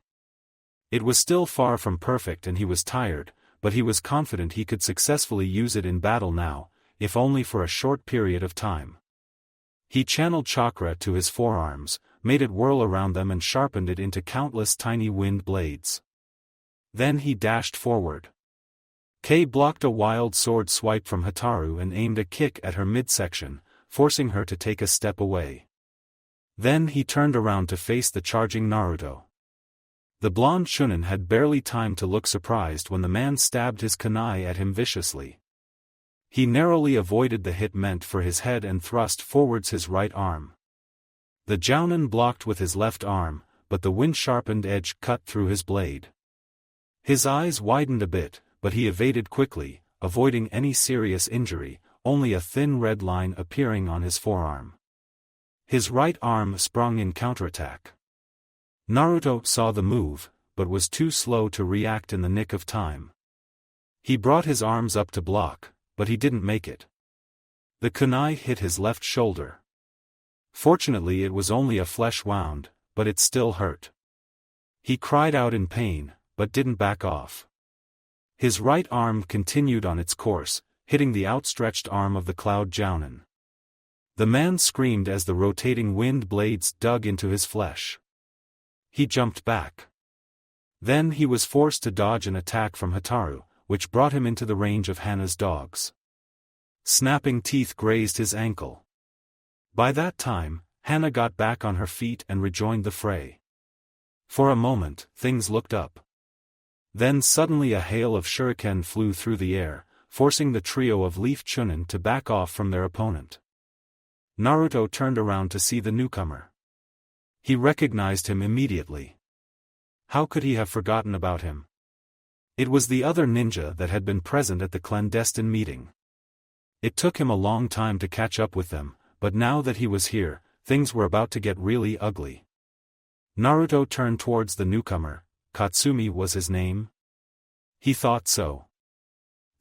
It was still far from perfect and he was tired, but he was confident he could successfully use it in battle now, if only for a short period of time. He channeled chakra to his forearms, made it whirl around them and sharpened it into countless tiny wind blades. Then he dashed forward. Kei blocked a wild sword swipe from Hataru and aimed a kick at her midsection, forcing her to take a step away. Then he turned around to face the charging Naruto. The blonde Chunin had barely time to look surprised when the man stabbed his kunai at him viciously. He narrowly avoided the hit meant for his head and thrust forwards his right arm. The Jounin blocked with his left arm, but the wind-sharpened edge cut through his blade. His eyes widened a bit, but he evaded quickly, avoiding any serious injury, only a thin red line appearing on his forearm. His right arm sprung in counterattack. Naruto saw the move, but was too slow to react in the nick of time. He brought his arms up to block, but he didn't make it. The kunai hit his left shoulder. Fortunately it was only a flesh wound, but it still hurt. He cried out in pain, but didn't back off. His right arm continued on its course, hitting the outstretched arm of the Cloud Jounin. The man screamed as the rotating wind blades dug into his flesh. He jumped back. Then he was forced to dodge an attack from Hataru, which brought him into the range of Hana's dogs. Snapping teeth grazed his ankle. By that time, Hana got back on her feet and rejoined the fray. For a moment, things looked up. Then suddenly a hail of shuriken flew through the air, forcing the trio of Leaf Chunin to back off from their opponent. Naruto turned around to see the newcomer. He recognized him immediately. How could he have forgotten about him? It was the other ninja that had been present at the clandestine meeting. It took him a long time to catch up with them, but now that he was here, things were about to get really ugly. Naruto turned towards the newcomer. Katsumi was his name? He thought so.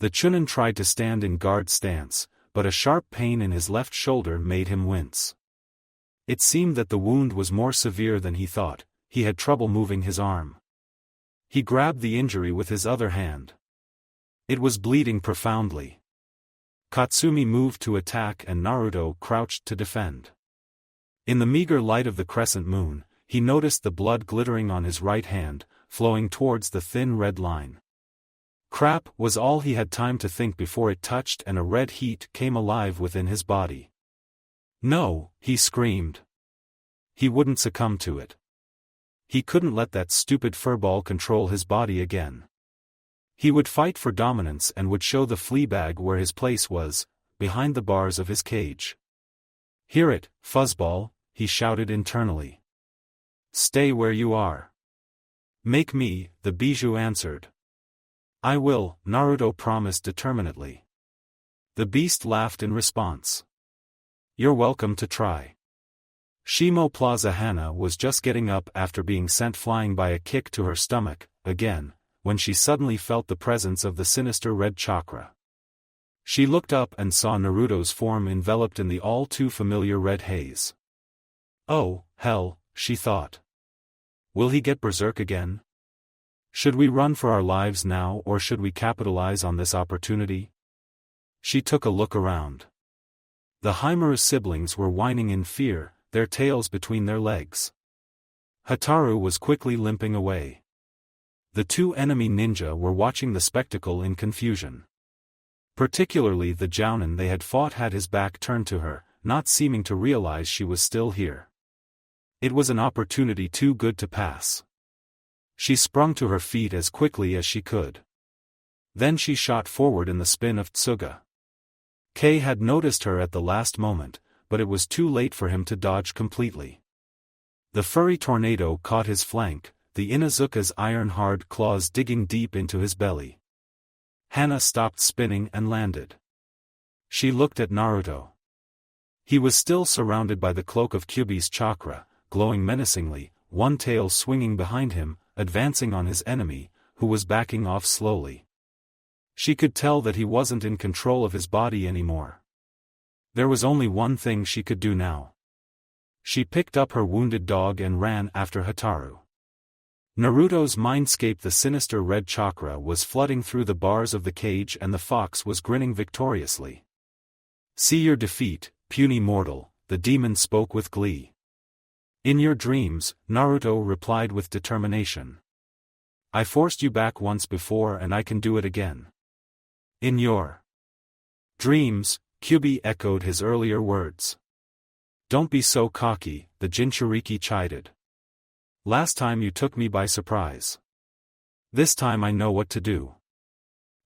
The Chunin tried to stand in guard stance, but a sharp pain in his left shoulder made him wince. It seemed that the wound was more severe than he thought. He had trouble moving his arm. He grabbed the injury with his other hand. It was bleeding profoundly. Katsumi moved to attack and Naruto crouched to defend. In the meager light of the crescent moon, he noticed the blood glittering on his right hand, flowing towards the thin red line. Crap was all he had time to think before it touched and a red heat came alive within his body. No, he screamed. He wouldn't succumb to it. He couldn't let that stupid furball control his body again. He would fight for dominance and would show the fleabag where his place was, behind the bars of his cage. Hear it, fuzzball, he shouted internally. Stay where you are. Make me, the bijou answered. I will, Naruto promised determinedly. The beast laughed in response. You're welcome to try. Shimo Plaza Hana was just getting up after being sent flying by a kick to her stomach, again, when she suddenly felt the presence of the sinister red chakra. She looked up and saw Naruto's form enveloped in the all-too-familiar red haze. Oh, hell, she thought. Will he get berserk again? Should we run for our lives now or should we capitalize on this opportunity? She took a look around. The Haimaru siblings were whining in fear, their tails between their legs. Hotaru was quickly limping away. The two enemy ninja were watching the spectacle in confusion. Particularly the jounin they had fought had his back turned to her, not seeming to realize she was still here. It was an opportunity too good to pass. She sprung to her feet as quickly as she could. Then she shot forward in the spin of Tsuga. Kei had noticed her at the last moment, but it was too late for him to dodge completely. The furry tornado caught his flank, the Inuzuka's iron-hard claws digging deep into his belly. Hana stopped spinning and landed. She looked at Naruto. He was still surrounded by the cloak of Kyuubi's chakra, glowing menacingly, one tail swinging behind him, advancing on his enemy, who was backing off slowly. She could tell that he wasn't in control of his body anymore. There was only one thing she could do now. She picked up her wounded dog and ran after Hotaru. Naruto's mindscape, the sinister red chakra, was flooding through the bars of the cage and the fox was grinning victoriously. See your defeat, puny mortal, the demon spoke with glee. In your dreams, Naruto replied with determination. I forced you back once before and I can do it again. In your dreams, Kyuubi echoed his earlier words. Don't be so cocky, the Jinchuriki chided. Last time you took me by surprise. This time I know what to do.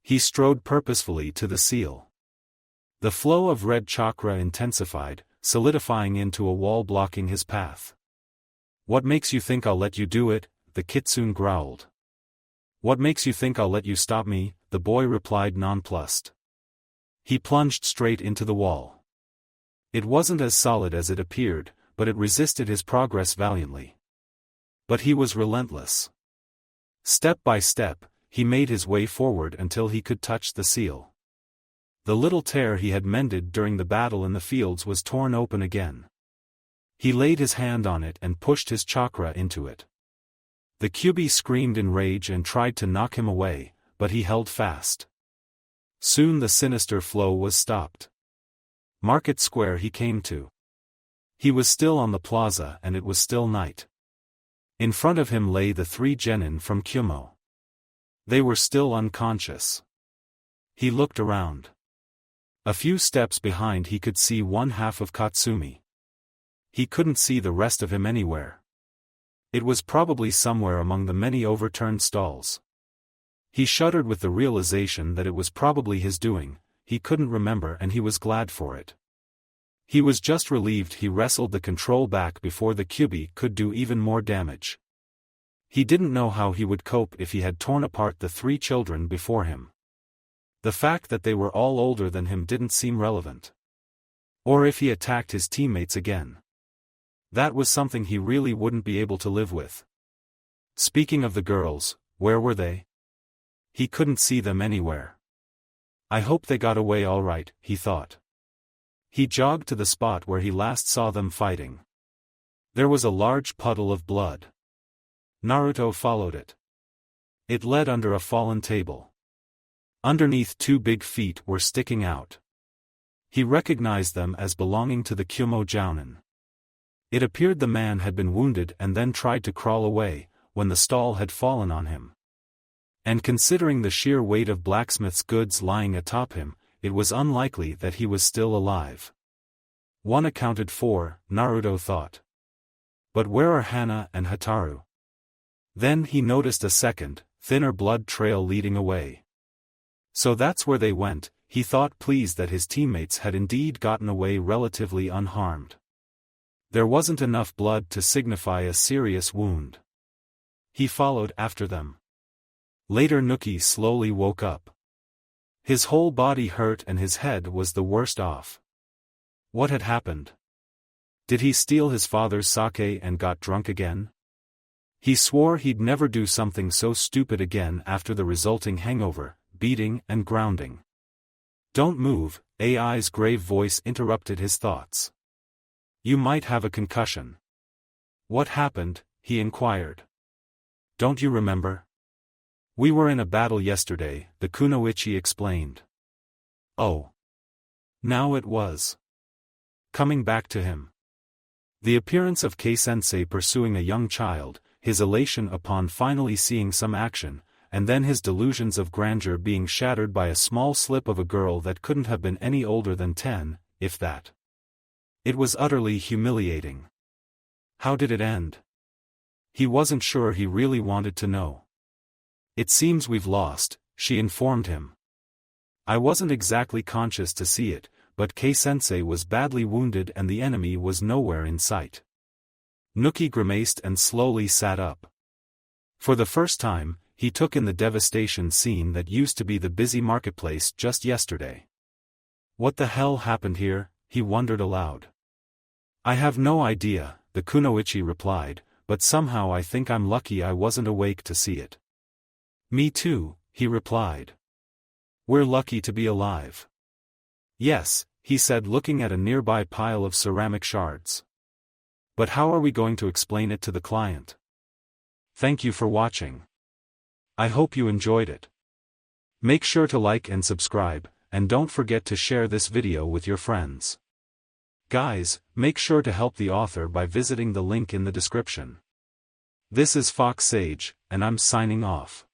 He strode purposefully to the seal. The flow of red chakra intensified, solidifying into a wall blocking his path. What makes you think I'll let you do it? The kitsune growled. What makes you think I'll let you stop me? The boy replied nonplussed. He plunged straight into the wall. It wasn't as solid as it appeared, but it resisted his progress valiantly. But he was relentless. Step by step, he made his way forward until he could touch the seal. The little tear he had mended during the battle in the fields was torn open again. He laid his hand on it and pushed his chakra into it. The Kyuubi screamed in rage and tried to knock him away, but he held fast. Soon the sinister flow was stopped. Market Square he came to. He was still on the plaza and it was still night. In front of him lay the three genin from Kyumo. They were still unconscious. He looked around. A few steps behind he could see one half of Katsumi. He couldn't see the rest of him anywhere. It was probably somewhere among the many overturned stalls. He shuddered with the realization that it was probably his doing, he couldn't remember and he was glad for it. He was just relieved he wrestled the control back before the Kyuubi could do even more damage. He didn't know how he would cope if he had torn apart the three children before him. The fact that they were all older than him didn't seem relevant. Or if he attacked his teammates again. That was something he really wouldn't be able to live with. Speaking of the girls, where were they? He couldn't see them anywhere. I hope they got away all right, he thought. He jogged to the spot where he last saw them fighting. There was a large puddle of blood. Naruto followed it. It led under a fallen table. Underneath, two big feet were sticking out. He recognized them as belonging to the Kyumo jounin. It appeared the man had been wounded and then tried to crawl away, when the stall had fallen on him. And considering the sheer weight of blacksmith's goods lying atop him, it was unlikely that he was still alive. One accounted for, Naruto thought. But where are Hana and Hotaru? Then he noticed a second, thinner blood trail leading away. So that's where they went, he thought, pleased that his teammates had indeed gotten away relatively unharmed. There wasn't enough blood to signify a serious wound. He followed after them. Later Nuki slowly woke up. His whole body hurt and his head was the worst off. What had happened? Did he steal his father's sake and got drunk again? He swore he'd never do something so stupid again after the resulting hangover, beating and grounding. Don't move, AI's grave voice interrupted his thoughts. You might have a concussion. What happened? He inquired. Don't you remember? We were in a battle yesterday, the kunoichi explained. Oh. Now it was coming back to him. The appearance of Kei-sensei pursuing a young child, his elation upon finally seeing some action, and then his delusions of grandeur being shattered by a small slip of a girl that couldn't have been any older than 10, if that. It was utterly humiliating. How did it end? He wasn't sure. He really wanted to know. It seems we've lost, she informed him. I wasn't exactly conscious to see it, but Kei-sensei was badly wounded and the enemy was nowhere in sight. Nuki grimaced and slowly sat up. For the first time, he took in the devastation scene that used to be the busy marketplace just yesterday. What the hell happened here, he wondered aloud. I have no idea, the kunoichi replied, but somehow I think I'm lucky I wasn't awake to see it. Me too, he replied. We're lucky to be alive. Yes, he said, looking at a nearby pile of ceramic shards. But how are we going to explain it to the client? Thank you for watching. I hope you enjoyed it. Make sure to like and subscribe, and don't forget to share this video with your friends. Guys, make sure to help the author by visiting the link in the description. This is Fox Sage, and I'm signing off.